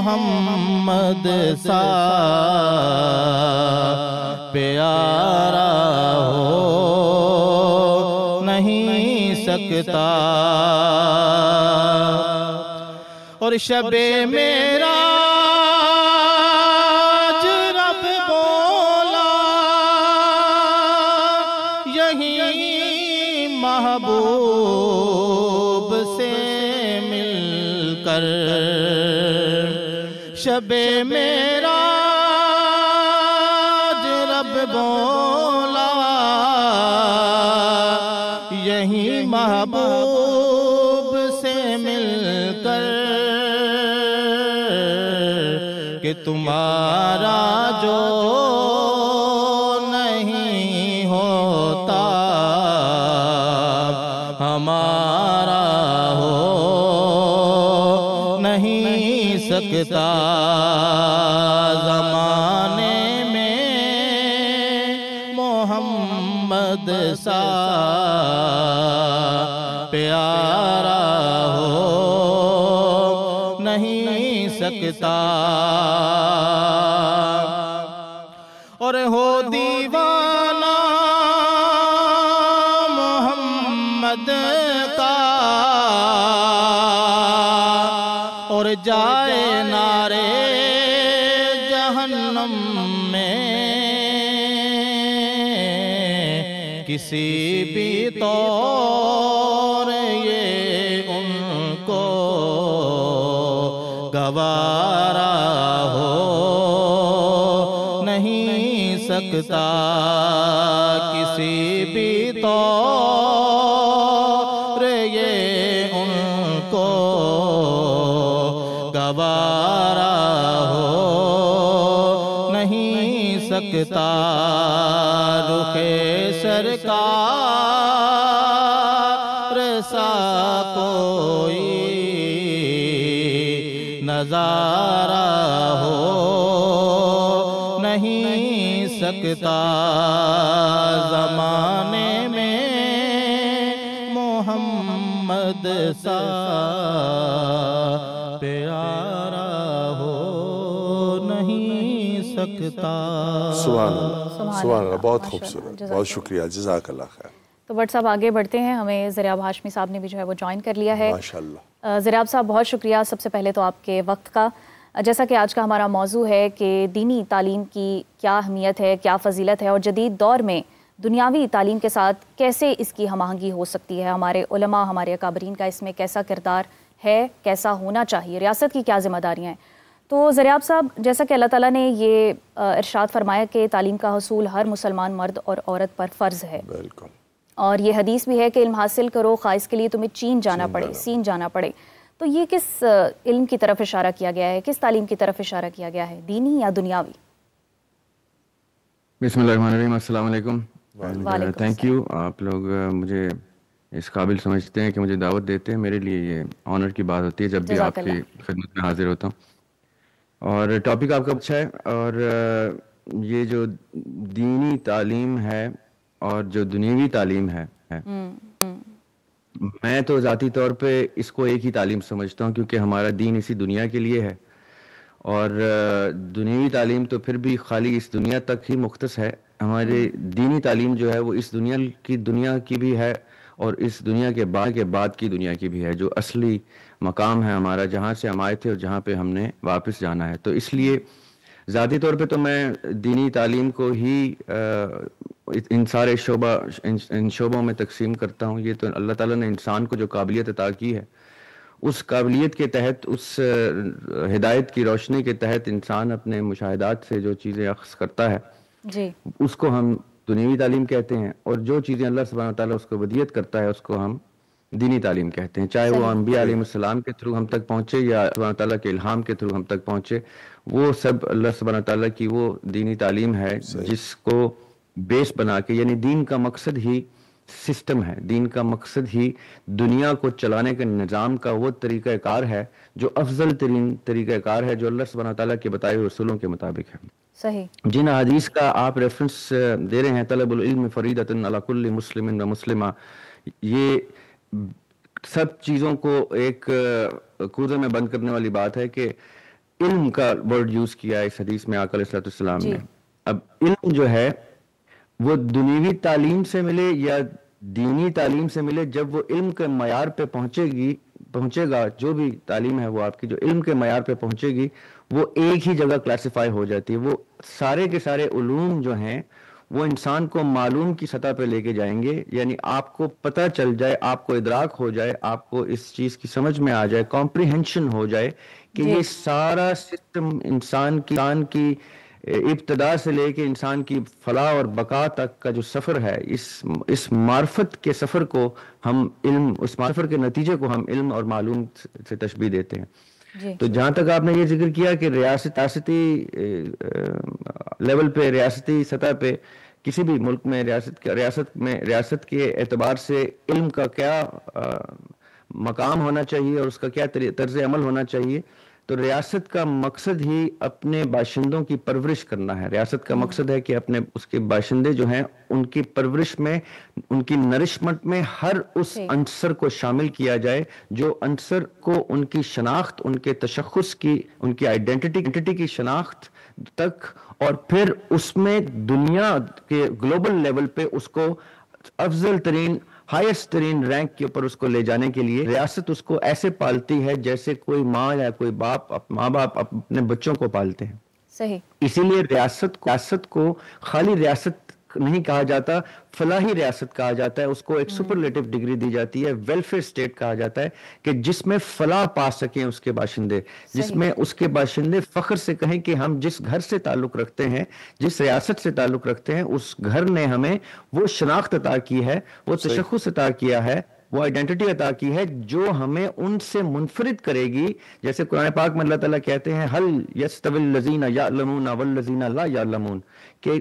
محمد سا پیارا ہو نہیں سکتا. اور شب معراج رب بولا یہی محبوب سے مل کر. شب معراج رب بولا یہی محبوب سے مل کر کہ تمہارا جو نہیں ہوتا ہمارا ہو نہیں سکتا. زمانے میں محمد سا پیارا ہو نہیں سکتا. اور ہو دیوانہ محمد کا اور جائے نارے جہنم میں کسی بھی طور یہ ان کو گوارا ہو نہیں سکتا. کسی بھی طور یہ ان کو گوارا ہو نہیں سکتا. رخ سرکار سا کوئی نظارہ ہو نہیں سکتا. زمانے میں محمد سا پیارا ہو نہیں سکتا. سبحان اللہ سبحان اللہ. بہت خوبصورت, بہت شکریہ, جزاک اللہ خیر. تو بٹ صاحب آگے بڑھتے ہیں. ہمیں زریاب ہاشمی صاحب نے بھی جو ہے وہ جوائن کر لیا ہے. ماشاءاللہ. زریاب صاحب بہت شکریہ سب سے پہلے تو آپ کے وقت کا. جیسا کہ آج کا ہمارا موضوع ہے کہ دینی تعلیم کی کیا اہمیت ہے, کیا فضیلت ہے, اور جدید دور میں دنیاوی تعلیم کے ساتھ کیسے اس کی ہم آہنگی ہو سکتی ہے. ہمارے علماء, ہمارے اکابرین کا اس میں کیسا کردار ہے, کیسا ہونا چاہیے, ریاست کی کیا ذمہ داریاں ہیں. تو زریاب صاحب, جیسا کہ اللہ تعالیٰ نے یہ ارشاد فرمایا کہ تعلیم کا حصول ہر مسلمان مرد اور عورت پر فرض ہے. بالکل. اور یہ حدیث بھی ہے کہ علم حاصل کرو خواہ اس کے لیے تمہیں چین جانا پڑے, سین جانا پڑے. تو یہ کس علم کی طرف اشارہ کیا گیا ہے, کس تعلیم کی طرف اشارہ کیا گیا ہے, دینی یا دنیاوی؟ بسم اللہ الرحمن الرحیم. السلام علیکم. Thank you. آپ لوگ مجھے اس قابل سمجھتے ہیں کہ مجھے دعوت دیتے ہیں. میرے لیے یہ آنر کی بات ہوتی ہے جب بھی آپ کی خدمت میں حاضر ہوتا ہوں. اور ٹاپک آپ کا اچھا ہے. اور یہ جو دینی تعلیم ہے اور جو دنیاوی تعلیم ہے, میں تو ذاتی طور پہ اس کو ایک ہی تعلیم سمجھتا ہوں, کیونکہ ہمارا دین اسی دنیا کے لیے ہے. اور دنیاوی تعلیم تو پھر بھی خالی اس دنیا تک ہی مختص ہے. ہماری دینی تعلیم جو ہے وہ اس دنیا کی بھی ہے اور اس دنیا کے بعد کی دنیا کی بھی ہے, جو اصلی مقام ہے ہمارا, جہاں سے ہم آئے تھے اور جہاں پہ ہم نے واپس جانا ہے. تو اس لیے ذاتی طور پہ تو میں دینی تعلیم کو ہی ان سارے شعبوں میں تقسیم کرتا ہوں. یہ تو اللہ تعالیٰ نے انسان کو جو قابلیت عطا کی ہے, اس قابلیت کے تحت, اس ہدایت کی روشنی کے تحت انسان اپنے مشاہدات سے جو چیزیں اخذ کرتا ہے اس کو ہم دنیوی تعلیم کہتے ہیں. اور جو چیزیں اللہ سبحانہ وتعالیٰ اس کو ودیت کرتا ہے اس کو ہم دینی تعلیم کہتے ہیں, چاہے وہ انبیاء علیہ السلام کے تھرو ہم تک پہنچے یا سبحانہ تعالیٰ کے الہام کے تھرو ہم تک پہنچے. وہ سب اللہ سبحانہ تعالیٰ کی وہ دینی تعلیم ہے جس کو بیس بنا کے, یعنی دین کا مقصد ہی سسٹم ہے, دین کا مقصد ہی دنیا کو چلانے کے نظام کا وہ طریقہ کار ہے جو افضل ترین طریقہ کار ہے, جو اللہ سبحانہ تعالیٰ کے بتائے ہوئے اصولوں کے مطابق ہے. صحیح. جن حدیث کا آپ ریفرنس دے رہے ہیں, طلب العلم فریضۃ علی کل مسلم و مسلمہ, یہ سب چیزوں کو ایک کوزے میں بند کرنے والی بات ہے کہ علم کا ورڈ یوز کیا ہے اس حدیث میں آقا علیہ السلام نے. اب علم جو ہے وہ دنیوی تعلیم سے ملے یا دینی تعلیم سے ملے، جب وہ علم کے معیار پہ پہنچے گا، جو بھی تعلیم ہے وہ آپ کی جو علم کے معیار پہ پہنچے گی وہ ایک ہی جگہ کلاسیفائی ہو جاتی ہے. وہ سارے کے سارے علوم جو ہیں وہ انسان کو معلوم کی سطح پہ لے کے جائیں گے، یعنی آپ کو پتہ چل جائے، آپ کو ادراک ہو جائے، آپ کو اس چیز کی سمجھ میں آ جائے، کمپریہنشن ہو جائے کہ یہ سارا سسٹم انسان کی ابتدا سے لے کے انسان کی فلاح اور بقا تک کا جو سفر ہے، اس معرفت کے سفر کو ہم علم، اس معرفت کے نتیجے کو ہم علم اور معلوم سے تشبیہ دیتے ہیں. تو جہاں تک آپ نے یہ ذکر کیا کہ ریاستی لیول پہ، ریاستی سطح پہ کسی بھی ملک میں ریاست کے اعتبار سے علم کا کیا مقام ہونا چاہیے اور اس کا کیا طرز عمل ہونا چاہیے، تو ریاست کا مقصد ہی اپنے باشندوں کی پرورش کرنا ہے. ریاست کا مقصد ہے کہ اس کے باشندے جو ہیں ان کی پرورش میں، ان کی نرشمنٹ میں ہر اس عنصر کو شامل کیا جائے جو عنصر کو ان کی شناخت، ان کے تشخص کی، ان کی آئیڈینٹی کی شناخت تک، اور پھر اس میں دنیا کے گلوبل لیول پہ اس کو افضل ترین، ہائیسٹ ترین رینک کے اوپر اس کو لے جانے کے لیے ریاست اس کو ایسے پالتی ہے جیسے کوئی ماں یا کوئی ماں باپ اپنے بچوں کو پالتے ہیں. صحیح. اسی لیے ریاست کو خالی ریاست نہیں کہا جاتا، فلاحی ریاست کہا جاتا ہے. اس کو ایک سپرلیٹو ڈگری دی جاتی ہے، ویلفیئر اسٹیٹ کہا جاتا ہے، کہ جس میں فلاح پا سکیں اس کے باشندے، جس میں اس کے باشندے فخر سے کہیں کہ ہم جس گھر سے تعلق رکھتے ہیں، جس ریاست سے تعلق رکھتے ہیں، اس گھر نے ہمیں وہ شناخت عطا کی ہے، وہ تشخص عطا کیا ہے، وہ آئیڈینٹی عطا کی ہے جو ہمیں ان سے منفرد کرے گی. جیسے قرآن پاک میں اللہ تعالیٰ کہتے ہیں هل يستوي الذين يعلمون والذين لا يعلمون، کہ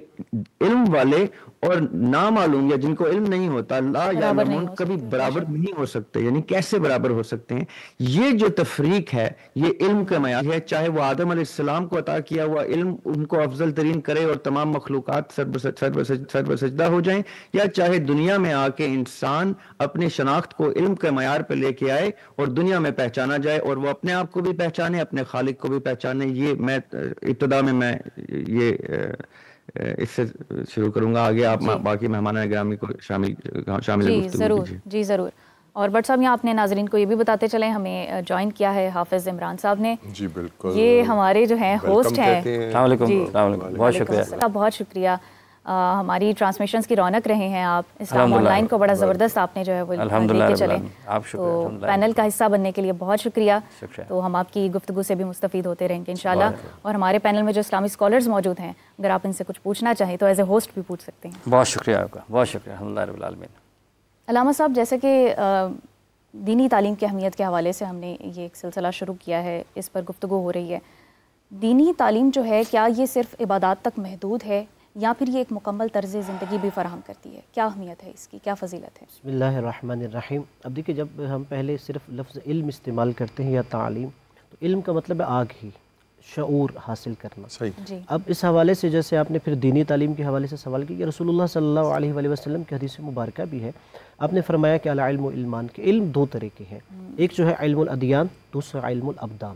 علم والے اور نامعلوم یا جن کو علم نہیں ہوتا، لا یعلمون، کبھی برابر نہیں ہو سکتے. یعنی کیسے برابر ہو سکتے ہیں؟ یہ جو تفریق ہے یہ علم کا معیار ہے. چاہے وہ آدم علیہ السلام کو عطا کیا ہوا علم ان کو افضل ترین کرے اور تمام مخلوقات سر بسجدہ ہو جائیں، یا چاہے دنیا میں آ کے انسان اپنی شناخت کو علم کے معیار پہ لے کے آئے اور دنیا میں پہچانا جائے، اور وہ اپنے آپ کو بھی پہچانے، اپنے خالق کو بھی پہچانے. یہ میں ابتدا میں یہ اس سے شروع کروں گا. آگے آپ باقی مہمان گرامی کو شامل ضرور. جی ضرور. اور بٹ صاحب یہاں اپنے ناظرین کو یہ بھی بتاتے چلیں، ہمیں جوائن کیا ہے حافظ عمران صاحب نے. جی بالکل، یہ ہمارے جو ہیں ہوسٹ ہیں. السلام علیکم. بہت شکریہ. بہت شکریہ. ہماری ٹرانسمیشنز کی رونق رہے ہیں آپ. اسلام آن لائن کو بڑا زبردست آپ نے جو ہے وہ لے کے چلے. تو پینل کا حصہ بننے کے لیے بہت شکریہ. تو ہم آپ کی گفتگو سے بھی مستفید ہوتے رہیں گے انشاءاللہ. اور ہمارے پینل میں جو اسلامی اسکالرز موجود ہیں، اگر آپ ان سے کچھ پوچھنا چاہیں تو ایز اے ہوسٹ بھی پوچھ سکتے ہیں. بہت شکریہ آپ کا، بہت شکریہ. الحمدللہ رب العالمین. علامہ صاحب، جیسے کہ دینی تعلیم کی اہمیت کے حوالے سے ہم نے یہ ایک سلسلہ شروع کیا ہے، اس پر گفتگو ہو رہی ہے. دینی تعلیم جو ہے کیا یہ صرف عبادات تک محدود ہے یا پھر یہ ایک مکمل طرز زندگی بھی فراہم کرتی ہے؟ کیا اہمیت ہے اس کی، کیا فضیلت ہے؟ بسم اللہ الرحمن الرحیم. اب دیکھیے، جب ہم پہلے صرف لفظ علم استعمال کرتے ہیں یا تعلیم، تو علم کا مطلب ہے آگ ہی، شعور حاصل کرنا. صحیح. اب اس حوالے سے جیسے آپ نے پھر دینی تعلیم کے حوالے سے سوال کیا، رسول اللہ صلی اللہ علیہ وآلہ وسلم کی حدیث مبارکہ بھی ہے. آپ نے فرمایا کہ العلم علمان، کہ علم دو طرح کے ہیں. ایک جو ہے علم الادیان، دوسرا علم الابدان.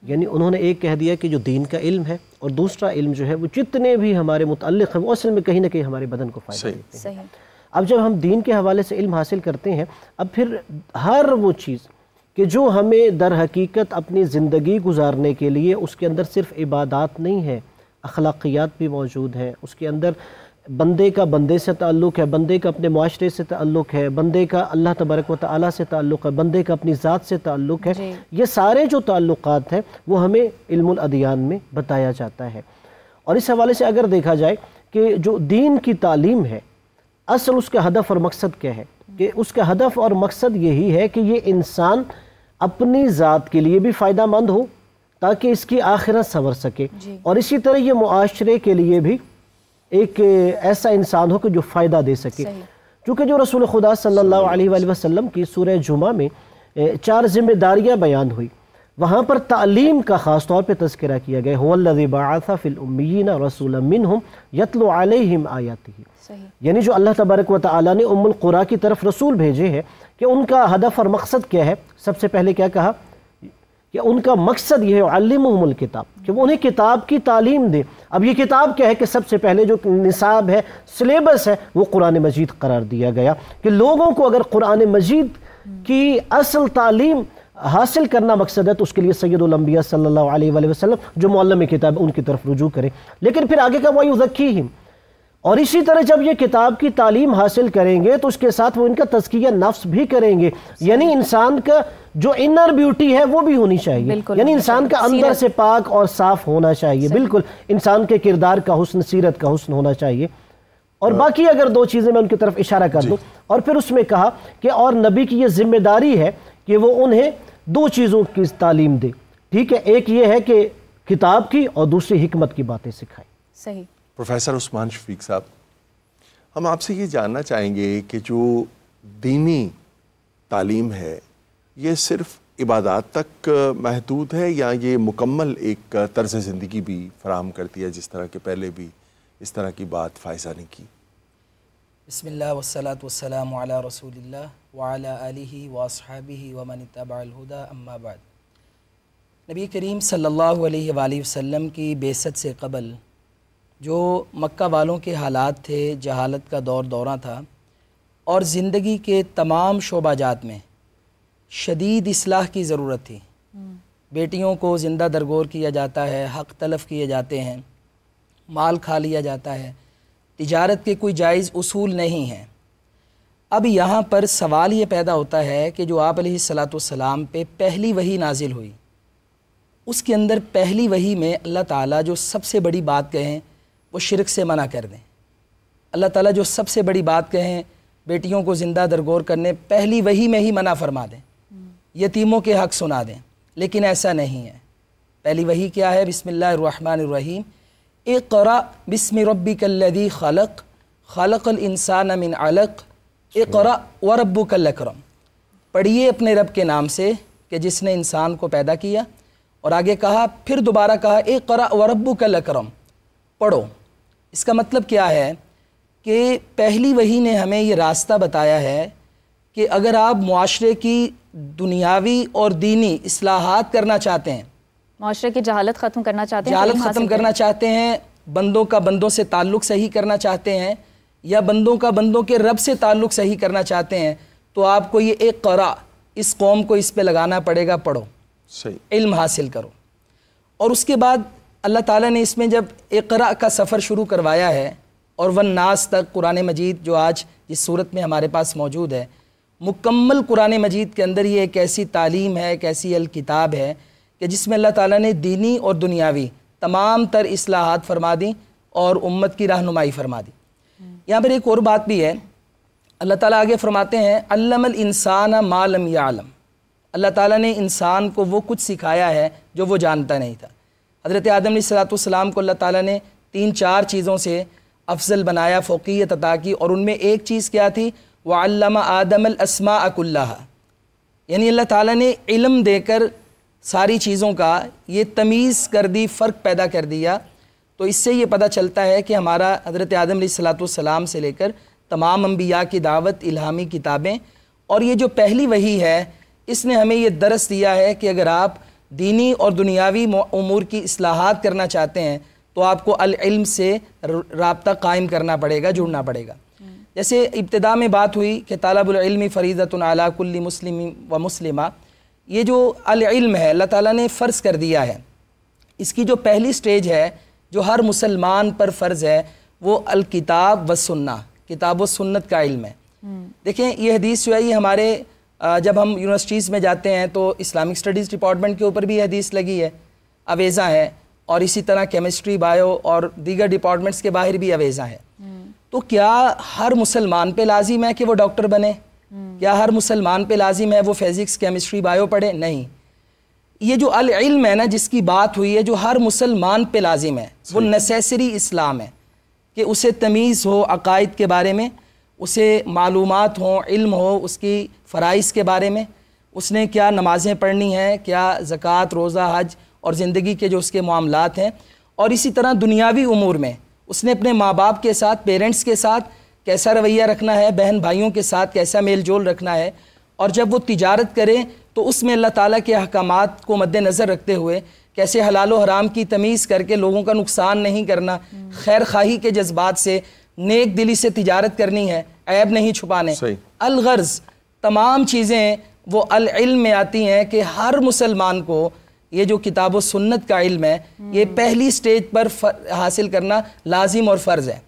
یعنی انہوں نے ایک کہہ دیا کہ جو دین کا علم ہے، اور دوسرا علم جو ہے وہ جتنے بھی ہمارے متعلق ہیں وہ اصل میں کہیں نہ کہیں ہمارے بدن کو فائدہ دیتے ہیں. اب جب ہم دین کے حوالے سے علم حاصل کرتے ہیں، اب پھر ہر وہ چیز کہ جو ہمیں در حقیقت اپنی زندگی گزارنے کے لیے، اس کے اندر صرف عبادات نہیں ہے، اخلاقیات بھی موجود ہیں. اس کے اندر بندے کا بندے سے تعلق ہے، بندے کا اپنے معاشرے سے تعلق ہے، بندے کا اللہ تبارک و تعالیٰ سے تعلق ہے، بندے کا اپنی ذات سے تعلق ہے. یہ سارے جو تعلقات ہیں وہ ہمیں علم الادیان میں بتایا جاتا ہے. اور اس حوالے سے اگر دیکھا جائے کہ جو دین کی تعلیم ہے، اصل اس کا ہدف اور مقصد کیا ہے؟ کہ اس کا ہدف اور مقصد یہی ہے کہ یہ انسان اپنی ذات کے لیے بھی فائدہ مند ہو تاکہ اس کی آخرت سنور سکے، اور اسی طرح یہ معاشرے کے لیے بھی ایک ایسا انسان ہو کہ جو فائدہ دے سکے. چونکہ جو رسول خدا صلی اللہ علیہ وآلہ وسلم کی سورہ جمعہ میں 4 ذمہ داریاں بیان ہوئی، وہاں پر تعلیم کا خاص طور پہ تذکرہ کیا گیا. هو الذی بعث فی الامیین رسولا منہم یتلو علیہم آیاتہ. یعنی جو اللہ تبارک و تعالیٰ نے ام القریٰ کی طرف رسول بھیجے ہیں، کہ ان کا ہدف اور مقصد کیا ہے؟ سب سے پہلے کیا کہا کہ ان کا مقصد یہ ہے علمہم الکتاب، کہ وہ انہیں کتاب کی تعلیم دے۔ اب یہ کتاب کیا ہے کہ سب سے پہلے جو نصاب ہے، سلیبس ہے، وہ قرآن مجید قرار دیا گیا کہ لوگوں کو اگر قرآن مجید کی اصل تعلیم حاصل کرنا مقصد ہے تو اس کے لیے سید الانبیاء صلی اللہ علیہ وآلہ وسلم جو معلم کتاب ان کی طرف رجوع کریں۔ لیکن پھر آگے کا وَيُزَكِّيهِمْ، اور اسی طرح جب یہ کتاب کی تعلیم حاصل کریں گے تو اس کے ساتھ وہ ان کا تزکیہ نفس بھی کریں گے، یعنی انسان کا جو انر بیوٹی ہے وہ بھی ہونی چاہیے، یعنی انسان کا اندر سے پاک اور صاف ہونا چاہیے، بالکل انسان کے کردار کا حسن، سیرت کا حسن ہونا چاہیے۔ اور باقی اگر دو چیزیں میں ان کی طرف اشارہ کر دوں، اور پھر اس میں کہا کہ اور نبی کی یہ ذمہ داری ہے کہ وہ انہیں دو چیزوں کی تعلیم دے، ٹھیک ہے، ایک یہ ہے کہ کتاب کی اور دوسری حکمت کی باتیں سکھائیں۔ صحیح۔ پروفیسر عثمان شفیق صاحب، ہم آپ سے یہ جاننا چاہیں گے کہ جو دینی تعلیم ہے یہ صرف عبادات تک محدود ہے یا یہ مکمل ایک طرز زندگی بھی فراہم کرتی ہے، جس طرح کہ پہلے بھی اس طرح کی بات فائزہ نے کی؟ بسم اللہ والصلاة والسلام علی رسول اللہ وعلی آلہ واصحابہ ومن اتبع الہدی، اما بعد۔ نبی کریم صلی اللہ علیہ وآلہ وسلم کی بعثت سے قبل جو مکہ والوں کے حالات تھے، جہالت کا دورہ تھا، اور زندگی کے تمام شعبہ جات میں شدید اصلاح کی ضرورت تھی۔ بیٹیوں کو زندہ درگور کیا جاتا ہے، حق تلف کیے جاتے ہیں، مال کھا لیا جاتا ہے، تجارت کے کوئی جائز اصول نہیں ہیں۔ اب یہاں پر سوال یہ پیدا ہوتا ہے کہ جو آپ علیہ السلام پہ پہلی وحی نازل ہوئی، اس کے اندر پہلی وحی میں اللہ تعالیٰ جو سب سے بڑی بات کہیں وہ شرک سے منع کر دیں، اللہ تعالیٰ جو سب سے بڑی بات کہیں بیٹیوں کو زندہ درگور کرنے، پہلی وحی میں ہی منع فرما دیں، یتیموں کے حق سنا دیں، لیکن ایسا نہیں ہے۔ پہلی وحی کیا ہے؟ بسم اللہ الرحمن الرحیم، اقرأ بسم ربک الذی خلق، خلق الانسان من علق، اقرأ وربک الاکرم، پڑھیے اپنے رب کے نام سے کہ جس نے انسان کو پیدا کیا، اور آگے کہا، پھر دوبارہ کہا اقرأ وربک الاکرم، پڑھو۔ اس کا مطلب کیا ہے کہ پہلی وحی نے ہمیں یہ راستہ بتایا ہے کہ اگر آپ معاشرے کی دنیاوی اور دینی اصلاحات کرنا چاہتے ہیں، معاشرے کی جہالت ختم کرنا چاہتے ہیں، جہالت ختم کرنا چاہتے ہیں، بندوں کا بندوں سے تعلق صحیح کرنا چاہتے ہیں، یا بندوں کا بندوں کے رب سے تعلق صحیح کرنا چاہتے ہیں، تو آپ کو یہ اقرا، اس قوم کو اس پہ لگانا پڑے گا، پڑھو، علم حاصل کرو۔ اور اس کے بعد اللہ تعالیٰ نے اس میں جب اقرا کا سفر شروع کروایا ہے، اور والناس تک قرآن مجید جو آج جس صورت میں ہمارے پاس موجود ہے، مکمل قرآن مجید کے اندر یہ ایک ایسی تعلیم ہے، ایک ایسی الکتاب ہے کہ جس میں اللہ تعالیٰ نے دینی اور دنیاوی تمام تر اصلاحات فرما دیں اور امت کی رہنمائی فرما دی۔ یہاں پر ایک اور بات بھی ہے، اللہ تعالیٰ آگے فرماتے ہیں علم الانسان ما لم یعلم، اللہ تعالیٰ نے انسان کو وہ کچھ سکھایا ہے جو وہ جانتا نہیں تھا۔ حضرت آدم علیہ السلام کو اللہ تعالیٰ نے 3-4 چیزوں سے افضل بنایا، فوقیت عطا کی، اور ان میں ایک چیز کیا تھی؟ وَعَلَّمَ آدَمَ الْأَسْمَاءَ كُلَّهَا، یعنی اللہ تعالیٰ نے علم دے کر ساری چیزوں کا یہ تمیز کر دی، فرق پیدا کر دیا۔ تو اس سے یہ پتہ چلتا ہے کہ ہمارا حضرت آدم علیہ السلام سے لے کر تمام انبیاء کی دعوت، الہامی کتابیں، اور یہ جو پہلی وحی ہے، اس نے ہمیں یہ درس دیا ہے کہ اگر آپ دینی اور دنیاوی امور کی اصلاحات کرنا چاہتے ہیں تو آپ کو العلم سے رابطہ قائم کرنا پڑے گا، جڑنا پڑے گا۔ جیسے ابتدا میں بات ہوئی کہ طالب العلم فریضۃ علی کل مسلم و مسلمہ، یہ جو العلم ہے اللہ تعالیٰ نے فرض کر دیا ہے، اس کی جو پہلی سٹیج ہے جو ہر مسلمان پر فرض ہے وہ الکتاب و سنہ، کتاب و سنت کا علم ہے۔ دیکھیں یہ حدیث جو ہے یہ ہمارے جب ہم یونیورسٹیز میں جاتے ہیں تو اسلامک اسٹڈیز ڈپارٹمنٹ کے اوپر بھی حدیث لگی ہے، اویزہ ہے، اور اسی طرح کیمسٹری، بایو اور دیگر ڈپارٹمنٹس کے باہر بھی اویزہ ہے۔ تو کیا ہر مسلمان پہ لازم ہے کہ وہ ڈاکٹر بنے؟ کیا ہر مسلمان پہ لازم ہے وہ فزکس، کیمسٹری، بایو پڑھے؟ نہیں۔ یہ جو العلم ہے نا جس کی بات ہوئی ہے، جو ہر مسلمان پہ لازم ہے، وہ نیسیسری اسلام ہے کہ اسے تمیز ہو عقائد کے بارے میں، اسے معلومات ہوں، علم ہو اس کی فرائض کے بارے میں، اس نے کیا نمازیں پڑھنی ہیں، کیا زکوٰۃ، روزہ، حج اور زندگی کے جو اس کے معاملات ہیں، اور اسی طرح دنیاوی امور میں اس نے اپنے ماں باپ کے ساتھ، پیرنٹس کے ساتھ کیسا رویہ رکھنا ہے، بہن بھائیوں کے ساتھ کیسا میل جول رکھنا ہے، اور جب وہ تجارت کریں تو اس میں اللہ تعالیٰ کے احکامات کو مد نظر رکھتے ہوئے کیسے حلال و حرام کی تمیز کر کے لوگوں کا نقصان نہیں کرنا، خیر خواہی کے جذبات سے نیک دلی سے تجارت کرنی ہے، عیب نہیں چھپانے. الغرض تمام چیزیں وہ العلم میں آتی ہیں کہ ہر مسلمان کو یہ جو کتاب و سنت کا علم ہے یہ پہلی سٹیج پر حاصل کرنا لازم اور فرض ہے.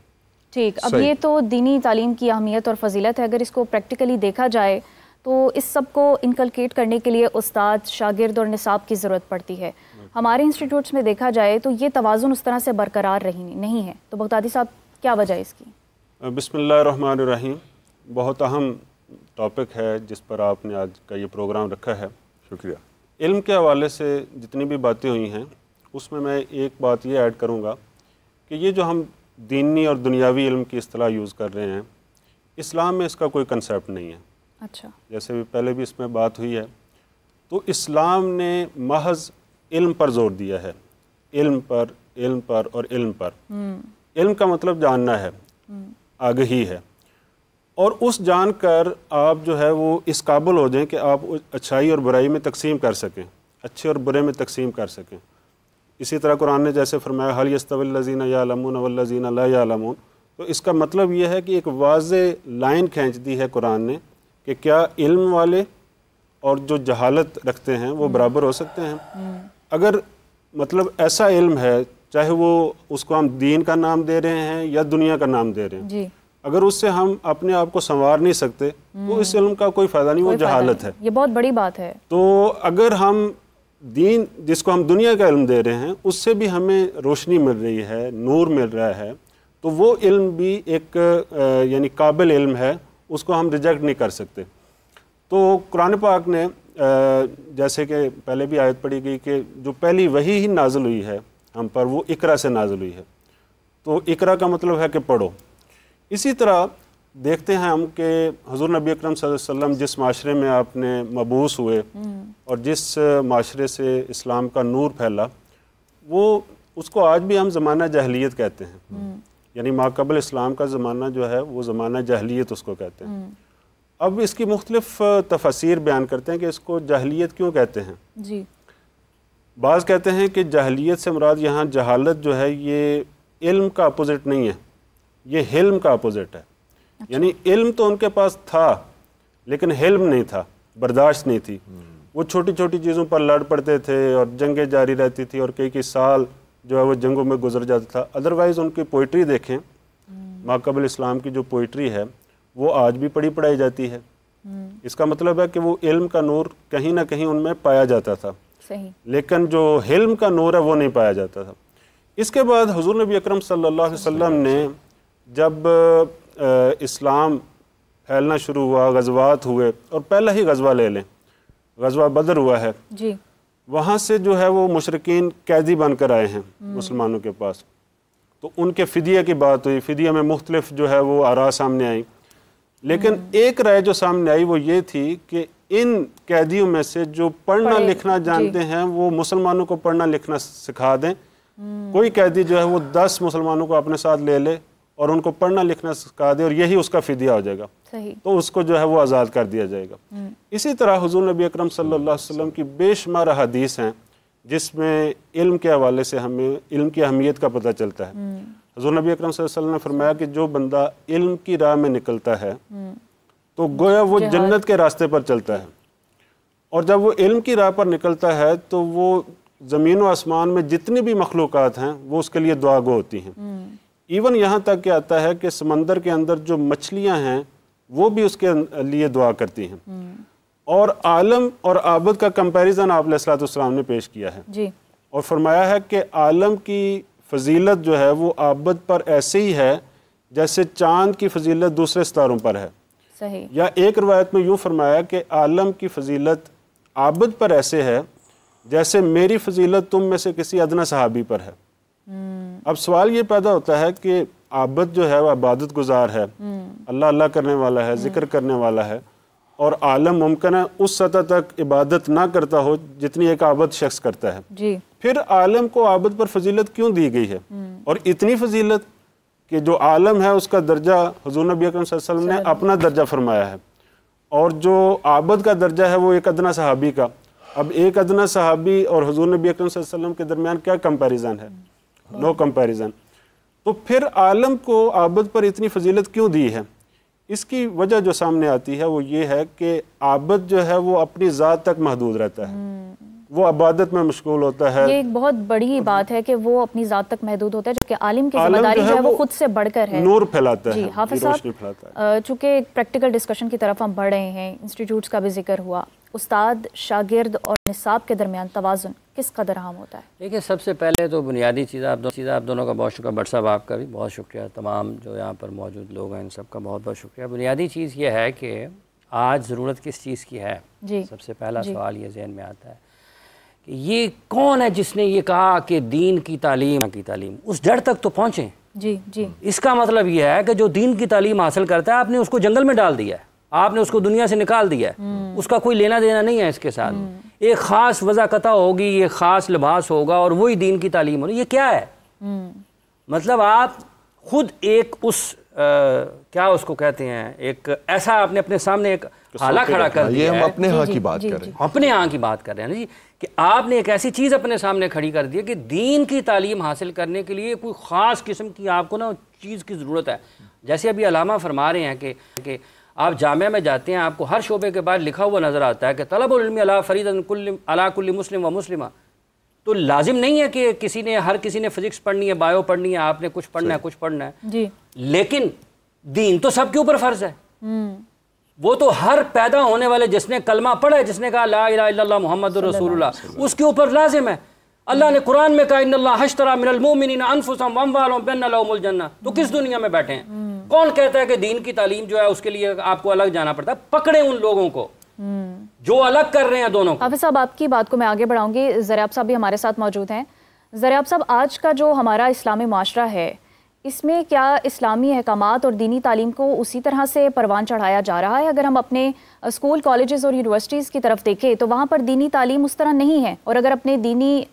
ٹھیک، اب یہ تو دینی تعلیم کی اہمیت اور فضیلت ہے. اگر اس کو پریکٹیکلی دیکھا جائے تو اس سب کو انکلکیٹ کرنے کے لیے استاد، شاگرد اور نصاب کی ضرورت پڑتی ہے. ہمارے انسٹیٹیوٹس میں دیکھا جائے تو یہ توازن اس طرح سے برقرار نہیں ہے. تو بغدادی صاحب کیا وجہ ہے اس کی؟ بسم اللہ الرحمن الرحیم. بہت اہم ٹاپک ہے جس پر آپ نے آج کا یہ پروگرام رکھا ہے. شکریہ. علم کے حوالے سے جتنی بھی باتیں ہوئی ہیں اس میں ایک بات یہ ایڈ کروں گا کہ یہ جو ہم دینی اور دنیاوی علم کی اصطلاح یوز کر رہے ہیں، اسلام میں اس کا کوئی کنسیپٹ نہیں ہے. اچھا. جیسے بھی پہلے بھی اس میں بات ہوئی ہے، تو اسلام نے محض علم پر زور دیا ہے. علم پر اور علم پر. علم کا مطلب جاننا ہے، آگہی ہے، اور اس جان کر آپ جو ہے وہ اس قابل ہو جائیں کہ آپ اچھائی اور برائی میں تقسیم کر سکیں، اچھے اور برے میں تقسیم کر سکیں. اسی طرح قرآن نے جیسے فرمایا هل يستوي الذين يعلمون والذين لا يعلمون، تو اس کا مطلب یہ ہے کہ ایک واضح لائن کھینچ دی ہے قرآن نے کہ کیا علم والے اور جو جہالت رکھتے ہیں وہ برابر ہو سکتے ہیں. اگر مطلب ایسا علم ہے، چاہے وہ اس کو ہم دین کا نام دے رہے ہیں یا دنیا کا نام دے رہے ہیں، جی، اگر اس سے ہم اپنے آپ کو سنوار نہیں سکتے تو اس علم کا کوئی فائدہ نہیں، وہ جہالت ہے. یہ بہت بڑی بات ہے. تو اگر ہم دین جس کو ہم دنیا کا علم دے رہے ہیں اس سے بھی ہمیں روشنی مل رہی ہے، نور مل رہا ہے، تو وہ علم بھی ایک یعنی قابل علم ہے، اس کو ہم ریجیکٹ نہیں کر سکتے. تو قرآن پاک نے جیسے کہ پہلے بھی آیت پڑھی گئی کہ جو پہلی وحی ہی نازل ہوئی ہے ہم پر وہ اقرا سے نازل ہوئی ہے. تو اقرا کا مطلب ہے کہ پڑھو. اسی طرح دیکھتے ہیں ہم کہ حضور نبی اکرم صلی اللہ علیہ وسلم جس معاشرے میں آپ نے مبعوث ہوئے اور جس معاشرے سے اسلام کا نور پھیلا، وہ اس کو آج بھی ہم زمانہ جاہلیت کہتے ہیں. یعنی ماقبل اسلام کا زمانہ جو ہے وہ زمانہ جاہلیت اس کو کہتے ہیں. اب اس کی مختلف تفاسیر بیان کرتے ہیں کہ اس کو جاہلیت کیوں کہتے ہیں. جی، بعض کہتے ہیں کہ جاہلیت سے مراد یہاں جہالت جو ہے یہ علم کا اپوزٹ نہیں ہے، یہ حلم کا اپوزٹ ہے. یعنی علم تو ان کے پاس تھا لیکن حلم نہیں تھا، برداشت نہیں تھی. وہ چھوٹی چھوٹی چیزوں پر لڑ پڑتے تھے اور جنگیں جاری رہتی تھی اور کئی سال جو ہے وہ جنگوں میں گزر جاتا تھا. ادروائز ان کی پوئٹری دیکھیں، ماقبل اسلام کی جو پوئٹری ہے وہ آج بھی پڑھائی جاتی ہے. اس کا مطلب ہے کہ وہ علم کا نور کہیں نہ کہیں ان میں پایا جاتا تھا، لیکن جو حلم کا نور ہے وہ نہیں پایا جاتا تھا. اس کے بعد حضور نبی اکرم صلی اللہ علیہ وسلم نے جب اسلام پھیلنا شروع ہوا، غزوات ہوئے، اور پہلا ہی غزوہ لے لیں، غزوہ بدر ہوا ہے، جی، وہاں سے جو ہے وہ مشرکین قیدی بن کر آئے ہیں مسلمانوں کے پاس. تو ان کے فدیہ کی بات ہوئی، فدیہ میں مختلف جو ہے وہ آراء سامنے آئیں، لیکن ایک رائے جو سامنے آئی وہ یہ تھی کہ ان قیدیوں میں سے جو پڑھنا لکھنا جانتے ہیں وہ مسلمانوں کو پڑھنا لکھنا سکھا دیں. کوئی قیدی جو ہے وہ 10 مسلمانوں کو اپنے ساتھ لے لے اور ان کو پڑھنا لکھنا سکھا دے اور یہی اس کا فدیہ ہو جائے گا، تو اس کو جو ہے وہ آزاد کر دیا جائے گا. اسی طرح حضور نبی اکرم صلی اللہ علیہ وسلم کی بے شمار حدیث ہیں جس میں علم کے حوالے سے ہمیں علم کی اہمیت کا پتہ چلتا ہے. حضور نبی اکرم صلی اللہ علیہ وسلم نے فرمایا کہ جو بندہ علم کی راہ میں نکلتا ہے تو گویا وہ جنت کے راستے پر چلتا ہے، اور جب وہ علم کی راہ پر نکلتا ہے تو وہ زمین و آسمان میں جتنی بھی مخلوقات ہیں وہ اس کے لیے دعا گو ہوتی ہیں. ایون یہاں تک کہ آتا ہے کہ سمندر کے اندر جو مچھلیاں ہیں وہ بھی اس کے لیے دعا کرتی ہیں. اور عالم اور عابد کا کمپیریزن آپ علیہ الصلوۃ والسلام نے پیش کیا ہے اور فرمایا ہے کہ عالم کی فضیلت جو ہے وہ عابد پر ایسے ہی ہے جیسے چاند کی فضیلت دوسرے ستاروں پر ہے. صحیح. یا ایک روایت میں یوں فرمایا کہ عالم کی فضیلت عابد پر ایسے ہے جیسے میری فضیلت تم میں سے کسی ادنا صحابی پر ہے. اب سوال یہ پیدا ہوتا ہے کہ عابد جو ہے وہ عبادت گزار ہے، اللہ اللہ کرنے والا ہے، ذکر کرنے والا ہے، اور عالم ممکن ہے اس سطح تک عبادت نہ کرتا ہو جتنی ایک عابد شخص کرتا ہے. جی. پھر عالم کو عابد پر فضیلت کیوں دی گئی ہے؟ اور اتنی فضیلت کہ جو عالم ہے اس کا درجہ حضور نبی اکرم صلی اللہ علیہ وسلم نے اپنا درجہ فرمایا ہے، اور جو عابد کا درجہ ہے وہ ایک ادنا صحابی کا. اب ایک ادنا صحابی اور حضور نبی اکرم صلی اللہ علیہ وسلم کے درمیان کیا کمپیریزن ہے؟ نو کمپیریزن. تو پھر عالم کو عابد پر اتنی فضیلت کیوں دی ہے؟ اس کی وجہ جو سامنے آتی ہے وہ یہ ہے کہ عابد جو ہے وہ اپنی ذات تک محدود رہتا ہے, وہ عبادت میں مشغول ہوتا ہے. یہ ایک بہت بڑی بات ہے کہ وہ اپنی ذات تک محدود ہوتا ہے, جبکہ عالم کی ذمہ داری جو ہے وہ خود سے بڑھ کر ہے, نور پھیلاتا ہے. جی حافظ صاحب, چونکہ پریکٹیکل ڈسکشن کی طرف ہم بڑھ رہے ہیں, انسٹیٹیوٹس کا بھی ذکر ہوا, استاد, شاگرد اور نصاب کے درمیان توازن کس قدر اہم ہوتا ہے؟ دیکھیں, سب سے پہلے تو بنیادی چیز آپ دونوں کا بہت شکریہ, بٹ صاحب آپ کا بھی بہت شکریہ, تمام جو یہاں پر موجود لوگ ہیں ان سب کا بہت بہت شکریہ. بنیادی چیز یہ ہے کہ آج ضرورت کس چیز کی ہے؟ جی سب سے پہلا سوال یہ ذہن میں آتا ہے کہ یہ کون ہے جس نے یہ کہا کہ دین کی تعلیم اس جڑ تک تو پہنچیں. جی جی اس کا مطلب یہ ہے کہ جو دین کی تعلیم حاصل کرتا ہے آپ نے اس کو جنگل میں ڈال دیا ہے, آپ نے اس کو دنیا سے نکال دیا ہے, اس کا کوئی لینا دینا نہیں ہے اس کے ساتھ. ایک خاص وضاقتہ ہوگی, ایک خاص لباس ہوگا اور وہی دین کی تعلیم ہوگی. یہ کیا ہے؟ مطلب آپ خود ایک اس کیا اس کو کہتے ہیں, ایک ایسا آپ نے اپنے سامنے ایک حالہ کھڑا کر دیا ہے. یہ ہم اپنے ہاں کی بات کر رہے ہیں, اپنے ہاں کی بات کر رہے ہیں جی, کہ آپ نے ایک ایسی چیز اپنے سامنے کھڑی کر دی ہے کہ دین کی تعلیم حاصل کرنے کے لیے کوئی خاص قسم کی آپ کو نا چیز کی ضرورت ہے. جیسے ابھی علامہ فرما رہے ہیں کہ آپ جامعہ میں جاتے ہیں, آپ کو ہر شعبے کے بعد لکھا ہوا نظر آتا ہے کہ طلب العلم علی فریضۃ علی کل مسلم و مسلمہ. تو لازم نہیں ہے کہ ہر کسی نے فزکس پڑھنی ہے, بایو پڑھنی ہے, آپ نے کچھ پڑھنا ہے جی, لیکن دین تو سب کے اوپر فرض ہے. وہ تو ہر پیدا ہونے والے جس نے کلمہ پڑھا ہے, جس نے کہا لا الہ الا اللہ محمد رسول اللہ, اس کے اوپر لازم ہے. اللہ نے قرآن میں کہا ان اللہ اشتری من المؤمنین انفسهم واموالهم بان لهم الجنہ. تو کس دنیا میں بیٹھے ہیں؟ کون کہتا ہے کہ دین کی تعلیم جو ہے اس کے لیے آپ کو الگ جانا پڑتا ہے؟ پکڑے ان لوگوں کو جو الگ کر رہے ہیں دونوں کو. حافظ صاحب, آپ کی بات کو میں آگے بڑھاؤں گی. زریاب صاحب بھی ہمارے ساتھ موجود ہیں. زریاب صاحب, آج کا جو ہمارا اسلامی معاشرہ ہے, اس میں کیا اسلامی احکامات اور دینی تعلیم کو اسی طرح سے پروان چڑھایا جا رہا ہے؟ اگر ہم اپنے اسکول, کالجز اور یونیورسٹیز کی طرف دیکھیں تو وہاں پر دینی تعلیم اس طرح نہیں ہے, اور اگر اپنے دینی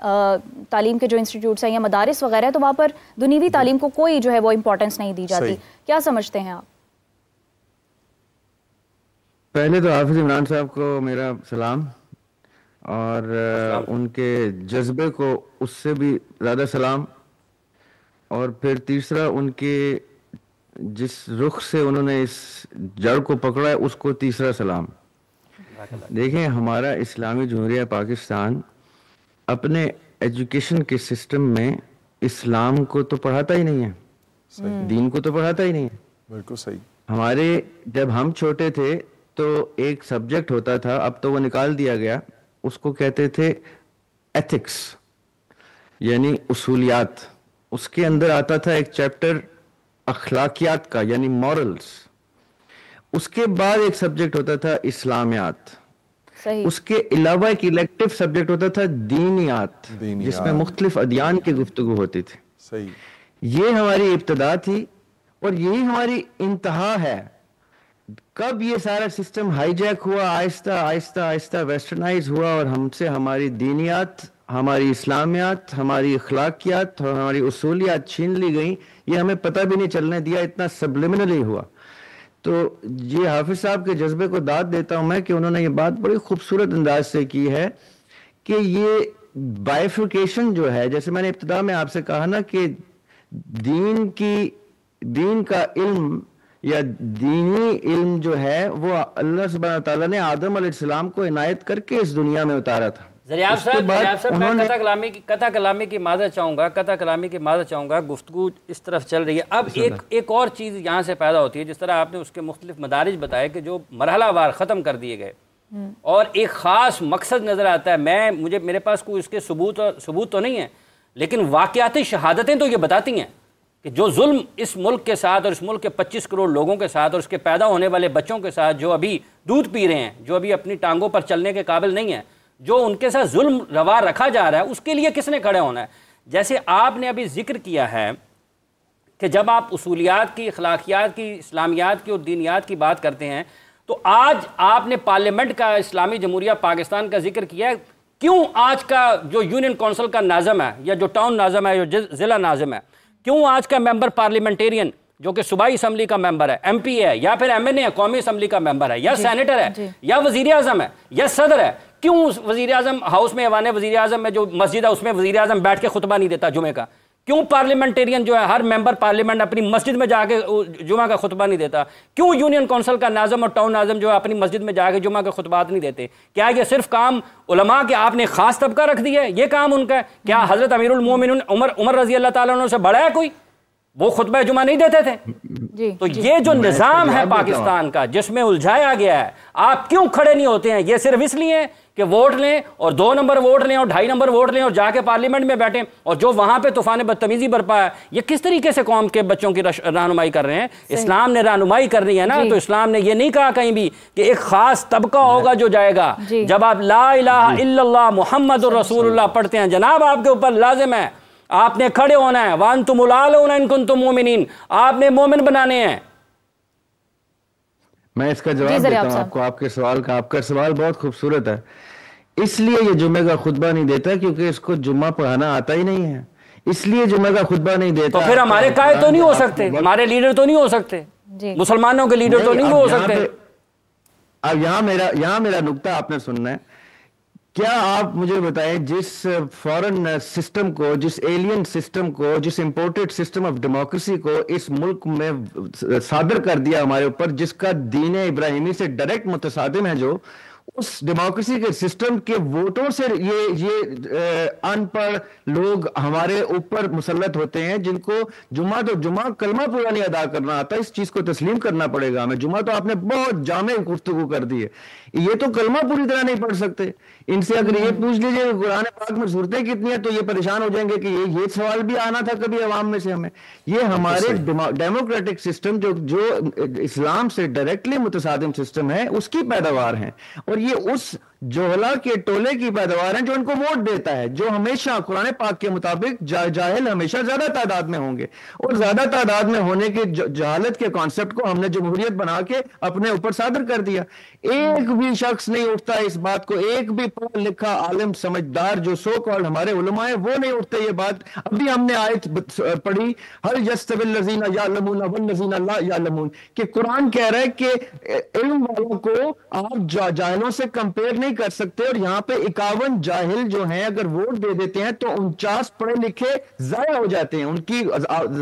تعلیم کے جو انسٹیٹیوٹس ہیں یا مدارس وغیرہ ہے تو وہاں پر دنیوی تعلیم کو کوئی جو ہے وہ امپورٹنس نہیں دی جاتی. کیا سمجھتے ہیں آپ؟ پہلے تو حافظ عمران صاحب کو میرا سلام, اور ان کے جذبے کو اس سے بھی زیادہ سلام, اور پھر تیسرا ان کے جس رخ سے انہوں نے اس جڑ کو پکڑا ہے اس کو تیسرا سلام. دیکھیں, ہمارا اسلامی جمہوریہ پاکستان اپنے ایجوکیشن کے سسٹم میں اسلام کو تو پڑھاتا ہی نہیں ہے, دین کو تو پڑھاتا ہی نہیں ہے. بالکل صحیح. ہمارے جب ہم چھوٹے تھے تو ایک سبجیکٹ ہوتا تھا, اب تو وہ نکال دیا گیا, اس کو کہتے تھے ایتھکس, یعنی اصولیات. اس کے اندر آتا تھا ایک چیپٹر اخلاقیات کا, یعنی مورلز. اس کے بعد ایک سبجیکٹ ہوتا تھا اسلامیات. اس کے علاوہ ایک الیکٹیو سبجیکٹ ہوتا تھا دینیات, جس میں مختلف ادیان کی گفتگو ہوتی تھی. صحیح. یہ ہماری ابتدا تھی اور یہی ہماری انتہا ہے. کب یہ سارا سسٹم ہائی جیک ہوا, آہستہ آہستہ آہستہ ویسٹرنائز ہوا, اور ہم سے ہماری دینیات, ہماری اسلامیات, ہماری اخلاقیات اور ہماری اصولیات چھین لی گئیں, یہ ہمیں پتہ بھی نہیں چلنے دیا, اتنا سبلیمنلی ہوا. تو یہ حافظ صاحب کے جذبے کو داد دیتا ہوں میں کہ انہوں نے یہ بات بڑی خوبصورت انداز سے کی ہے کہ یہ بائیفرکیشن جو ہے, جیسے میں نے ابتدا میں آپ سے کہا نا کہ دین کا علم یا دینی علم جو ہے وہ اللہ سبحانہ تعالیٰ نے آدم علیہ السلام کو عنایت کر کے اس دنیا میں اتارا تھا. زریاب صاحب میں قطع کلامی کی معذرت چاہوں گا, گفتگو اس طرف چل رہی ہے. اب ایک اور چیز یہاں سے پیدا ہوتی ہے, جس طرح آپ نے اس کے مختلف مدارج بتائے کہ جو مرحلہ وار ختم کر دیے گئے اور ایک خاص مقصد نظر آتا ہے. میرے پاس کوئی اس کے ثبوت تو نہیں ہے, لیکن واقعاتی شہادتیں تو یہ بتاتی ہیں کہ جو ظلم اس ملک کے ساتھ اور اس ملک کے 25 کروڑ لوگوں کے ساتھ اور اس کے پیدا ہونے والے بچوں کے ساتھ جو ابھی دودھ پی رہے ہیں, جو ابھی اپنی ٹانگوں پر چلنے کے قابل نہیں ہیں, جو ان کے ساتھ ظلم روا رکھا جا رہا ہے, اس کے لیے کس نے کھڑے ہونا ہے؟ جیسے آپ نے ابھی ذکر کیا ہے کہ جب آپ اصولیات کی, اخلاقیات کی, اسلامیات کی اور دینیات کی بات کرتے ہیں تو آج آپ نے پارلیمنٹ کا, اسلامی جمہوریہ پاکستان کا ذکر کیا ہے. کیوں آج کا جو یونین کونسل کا ناظم ہے یا جو ٹاؤن ناظم ہے, جو ضلع ناظم ہے, کیوں آج کا ممبر پارلیمنٹیرین جو کہ صوبائی اسمبلی کا ممبر ہے، ایم پی ہے، یا پھر ایم این اے ہے، قومی اسمبلی کا ممبر ہے، یا سینیٹر ہے، یا وزیر اعظم ہے، یا صدر ہے، کیوں وزیر اعظم ہاؤس میں ایوان وزیر اعظم میں جو مسجد ہے اس میں وزیر اعظم بیٹھ کے خطبہ نہیں دیتا جمعے کا؟ کیوں پارلیمنٹیرین جو ہے ہر ممبر پارلیمنٹ اپنی مسجد میں جا کے جمعہ کا خطبہ نہیں دیتا؟ کیوں یونین کونسل کا ناظم اور ٹاؤن ناظم جو ہے اپنی مسجد میں جا کے جمعہ کے خطبات نہیں دیتے؟ کیا یہ صرف کام علماء کے آپ نے خاص طبقہ رکھ دیا ہے؟ یہ کام ان کا ہے؟ کیا حضرت امیر المومنین عمر رضی اللہ تعالیٰ عنہ سے بڑا ہے کوئی؟ وہ خطبہ جمعہ نہیں دیتے تھے؟ تو یہ جو نظام ہے پاکستان کا جس میں الجھایا گیا ہے، آپ کیوں کھڑے نہیں ہوتے ہیں؟ یہ صرف اس لیے کہ ووٹ لیں اور 2 نمبر ووٹ لیں اور 2.5 نمبر ووٹ لیں اور جا کے پارلیمنٹ میں بیٹھیں، اور جو وہاں پہ طوفان بدتمیزی برپا ہے، یہ کس طریقے سے قوم کے بچوں کی رہنمائی کر رہے ہیں؟ اسلام نے رہنمائی کرنی ہے نا، تو اسلام نے یہ نہیں کہا کہیں بھی کہ ایک خاص طبقہ ہوگا جو جائے گا۔ جب آپ لا الہ الا اللہ محمد الرسول اللہ پڑھتے ہیں، جناب آپ کے اوپر لازم ہے آپ نے کھڑے ہونا ہے، وَأَنْتُمُ الْأَعْلَوْنَ إِن كُنتُم مُؤْمِنِينَ، آپ نے مومن بنانے ہیں۔ میں اس کا جواب دیتا ہوں آپ کو، آپ کے سوال کا۔ آپ کا سوال بہت خوبصورت ہے۔ اس لیے یہ جمعہ کا خطبہ نہیں دیتا کیونکہ اس کو جمعہ پڑھانا آتا ہی نہیں ہے، اس لیے جمعہ کا خطبہ نہیں دیتا۔ تو پھر ہمارے قائد تو نہیں ہو سکتے، ہمارے لیڈر تو نہیں ہو سکتے، مسلمانوں کے لیڈر تو نہیں ہو سکتے۔ اب یہاں میرا نقطہ آپ نے سننا ہے۔ کیا آپ مجھے بتائیں جس فورن سسٹم کو، جس ایلین سسٹم کو، جس امپورٹڈ سسٹم آف ڈیموکریسی کو اس ملک میں صادر کر دیا ہمارے اوپر، جس کا دین ابراہیمی سے ڈائریکٹ متصادم ہے، جو اس ڈیموکریسی کے سسٹم کے ووٹوں سے یہ ان پڑھ لوگ ہمارے اوپر مسلط ہوتے ہیں، جن کو جمعہ کلمہ پورا نہیں ادا کرنا آتا، اس چیز کو تسلیم کرنا پڑے گا ہمیں۔ جمعہ تو آپ نے بہت جامع گفتگو کر دی ہے، یہ تو کلمہ پوری طرح نہیں پڑھ سکتے۔ ان سے اگر یہ پوچھ لیجئے قرآن پاک میں صورتیں کتنی ہیں تو یہ پریشان ہو جائیں گے کہ یہ سوال بھی آنا تھا کبھی عوام میں سے ہمیں۔ یہ ہمارے ڈیموکریٹک سسٹم جو اسلام سے ڈائریکٹلی متصادم سسٹم ہے، اس کی پیداوار ہیں، اور یہ اس جوہلا کے ٹولے کی پیداوار ہیں جو ان کو ووٹ دیتا ہے، جو ہمیشہ قرآن پاک کے مطابق جاہل ہمیشہ زیادہ تعداد میں ہوں گے، اور زیادہ تعداد میں ہونے کے جہالت کے کانسیپٹ کو ہم نے جمہوریت بنا کے اپنے اوپر صادر کر دیا۔ ایک بھی شخص نہیں اٹھتا اس بات کو، ایک بھی پڑھا لکھا عالم سمجھدار جو سو کالڈ ہمارے علماء ہیں وہ نہیں اٹھتے یہ بات۔ ابھی ہم نے آیت پڑھی هل يستوي الذين يعلمون والذين لا يعلمون، کہ قرآن کہہ رہا ہے کہ علم والوں کو آپ جاہلوں سے کمپیئر نہیں کر سکتے، اور یہاں پہ 51 جاہل جو ہیں اگر ووٹ دے دیتے ہیں تو 49 پڑھے لکھے ضائع ہو جاتے ہیں، ان کی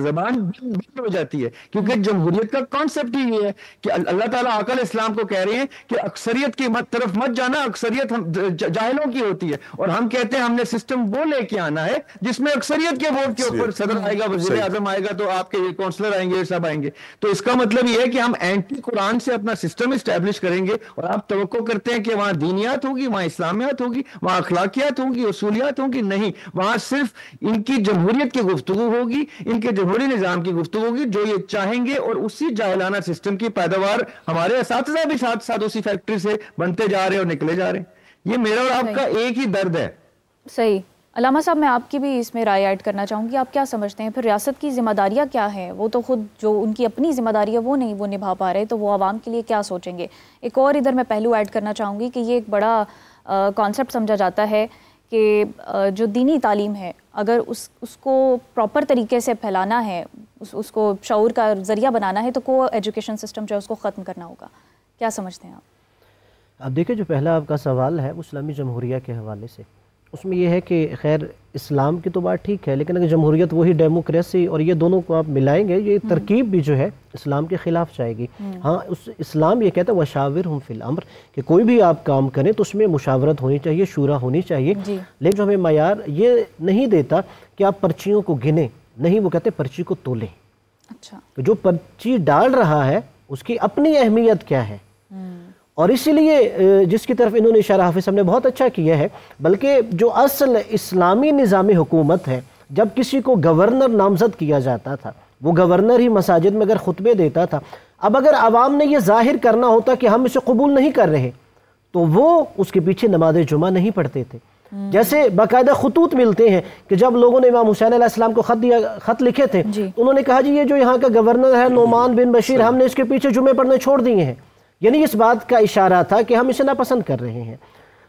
زبان بند ہو جاتی ہے، کیونکہ جمہوریت کا کانسیپٹ ہی یہ ہے کہ اللہ تعالیٰ عقل اسلام کو کہہ رہے ہیں کہ اکثریت کی طرف مت جانا، اکثریت جاہلوں کی ہوتی ہے، اور ہم کہتے ہیں ہم نے سسٹم وہ لے کے آنا ہے جس میں اکثریت کے ووٹ کے اوپر صدر آئے گا، وزیر اعظم آئے گا، تو آپ کے کونسلر آئیں گے، سب آئیں گے۔ تو اس کا مطلب یہ ہے کہ ہم اینٹی قرآن سے اپنا سسٹم اسٹیبلش کریں گے، اور آپ توقع کرتے ہیں کہ وہاں دینیات ہوگی، وہاں اسلامیات ہوگی، وہاں اخلاقیات ہوگی، اصولیات ہوگی، نہیں، وہاں صرف ان کی جمہوریت کی گفتگو ہوگی، ان کے جمہوری نظام کی گفتگو ہوگی جو یہ چاہیں گے، اور اسی جاہلانہ سسٹم کی پیداوار ہمارے اساتذہ بھی ساتھ ساتھ اسی فیکٹری سے بنتے جا رہے ہیں اور نکلے جا رہے ہیں۔ یہ میرا اور آپ کا ایک ہی درد ہے۔ صحیح۔ علامہ صاحب میں آپ کی بھی اس میں رائے ایڈ کرنا چاہوں گی، آپ کیا سمجھتے ہیں پھر ریاست کی ذمہ داریاں کیا ہیں؟ وہ تو خود جو ان کی اپنی ذمہ داری ہے وہ نہیں وہ نبھا پا رہے، تو وہ عوام کے لیے کیا سوچیں گے؟ ایک اور ادھر میں پہلو ایڈ کرنا چاہوں گی کہ یہ ایک بڑا کانسیپٹ سمجھا جاتا ہے کہ جو دینی تعلیم ہے اگر اس کو پراپر طریقے سے پھیلانا ہے، اس کو شعور کا ذریعہ بنانا ہے، تو کو ایجوکیشن سسٹم جو ہے اس کو ختم کرنا ہوگا۔ کیا سمجھتے ہیں آپ؟ اب دیکھیں جو پہلا آپ کا سوال ہے وہ اسلامی جمہوریہ کے حوالے سے، اس میں یہ ہے کہ خیر اسلام کی تو بات ٹھیک ہے، لیکن اگر جمہوریت وہی ڈیموکریسی اور یہ دونوں کو آپ ملائیں گے، یہ ترکیب بھی جو ہے اسلام کے خلاف جائے گی۔ ہاں اسلام یہ کہتا ہے وَشَاوِرْهُمْ فِي الْأَمْرِ، کہ کوئی بھی آپ کام کریں تو اس میں مشاورت ہونی چاہیے، شورا ہونی چاہیے، لیکن جو ہمیں معیار یہ نہیں دیتا کہ آپ پرچیوں کو گنیں، نہیں، وہ کہتے ہیں پرچی کو تولیں۔ اچھا، جو پرچی ڈال رہا ہے اس کی اپنی اہمیت کیا ہے، اور اسی لیے جس کی طرف انہوں نے اشارہ حافظ صاحب نے بہت اچھا کیا ہے، بلکہ جو اصل اسلامی نظام حکومت ہے، جب کسی کو گورنر نامزد کیا جاتا تھا، وہ گورنر ہی مساجد میں اگر خطبے دیتا تھا، اب اگر عوام نے یہ ظاہر کرنا ہوتا کہ ہم اسے قبول نہیں کر رہے تو وہ اس کے پیچھے نماز جمعہ نہیں پڑھتے تھے۔ جیسے باقاعدہ خطوط ملتے ہیں کہ جب لوگوں نے امام حسین علیہ السلام کو خط لکھے تھے، انہوں نے کہا جی یہ جو یہاں کا گورنر ہے نعمان بن بشیر، ہم نے اس کے پیچھے جمعے پڑھنے چھوڑ دیے ہیں، یعنی اس بات کا اشارہ تھا کہ ہم اسے ناپسند کر رہے ہیں۔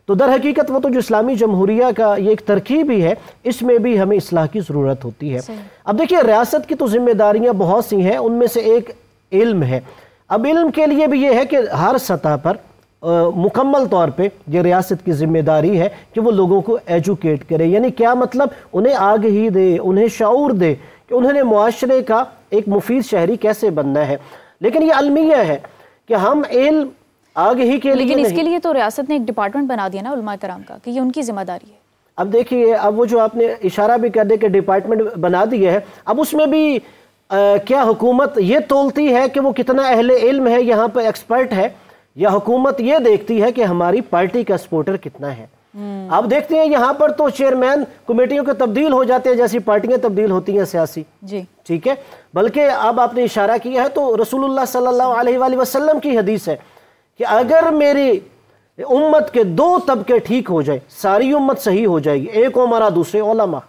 تو در حقیقت وہ تو جو اسلامی جمہوریہ کا یہ ایک ترکیب ہی ہے، اس میں بھی ہمیں اصلاح کی ضرورت ہوتی ہے۔ اب دیکھیے ریاست کی تو ذمہ داریاں بہت سی ہیں، ان میں سے ایک علم ہے۔ اب علم کے لیے بھی یہ ہے کہ ہر سطح پر مکمل طور پہ یہ ریاست کی ذمہ داری ہے کہ وہ لوگوں کو ایجوکیٹ کرے، یعنی کیا مطلب انہیں آگہی دے، انہیں شعور دے کہ انہوں نے معاشرے کا ایک مفید شہری کیسے بننا ہے۔ لیکن یہ المیہ ہے کہ ہم علم آگہی کے لیے لیکن اس کے لیے تو ریاست نے ایک ڈپارٹمنٹ بنا دیا نا علماء کرام کا، کہ یہ ان کی ذمہ داری ہے۔ اب دیکھیے اب وہ جو آپ نے اشارہ بھی کر دے کہ ڈپارٹمنٹ بنا دیا ہے، اب اس میں بھی کیا حکومت یہ تولتی ہے کہ وہ کتنا اہل علم ہے، یہاں پہ ایکسپرٹ ہے، یا حکومت یہ دیکھتی ہے کہ ہماری پارٹی کا سپورٹر کتنا ہے؟ آپ دیکھتے ہیں یہاں پر تو چیئرمین کمیٹیوں کے تبدیل ہو جاتے ہیں جیسی پارٹیاں تبدیل ہوتی ہیں سیاسی، جی ٹھیک ہے۔ بلکہ اب آپ نے اشارہ کیا ہے تو رسول اللہ صلی اللہ علیہ وآلہ وسلم کی حدیث ہے کہ اگر میری امت کے 2 طبقے ٹھیک ہو جائے ساری امت صحیح ہو جائے گی، ایک عمرا دوسرے علماء۔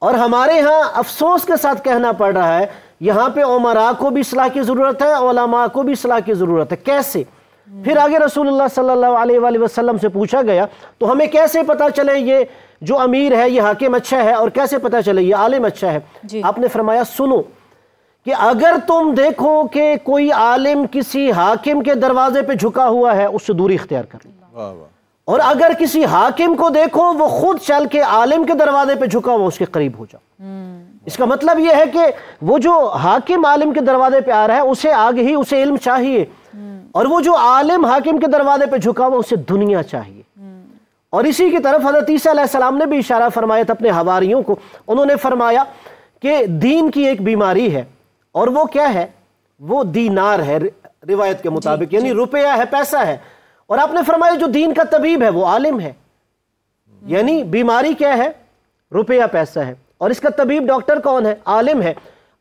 اور ہمارے ہاں افسوس کے ساتھ کہنا پڑ رہا ہے یہاں پہ عمراء کو بھی اصلاح کی ضرورت ہے، علماء کو بھی اصلاح کی ضرورت ہے۔ کیسے؟ پھر آگے رسول اللہ صلی اللہ علیہ وآلہ وسلم سے پوچھا گیا تو ہمیں کیسے پتا چلے یہ جو امیر ہے یہ حاکم اچھا ہے، اور کیسے پتا چلے یہ عالم اچھا ہے؟ آپ نے فرمایا سنو کہ اگر تم دیکھو کہ کوئی عالم کسی حاکم کے دروازے پہ جھکا ہوا ہے اس سے دوری اختیار کر لو، اور اگر کسی حاکم کو دیکھو وہ خود چل کے عالم کے دروازے پہ جھکا ہوا اس کے قریب ہو جاؤ۔ اس کا مطلب یہ ہے کہ وہ جو حاکم عالم کے دروازے پہ آ رہا ہے اسے آگے ہی اسے علم چاہیے، اور وہ جو عالم حاکم کے دروازے پہ جھکا ہوا اسے دنیا چاہیے۔ اور اسی کی طرف حضرت عیسیٰ علیہ السلام نے بھی اشارہ فرمایا تھا اپنے حواریوں کو، انہوں نے فرمایا کہ دین کی ایک بیماری ہے، اور وہ کیا ہے؟ وہ دینار ہے روایت کے مطابق، یعنی روپیہ ہے، پیسہ ہے۔ اور آپ نے فرمایا جو دین کا طبیب ہے وہ عالم ہے، یعنی بیماری کیا ہے؟ روپیہ پیسہ ہے، اور اس کا طبیب ڈاکٹر کون ہے؟ عالم ہے۔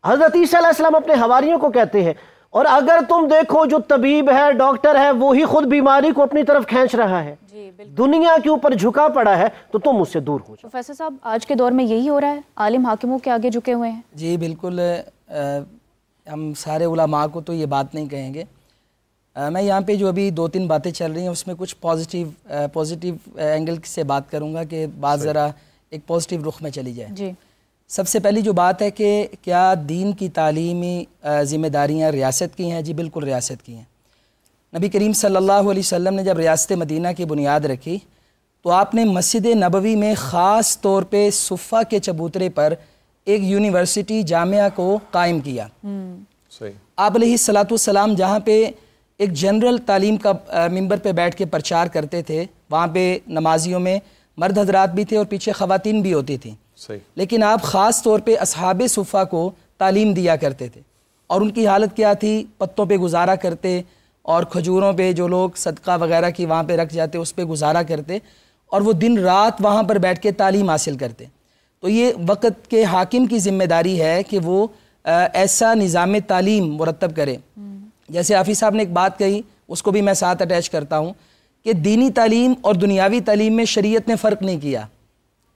حضرت عیسیٰ علیہ السلام اپنے حواریوں کو کہتے ہیں اور اگر تم دیکھو جو طبیب ہے ڈاکٹر ہے وہی خود بیماری کو اپنی طرف کھینچ رہا ہے، دنیا کے اوپر جھکا پڑا ہے، تو تم اس سے دور ہو جاؤ۔ پروفیسر صاحب آج کے دور میں یہی ہو رہا ہے، عالم حاکموں کے آگے جھکے ہوئے ہیں؟ جی بالکل، ہم سارے علماء کو تو یہ بات نہیں کہیں گے۔ میں یہاں پہ جو ابھی 2-3 باتیں چل رہی ہیں اس میں کچھ پازیٹیو اینگل سے بات کروں گا کہ بات ذرا ایک پازیٹیو رخ میں چلی جائے۔ جی سب سے پہلی جو بات ہے کہ کیا دین کی تعلیمی ذمہ داریاں ریاست کی ہیں؟ جی بالکل ریاست کی ہیں۔ نبی کریم صلی اللہ علیہ وسلم نے جب ریاست مدینہ کی بنیاد رکھی تو آپ نے مسجد نبوی میں خاص طور پہ صفہ کے چبوترے پر ایک یونیورسٹی جامعہ کو قائم کیا۔ آپ علیہ السلام جہاں پہ ایک جنرل تعلیم کا ممبر پہ بیٹھ کے پرچار کرتے تھے، وہاں پہ نمازیوں میں مرد حضرات بھی تھے اور پیچھے خواتین بھی ہوتی تھیں، لیکن آپ خاص طور پہ اصحاب صفہ کو تعلیم دیا کرتے تھے، اور ان کی حالت کیا تھی؟ پتوں پہ گزارا کرتے اور کھجوروں پہ جو لوگ صدقہ وغیرہ کی وہاں پہ رکھ جاتے اس پہ گزارا کرتے، اور وہ دن رات وہاں پر بیٹھ کے تعلیم حاصل کرتے۔ تو یہ وقت کے حاکم کی ذمہ داری ہے کہ وہ ایسا نظام تعلیم مرتب کرے۔ جیسے حافظ صاحب نے ایک بات کہی اس کو بھی میں ساتھ اٹیچ کرتا ہوں کہ دینی تعلیم اور دنیاوی تعلیم میں شریعت نے فرق نہیں کیا۔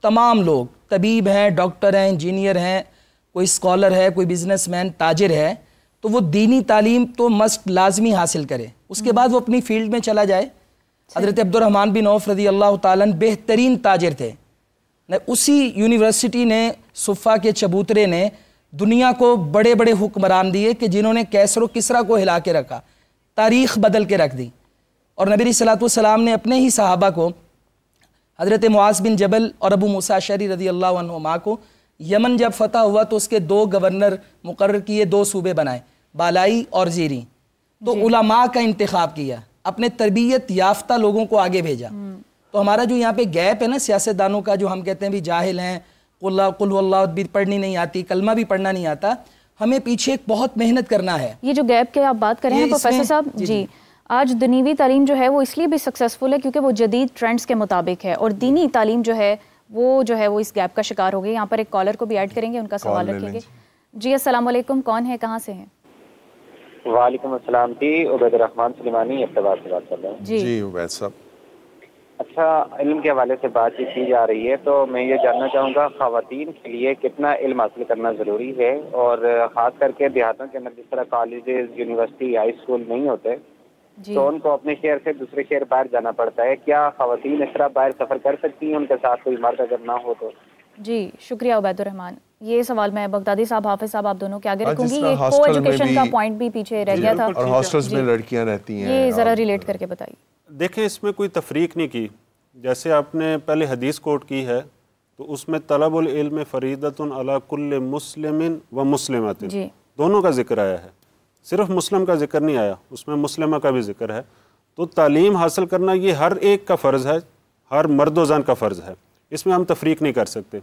تمام لوگ طبیب ہیں، ڈاکٹر ہیں، انجینئر ہیں، کوئی اسکالر ہے، کوئی بزنس مین، تاجر ہے، تو وہ دینی تعلیم تو مسٹ لازمی حاصل کرے، اس کے بعد وہ اپنی فیلڈ میں چلا جائے۔ حضرت عبد الرحمن بن عوف رضی اللہ تعالیٰ بہترین تاجر تھے، اسی یونیورسٹی نے صفہ کے چبوترے نے دنیا کو بڑے بڑے حکمران دیے کہ جنہوں نے کیسر و کسرا کو ہلا کے رکھا، تاریخ بدل کے رکھ دی۔ اور نبی صلی اللہ علیہ وسلم نے اپنے ہی صحابہ کو، حضرت معاذ بن جبل اور ابو موسیٰ اشعری رضی اللہ عنہما کو، یمن جب فتح ہوا تو اس کے 2 گورنر مقرر کیے، 2 صوبے بنائے، بالائی اور زیری۔ تو علماء کا انتخاب کیا، اپنے تربیت یافتہ لوگوں کو آگے بھیجا۔ تو ہمارا جو یہاں پہ گیپ ہے نا سیاستدانوں کا، جو ہم کہتے ہیں بھی جاہل ہیں، قل اللہ بھی پڑھنی نہیں آتی، کلمہ بھی پڑھنا نہیں آتا، ہمیں پیچھے ایک بہت محنت کرنا ہے۔ یہ جو گیپ کے آپ بات کریں پروفیسر صاحب، جی آج دنیوی تعلیم جو ہے وہ اس لیے بھی سکسیسفل ہے کیونکہ وہ جدید ٹرینڈز کے مطابق ہے، اور دینی تعلیم جو ہے وہ اس گیپ کا شکار ہو گئی۔ یہاں پر ایک کالر کو بھی ایڈ کریں گے، ان کا سوال رکھیں گے۔ جی السلام علیکم، کون ہے، کہاں سے ہیں؟ وعلیکم السلام جی، عبید الرحمن سلیمانی افتباد سے بات کر رہا ہوں۔ جی عبید صاحب، اچھا، علم کے حوالے سے بات چیت کی جا رہی ہے تو میں یہ جاننا چاہوں گا خواتین کے لیے کتنا علم حاصل کرنا ضروری ہے، اور خاص کر کے دیہاتوں کے اندر جس طرح کالجز، یونیورسٹی، ہائی اسکول نہیں ہوتے، تو ان کو اپنے شہر سے دوسرے شہر باہر جانا پڑتا ہے. کیا خواتین اس طرح باہر سفر کر سکتی ہیں ان کے ساتھ کوئی مرد اگر نہ ہو تو؟ جی شکریہ عبید الرحمان. یہ سوال میں بغدادی صاحب، حافظ صاحب، آپ دونوں کے آگے رکھوں گی. یہ کو ایجوکیشن کا پوائنٹ بھی پیچھے رہ گیا تھا اور ہاسٹلز میں لڑکیاں رہتی ہیں، یہ ذرا ریلیٹ کر کے بتائیے. دیکھیں اس میں کوئی تفریق نہیں کی. جیسے آپ نے پہلے حدیث کوٹ کی ہے تو اس میں طلب العلم فریضۃ علی کل مسلم و مسلمۃ دونوں کا ذکر آیا ہے، صرف مسلم کا ذکر نہیں آیا، اس میں مسلمہ کا بھی ذکر ہے. تو تعلیم حاصل کرنا یہ ہر ایک کا فرض ہے، ہر مرد و زن کا فرض ہے، اس میں ہم تفریق نہیں کر سکتے.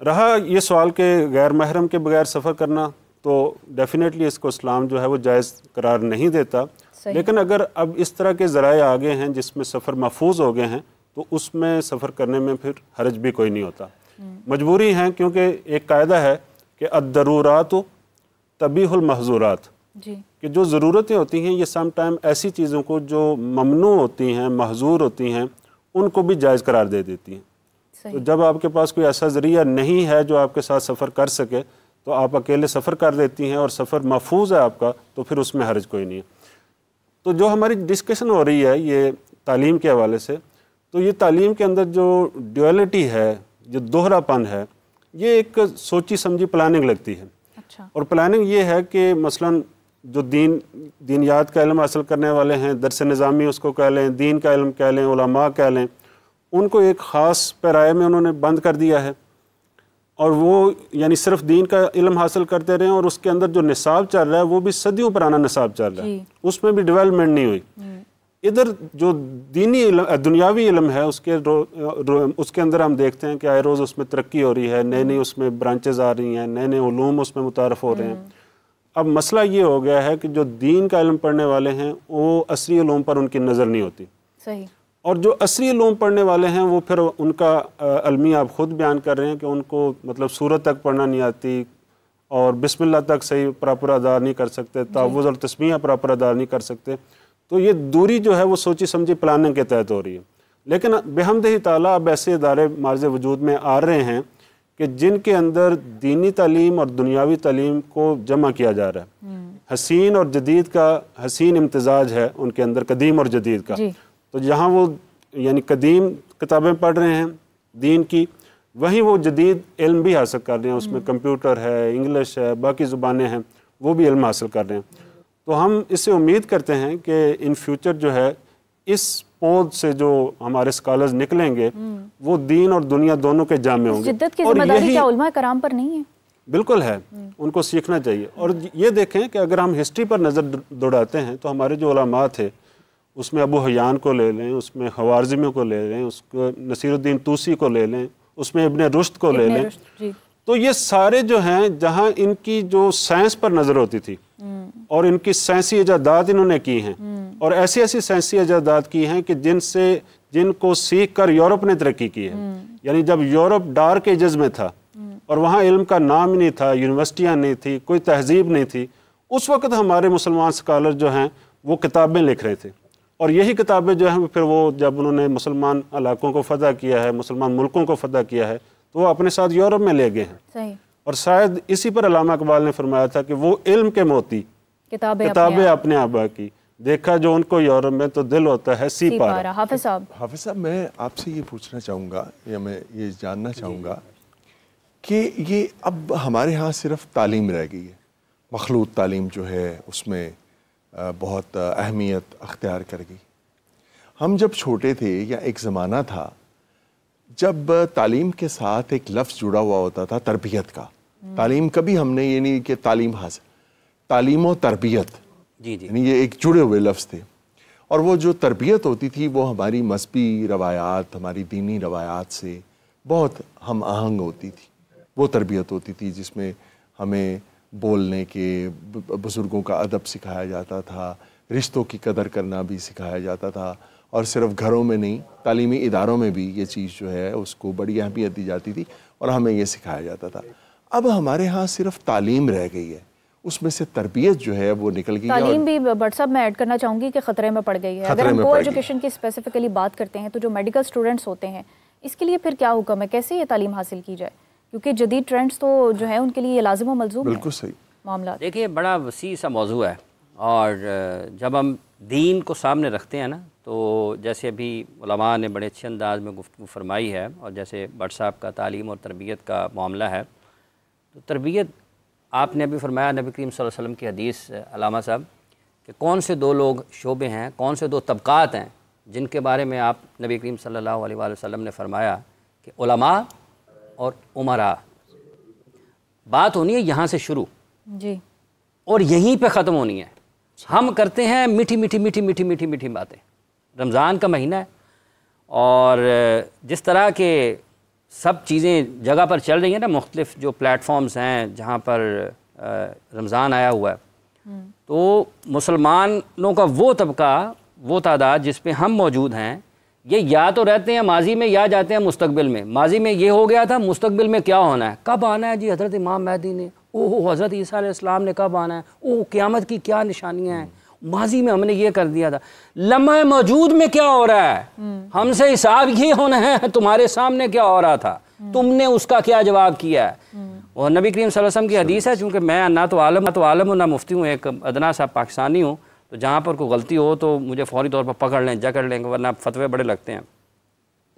رہا یہ سوال کہ غیر محرم کے بغیر سفر کرنا، تو ڈیفینیٹلی اس کو اسلام جو ہے وہ جائز قرار نہیں دیتا. لیکن اگر اب اس طرح کے ذرائع آگے ہیں جس میں سفر محفوظ ہو گئے ہیں تو اس میں سفر کرنے میں پھر حرج بھی کوئی نہیں ہوتا. مجبوری ہیں، کیونکہ ایک قاعدہ ہے کہ الضرورات تبیح المحظورات، کہ جو ضرورتیں ہوتی ہیں یہ سم ٹائم ایسی چیزوں کو جو ممنوع ہوتی ہیں، محظور ہوتی ہیں، ان کو بھی جائز قرار دے دیتی ہیں. تو جب آپ کے پاس کوئی ایسا ذریعہ نہیں ہے جو آپ کے ساتھ سفر کر سکے تو آپ اکیلے سفر کر دیتی ہیں اور سفر محفوظ ہے آپ کا، تو پھر اس میں حرج کوئی نہیں ہے. تو جو ہماری ڈسکشن ہو رہی ہے یہ تعلیم کے حوالے سے، تو یہ تعلیم کے اندر جو ڈیویلٹی ہے، جو دوہرا پن ہے، یہ ایک سوچی سمجھی پلاننگ لگتی ہے. اور پلاننگ یہ ہے کہ مثلاً جو دینیات کا علم حاصل کرنے والے ہیں، درس نظامی اس کو کہہ لیں، دین کا علم کہہ لیں، علماء کہہ لیں، ان کو ایک خاص پیرائے میں انہوں نے بند کر دیا ہے، اور وہ یعنی صرف دین کا علم حاصل کرتے رہے ہیں، اور اس کے اندر جو نصاب چل رہا ہے وہ بھی صدیوں پرانا نصاب چل رہا ہے، اس میں بھی ڈیولپمنٹ نہیں ہوئی. ادھر جو دینی علم، دنیاوی علم ہے، اس کے اندر ہم دیکھتے ہیں کہ آئے روز اس میں ترقی ہو رہی ہے، نئے نئے اس میں برانچز آ رہی ہیں، نئے نئے علوم اس میں متعارف ہو رہے ہیں. اب مسئلہ یہ ہو گیا ہے کہ جو دین کا علم پڑھنے والے ہیں وہ عصری علوم پر ان کی نظر نہیں ہوتی. صحیح. اور جو عصری علوم پڑھنے والے ہیں وہ پھر ان کا المیہ آپ خود بیان کر رہے ہیں کہ ان کو مطلب سورت تک پڑھنا نہیں آتی، اور بسم اللہ تک صحیح پراپر ادا نہیں کر سکتے، تعوذ اور تسمیہ پراپر ادا نہیں کر سکتے. تو یہ دوری جو ہے وہ سوچی سمجھی پلاننگ کے تحت ہو رہی ہے. لیکن بحمدہ تعالیٰ اب ایسے ادارے مارز وجود میں آ رہے ہیں کہ جن کے اندر دینی تعلیم اور دنیاوی تعلیم کو جمع کیا جا رہا ہے. حسین اور جدید کا حسین امتزاج ہے ان کے اندر، قدیم اور جدید کا. تو جہاں وہ یعنی قدیم کتابیں پڑھ رہے ہیں دین کی، وہیں وہ جدید علم بھی حاصل کر رہے ہیں. اس میں کمپیوٹر ہے، انگلش ہے، باقی زبانیں ہیں، وہ بھی علم حاصل کر رہے ہیں. تو ہم اس سے امید کرتے ہیں کہ ان فیوچر جو ہے اس پود سے جو ہمارے اسکالرز نکلیں گے وہ دین اور دنیا دونوں کے جامع ہوں گے. جدت کی ذمہ داری کیا علماء کرام پر نہیں ہے؟ بالکل ہے، ان کو سیکھنا چاہیے. اور یہ دیکھیں کہ اگر ہم ہسٹری پر نظر دوڑاتے ہیں تو ہمارے جو علماء تھے، اس میں ابو حیان کو لے لیں، اس میں خوارزمی کو لے لیں، اس کو نصیر الدین طوسی کو لے لیں، اس میں ابن رشد کو لے لیں، تو یہ سارے جو ہیں جہاں ان کی جو سائنس پر نظر ہوتی تھی اور ان کی سائنسی ایجادات انہوں نے کی ہیں، اور ایسی ایسی سائنسی ایجادات کی ہیں کہ جن کو سیکھ کر یورپ نے ترقی کی ہے. یعنی جب یورپ ڈارک ایجز میں تھا اور وہاں علم کا نام نہیں تھا، یونیورسٹیاں نہیں تھی، کوئی تہذیب نہیں تھی، اس وقت ہمارے مسلمان سکالر جو ہیں وہ کتابیں لکھ رہے تھے. اور یہی کتابیں جو ہیں پھر وہ جب انہوں نے مسلمان علاقوں کو فتح کیا ہے، مسلمان ملکوں کو فتح کیا ہے، تو وہ اپنے ساتھ یورپ میں لے گئے ہیں. صحیح. اور شاید اسی پر علامہ اقبال نے فرمایا تھا کہ وہ علم کے موتی کتابیں اپنے آبا کی، دیکھا جو ان کو یورپ میں تو دل ہوتا ہے سی پارا. حافظ صاحب میں آپ سے یہ پوچھنا چاہوں گا یا میں یہ جاننا چاہوں گا کہ یہ اب ہمارے ہاں صرف تعلیم رہ گئی ہے، مخلوط تعلیم جو ہے اس میں بہت اہمیت اختیار کر گئی. ہم جب چھوٹے تھے یا ایک زمانہ تھا جب تعلیم کے ساتھ ایک لفظ جڑا ہوا ہوتا تھا تربیت کا. تعلیم کبھی ہم نے یہ نہیں کہ تعلیم حاصل، تعلیم و تربیت، یعنی یہ ایک جڑے ہوئے لفظ تھے. اور وہ جو تربیت ہوتی تھی وہ ہماری مذہبی روایات، ہماری دینی روایات سے بہت ہم آہنگ ہوتی تھی. وہ تربیت ہوتی تھی جس میں ہمیں بولنے کے، بزرگوں کا ادب سکھایا جاتا تھا، رشتوں کی قدر کرنا بھی سکھایا جاتا تھا. اور صرف گھروں میں نہیں، تعلیمی اداروں میں بھی یہ چیز جو ہے اس کو بڑی اہمیت دی جاتی تھی اور ہمیں یہ سکھایا جاتا تھا. اب ہمارے ہاں صرف تعلیم رہ گئی ہے، اس میں سے تربیت جو ہے وہ نکل گئی. تعلیم بھی بٹ صاحب میں ایڈ کرنا چاہوں گی کہ خطرے میں پڑ گئی ہے. اگر ہم کو ایجوکیشن کی اسپیسیفکلی بات کرتے ہیں تو جو میڈیکل اسٹوڈنٹس ہوتے ہیں اس کے لیے پھر کیا حکم ہے، کیسے یہ تعلیم حاصل کی جائے؟ کیونکہ جدید ٹرینڈز تو جو ہے ان کے لیے یہ لازم و ملزوم ہے. بالکل صحیح. معاملات دیکھیے بڑا وسیع سا موضوع ہے، اور جب ہم دین کو سامنے رکھتے ہیں نا، تو جیسے ابھی علماء نے بڑے اچھے انداز میں گفتگو فرمائی ہے، اور جیسے بٹ صاحب کا تعلیم اور تربیت کا معاملہ ہے، تو تربیت آپ نے ابھی فرمایا نبی کریم صلی اللہ علیہ وسلم کی حدیث علامہ صاحب کہ کون سے دو لوگ شعبے ہیں، کون سے دو طبقات ہیں جن کے بارے میں آپ نبی کریم صلی اللہ علیہ وآلہ وسلم نے فرمایا کہ علماء اور عمراء. بات ہونی ہے یہاں سے شروع جی، اور یہیں پہ ختم ہونی ہے. ہم کرتے ہیں میٹھی میٹھی میٹھی میٹھی میٹھی میٹھی باتیں. رمضان کا مہینہ ہے اور جس طرح کے سب چیزیں جگہ پر چل رہی ہیں نا، مختلف جو پلیٹ فارمز ہیں جہاں پر رمضان آیا ہوا ہے، تو مسلمانوں کا وہ طبقہ، وہ تعداد جس پہ ہم موجود ہیں، یہ یا تو رہتے ہیں ماضی میں یا جاتے ہیں مستقبل میں. ماضی میں یہ ہو گیا تھا، مستقبل میں کیا ہونا ہے، کب آنا ہے جی حضرت امام مہدی نے، اوہ حضرت عیسیٰ علیہ السلام نے کب آنا ہے، اوہ قیامت کی کیا نشانیاں ہیں، ماضی میں ہم نے یہ کر دیا تھا. لمحہ موجود میں کیا ہو رہا ہے، ہم سے حساب یہ ہونا ہے تمہارے سامنے کیا ہو رہا تھا، تم نے اس کا کیا جواب کیا ہے. اور نبی کریم صلی اللہ علیہ وسلم کی حدیث ہے، چونکہ میں نہ تو عالم ہوں نہ مفتی ہوں، ایک ادنا سا پاکستانی ہوں، تو جہاں پر کوئی غلطی ہو تو مجھے فوری طور پر پکڑ لیں، جکڑ لیں، ورنہ فتوے بڑے لگتے ہیں.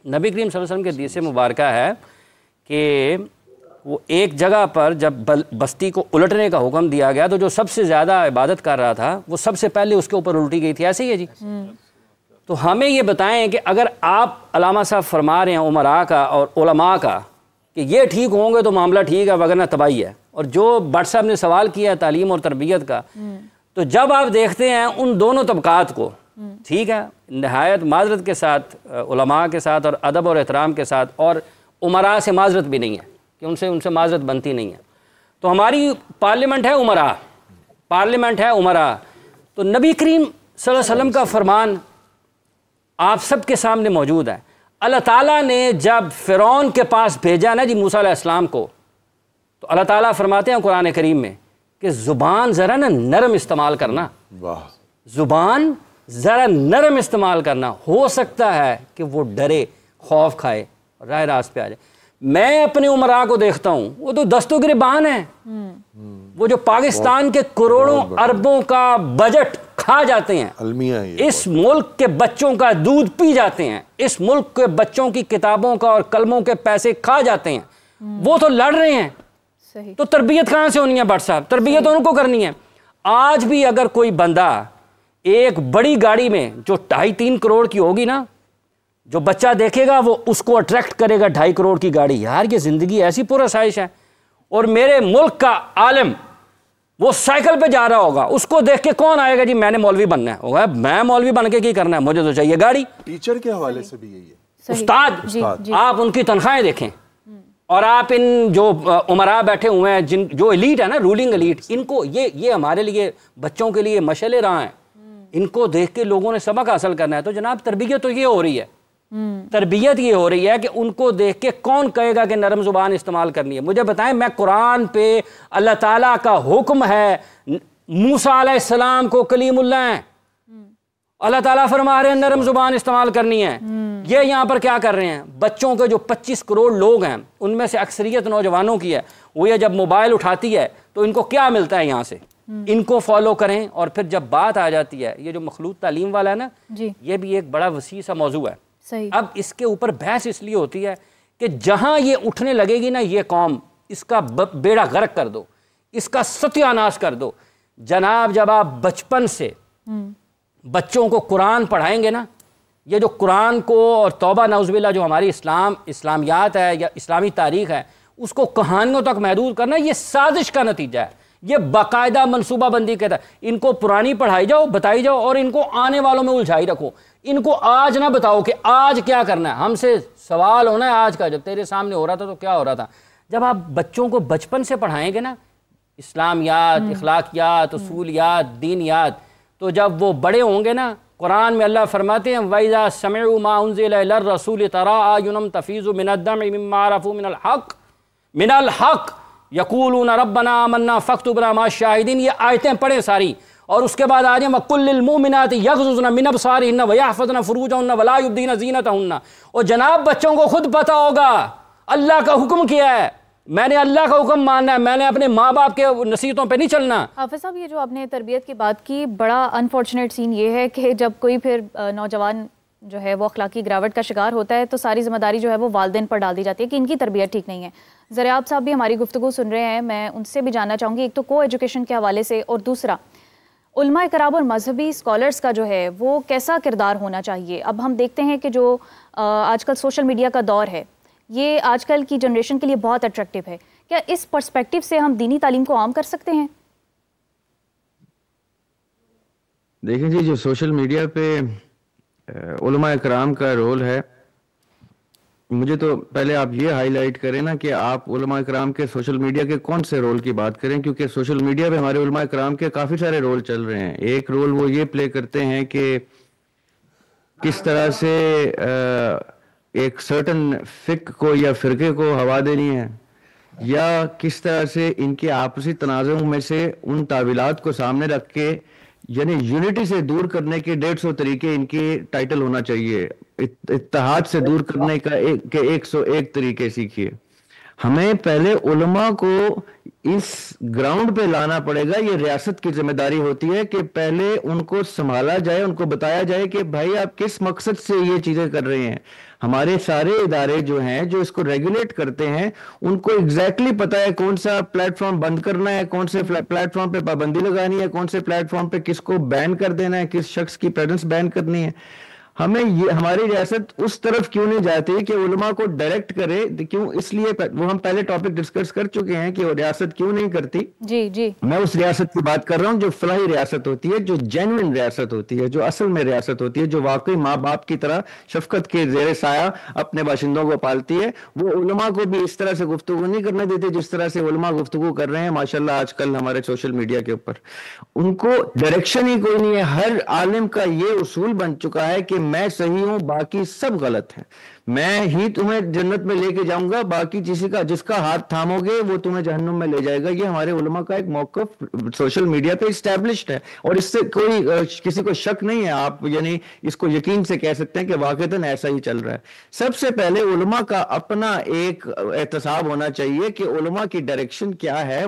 نبی کریم صلی اللہ علیہ وسلم کی حدیث مبارکہ ہے کہ وہ ایک جگہ پر جب بستی کو الٹنے کا حکم دیا گیا تو جو سب سے زیادہ عبادت کر رہا تھا وہ سب سے پہلے اس کے اوپر الٹی گئی تھی. ایسے ہی ہے جی. تو ہمیں یہ بتائیں کہ اگر آپ علامہ صاحب فرما رہے ہیں عمراء کا اور علماء کا کہ یہ ٹھیک ہوں گے تو معاملہ ٹھیک ہے ورنہ تباہی ہے، اور جو بٹ صاحب نے سوال کیا ہے تعلیم اور تربیت کا، تو جب آپ دیکھتے ہیں ان دونوں طبقات کو، ٹھیک ہے، نہایت معذرت کے ساتھ علماء کے ساتھ اور ادب اور احترام کے ساتھ، اور عمراء سے معذرت بھی نہیں ہے کہ ان سے معذرت بنتی نہیں ہے. تو ہماری پارلیمنٹ ہے عمراء، پارلیمنٹ ہے عمراء. تو نبی کریم صلی اللہ علیہ وسلم کا فرمان آپ سب کے سامنے موجود ہے. اللہ تعالیٰ نے جب فرعون کے پاس بھیجا نا جی موسیٰ علیہ السلام کو، تو اللہ تعالیٰ فرماتے ہیں قرآن کریم میں کہ زبان ذرا نا نرم استعمال کرنا، زبان ذرا نرم استعمال کرنا، ہو سکتا ہے کہ وہ ڈرے، خوف کھائے، راہ راست پہ آ جائے. میں اپنے عمراء کو دیکھتا ہوں، وہ تو دست و گریبان ہیں، وہ جو پاکستان کے کروڑوں اربوں کا بجٹ کھا جاتے ہیں، اس ملک کے بچوں کا دودھ پی جاتے ہیں، اس ملک کے بچوں کی کتابوں کا اور قلموں کے پیسے کھا جاتے ہیں، وہ تو لڑ رہے ہیں. تو تربیت کہاں سے ہونی ہے بٹ صاحب؟ تربیت ان کو کرنی ہے. آج بھی اگر کوئی بندہ ایک بڑی گاڑی میں جو 2.5-3 کروڑ کی ہوگی نا، جو بچہ دیکھے گا وہ اس کو اٹریکٹ کرے گا 2.5 کروڑ کی گاڑی. یار یہ زندگی ایسی پرآسائش ہے. اور میرے ملک کا عالم وہ سائیکل پہ جا رہا ہوگا، اس کو دیکھ کے کون آئے گا جی میں نے مولوی بننا ہے، ہوگا میں مولوی بن کے کی کرنا ہے، مجھے تو چاہیے گاڑی. ٹیچر کے حوالے سے بھی یہی ہے. استاد آپ ان کی تنخواہیں دیکھیں، اور آپ ان جو عمراء بیٹھے ہوئے ہیں جو ایلیٹ ہے نا، رولنگ ایلیٹ، ان کو یہ ہمارے لیے بچوں کے لیے مشعل راہ ہیں. ان کو دیکھ کے لوگوں نے سبق حاصل کرنا ہے. تو جناب تربیت تو یہ ہو رہی ہے، تربیت یہ ہو رہی ہے کہ ان کو دیکھ کے کون کہے گا کہ نرم زبان استعمال کرنی ہے. مجھے بتائیں، میں قرآن پہ اللہ تعالیٰ کا حکم ہے، موسیٰ علیہ السلام کو کلیم اللہ ہیں، اللہ تعالیٰ فرما رہے ہیں نرم زبان استعمال کرنی ہے. یہ یہاں پر کیا کر رہے ہیں؟ بچوں کے جو 25 کروڑ لوگ ہیں ان میں سے اکثریت نوجوانوں کی ہے، وہ یہ جب موبائل اٹھاتی ہے تو ان کو کیا ملتا ہے یہاں سے، ان کو فالو کریں. اور پھر جب بات آ جاتی ہے یہ جو مخلوط تعلیم والا ہے نا، یہ بھی ایک بڑا وسیع سا موضوع ہے. اب اس کے اوپر بحث اس لیے ہوتی ہے کہ جہاں یہ اٹھنے لگے گی نا یہ قوم، اس کا بیڑا غرق کر دو، اس کا ستیہ ناش کر دو. جناب جب آپ بچپن سے بچوں کو قرآن پڑھائیں گے نا، یہ جو قرآن کو اور توبہ نعوذ باللہ جو ہماری اسلامیات ہے یا اسلامی تاریخ ہے اس کو کہانیوں تک محدود کرنا، یہ سازش کا نتیجہ ہے. یہ باقاعدہ منصوبہ بندی کہتا ہے. ان کو پرانی پڑھائی جاؤ، بتائی جاؤ، اور ان کو آنے والوں میں الجھائی رکھو. ان کو آج نہ بتاؤ کہ آج کیا کرنا ہے. ہم سے سوال ہونا ہے آج کا، جب تیرے سامنے ہو رہا تھا تو کیا ہو رہا تھا. جب آپ بچوں کو بچپن سے پڑھائیں گے نا اسلامیات، اخلاقیات، اصولیات، دینیات، تو جب وہ بڑے ہوں گے نا، قرآن میں اللہ فرماتے ہیں وَإِذَا سَمِعُوا مَا أُنزِلَ إِلَى الرَّسُولِ تَرَىٰ أَعْيُنَهُمْ تَفِيضُ مِنَ الدَّمْعِ مِمَّا عَرَفُوا مِنَ الْحَقِّ يَقُولُونَ رَبَّنَا آمَنَّا فَاكْتُبْنَا مَعَ الشَّاهِدِينَ. یہ آیتیں پڑھیں ساری، اور اس کے بعد آ جائیں وَقُلْ لِلْمُؤْمِنَاتِ يَغْضُضْنَ مِنْ أَبْصَارِهِنَّ وَيَحْفَظْنَ فُرُوجَهُنَّ وَلَا يُبْدِينَ زِينَتَهُنَّ. اور جناب بچوں کو خود پتہ ہوگا اللہ کا حکم کیا ہے، میں نے اللہ کا حکم ماننا ہے, میں نے اپنے ماں باپ کے نصیحتوں پہ نہیں چلنا. حافظ صاحب, یہ جو آپ نے تربیت کی بات کی, بڑا انفارچونیٹ سین یہ ہے کہ جب کوئی پھر نوجوان جو ہے وہ اخلاقی گراوٹ کا شکار ہوتا ہے تو ساری ذمہ داری جو ہے وہ والدین پر ڈال دی جاتی ہے کہ ان کی تربیت ٹھیک نہیں ہے. زریاب صاحب بھی ہماری گفتگو سن رہے ہیں, میں ان سے بھی جاننا چاہوں گی, ایک تو کو ایجوکیشن کے حوالے سے, اور دوسرا علماء کرام اور مذہبی اسکالرس کا جو ہے وہ کیسا کردار ہونا چاہیے. اب ہم دیکھتے ہیں کہ جو آج کل سوشل میڈیا کا دور ہے یہ آج کل کی جنریشن کے لیے بہت اٹریکٹیو ہے, کیا اس پرسپیکٹو سے ہم دینی تعلیم کو عام کر سکتے ہیں؟ دیکھیں جی, جو سوشل میڈیا پہ علماء کرام کا رول ہے, مجھے تو پہلے آپ یہ ہائی لائٹ کریں نا کہ آپ علماء کرام کے سوشل میڈیا کے کون سے رول کی بات کریں, کیونکہ سوشل میڈیا پہ ہمارے علماء کرام کے کافی سارے رول چل رہے ہیں. ایک رول وہ یہ پلے کرتے ہیں کہ کس طرح سے ایک سرٹن فقہ کو یا فرقے کو ہوا دینی ہے, یا کس طرح سے ان کے آپسی تنازعوں میں سے ان تعویلات کو سامنے رکھ کے, یعنی یونٹی سے دور کرنے کے 150 طریقے ان کے ٹائٹل ہونا چاہیے, اتحاد سے دور کرنے کا 101 طریقے سیکھیے. ہمیں پہلے علماء کو اس گراؤنڈ پہ لانا پڑے گا. یہ ریاست کی ذمہ داری ہوتی ہے کہ پہلے ان کو سنبھالا جائے, ان کو بتایا جائے کہ بھائی آپ کس مقصد سے یہ چیزیں کر رہے ہیں. ہمارے سارے ادارے جو ہیں جو اس کو ریگولیٹ کرتے ہیں ان کو ایگزیکٹلی پتا ہے کون سا پلیٹ فارم بند کرنا ہے, کون سے پلیٹ فارم پہ پابندی لگانی ہے, کون سے پلیٹ فارم پہ کس کو بین کر دینا ہے, کس شخص کی پریزنس بین کرنی ہے. ہمیں یہ, ہماری ریاست اس طرف کیوں نہیں جاتی کہ علماء کو ڈائریکٹ کرے, کیوں؟ اس لیے وہ ہم پہلے ٹاپک ڈسکس کر چکے ہیں کہ وہ ریاست کیوں نہیں کرتی. جی جی, میں اس ریاست کی بات کر رہا ہوں جو فلاحی ریاست ہوتی ہے, جو جینوئن ریاست ہوتی ہے, جو اصل میں ریاست ہوتی ہے, جو واقعی ماں باپ کی طرح شفقت کے زیر سایہ اپنے باشندوں کو پالتی ہے. وہ علماء کو بھی اس طرح سے گفتگو نہیں کرنے دیتے جس طرح سے علماء گفتگو کر رہے ہیں ماشاءاللہ آج کل ہمارے سوشل میڈیا کے اوپر. ان کو ڈائریکشن ہی کوئی نہیں ہے. ہر عالم کا یہ اصول بن چکا ہے کہ میں صحیح ہوں, باقی سب غلط ہیں, میں ہی تمہیں جنت میں لے کے جاؤں گا, باقی جس کا ہاتھ تھامو گے وہ تمہیں جہنم میں لے جائے گا. یہ ہمارے علماء کا ایک موقف سوشل میڈیا پہ اسٹیبلشڈ ہے, اور اس سے کوئی کسی کو شک نہیں ہے. آپ یعنی اس کو یقین سے کہہ سکتے ہیں کہ واقعتاً ایسا ہی چل رہا ہے. سب سے پہلے علماء کا اپنا ایک احتساب ہونا چاہیے کہ علماء کی ڈائریکشن کیا ہے,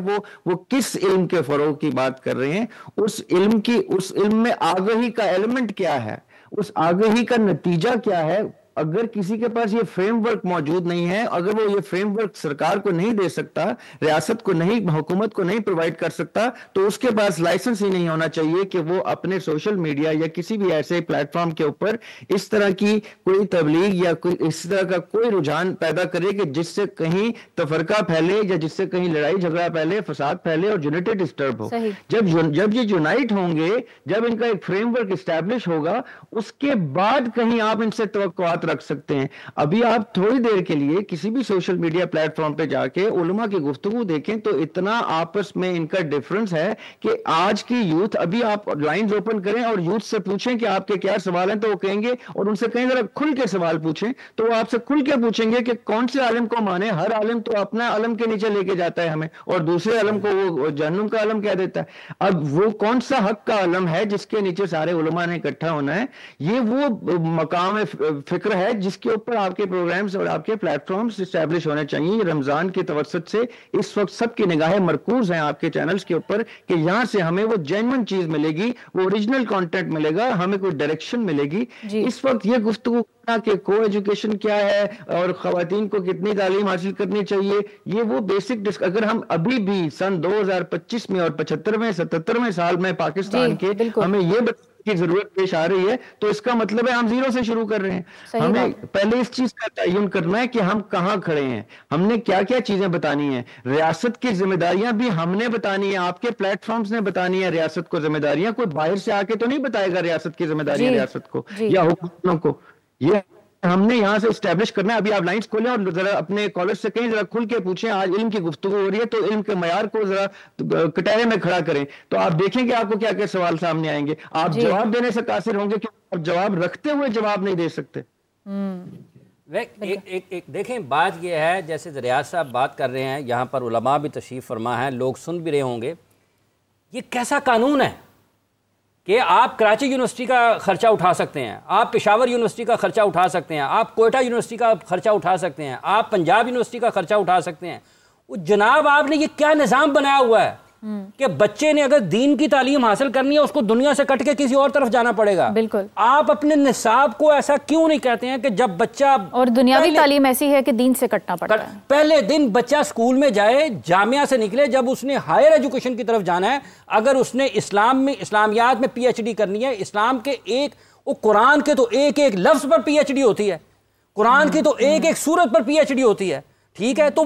وہ کس علم کے فروغ کی بات کر رہے ہیں, اس علم میں آگہی کا ایلیمنٹ کیا ہے, اس آگہی کا نتیجہ کیا ہے. اگر کسی کے پاس یہ فریم ورک موجود نہیں ہے, اگر وہ یہ فریم ورک سرکار کو نہیں دے سکتا, ریاست کو نہیں, حکومت کو نہیں پرووائڈ کر سکتا, تو اس کے پاس لائسنس ہی نہیں ہونا چاہیے کہ وہ اپنے سوشل میڈیا یا کسی بھی ایسے پلیٹ فارم کے اوپر اس طرح کی کوئی تبلیغ یا اس طرح کا کوئی رجحان پیدا کرے کہ جس سے کہیں تفرقہ پھیلے یا جس سے کہیں لڑائی جھگڑا پھیلے, فساد پھیلے اور یونٹی ڈسٹرب ہو. جب یہ یونائٹ ہوں گے, جب ان کا ایک فریم ورک اسٹیبلش ہوگا, اس کے بعد کہیں آپ ان سے توقعات رکھ سکتے ہیں. ابھی آپ تھوڑی دیر کے لیے کسی بھی سوشل میڈیا پلیٹ فارم پہ جا کے علماء کی گفتگو دیکھیں تو اتنا آپس میں ان کا ڈیفرنس ہے کہ آج کی یوتھ, ابھی آپ لائنز اوپن کریں اور یوتھ سے پوچھیں کہ آپ کے کیا سوال ہیں تو وہ کہیں گے, اور ان سے کہیں ذرا کھل کے سوال پوچھیں تو وہ آپ سے کھل کے پوچھیں گے کہ کون سے عالم کو مانے. ہر عالم تو اپنا علم کے نیچے لے کے جاتا ہے ہمیں, اور دوسرے علم کو وہ جہنم کا علم کہہ دیتا ہے. اب وہ کون سا حق کا علم ہے جس کے نیچے سارے علماء نے اکٹھا ہونا ہے؟ یہ وہ مقام فکر ہے جس کے اوپر آپ کے پروگرامز اور آپ کے پلیٹ فارمز اسٹیبلش ہونے چاہیے. رمضان کے توسط سے اس وقت سب کی نگاہیں مرکوز ہیں آپ کے چینلز کے اوپر کہ یہاں سے ہمیں وہ جینوئن چیز ملے گی, وہ اوریجنل کانٹینٹ ملے گا, ہمیں کوئی ڈائریکشن ملے گی. اس وقت یہ گفتگو کہ کو ایجوکیشن کیا ہے اور خواتین کو کتنی تعلیم حاصل کرنی چاہیے, یہ وہ بیسک اگر ہم ابھی بھی سن 2025 میں اور 75ویں 77ویں سال میں پاکستان کے ہمیں یہ کی ضرورت پیش آ رہی ہے تو اس کا مطلب ہے ہم زیرو سے شروع کر رہے ہیں. ہمیں پہلے اس چیز کا تعین کرنا ہے کہ ہم کہاں کھڑے ہیں, ہم نے کیا کیا چیزیں بتانی ہیں. ریاست کی ذمہ داریاں بھی ہم نے بتانی ہیں, آپ کے پلیٹ فارمز نے بتانی ہے ریاست کو ذمہ داریاں. کوئی باہر سے آ کے تو نہیں بتائے گا ریاست کی ذمہ داریاں ریاست کو یا حکومتوں کو, یہ ہم نے یہاں سے اسٹیبلش کرنا ہے. ابھی آپ لائنز کھولیں اور ذرا اپنے کالر سے کہیں ذرا کھل کے پوچھیں, آج علم کی گفتگو ہو رہی ہے تو علم کے معیار کو ذرا کٹہرے میں کھڑا کریں تو آپ دیکھیں کہ آپ کو کیا کیا سوال سامنے آئیں گے. آپ جواب دینے سے قاصر ہوں گے کہ آپ جواب رکھتے ہوئے جواب نہیں دے سکتے. دیکھیں بات یہ ہے, جیسے ریاض صاحب بات کر رہے ہیں, یہاں پر علماء بھی تشریف فرما ہیں, لوگ سن بھی رہے ہوں گے. یہ کیسا قانون ہے کہ آپ کراچی یونیورسٹی کا خرچہ اٹھا سکتے ہیں, آپ پشاور یونیورسٹی کا خرچہ اٹھا سکتے ہیں, آپ کوئٹہ یونیورسٹی کا خرچہ اٹھا سکتے ہیں, آپ پنجاب یونیورسٹی کا خرچہ اٹھا سکتے ہیں. جناب آپ نے یہ کیا نظام بنایا ہوا ہے کہ بچے نے اگر دین کی تعلیم حاصل کرنی ہے اس کو دنیا سے کٹ کے کسی اور طرف جانا پڑے گا. بالکل. آپ اپنے نصاب کو ایسا کیوں نہیں کہتے ہیں کہ جب بچہ اور دنیاوی تعلیم ایسی ہے کہ دین سے کٹنا پڑتا ہے. پہلے دن بچہ سکول میں جائے, جامعہ سے نکلے, جب اس نے ہائر ایجوکیشن کی طرف جانا ہے, اگر اس نے اسلام میں اسلامیات میں پی ایچ ڈی کرنی ہے, اسلام کے قرآن کے تو ایک ایک لفظ پر پی ایچ ڈی ہوتی ہے, قرآن کی تو ایک ایک سورت پر پی ایچ ڈی ہوتی ہے, ٹھیک ہے, تو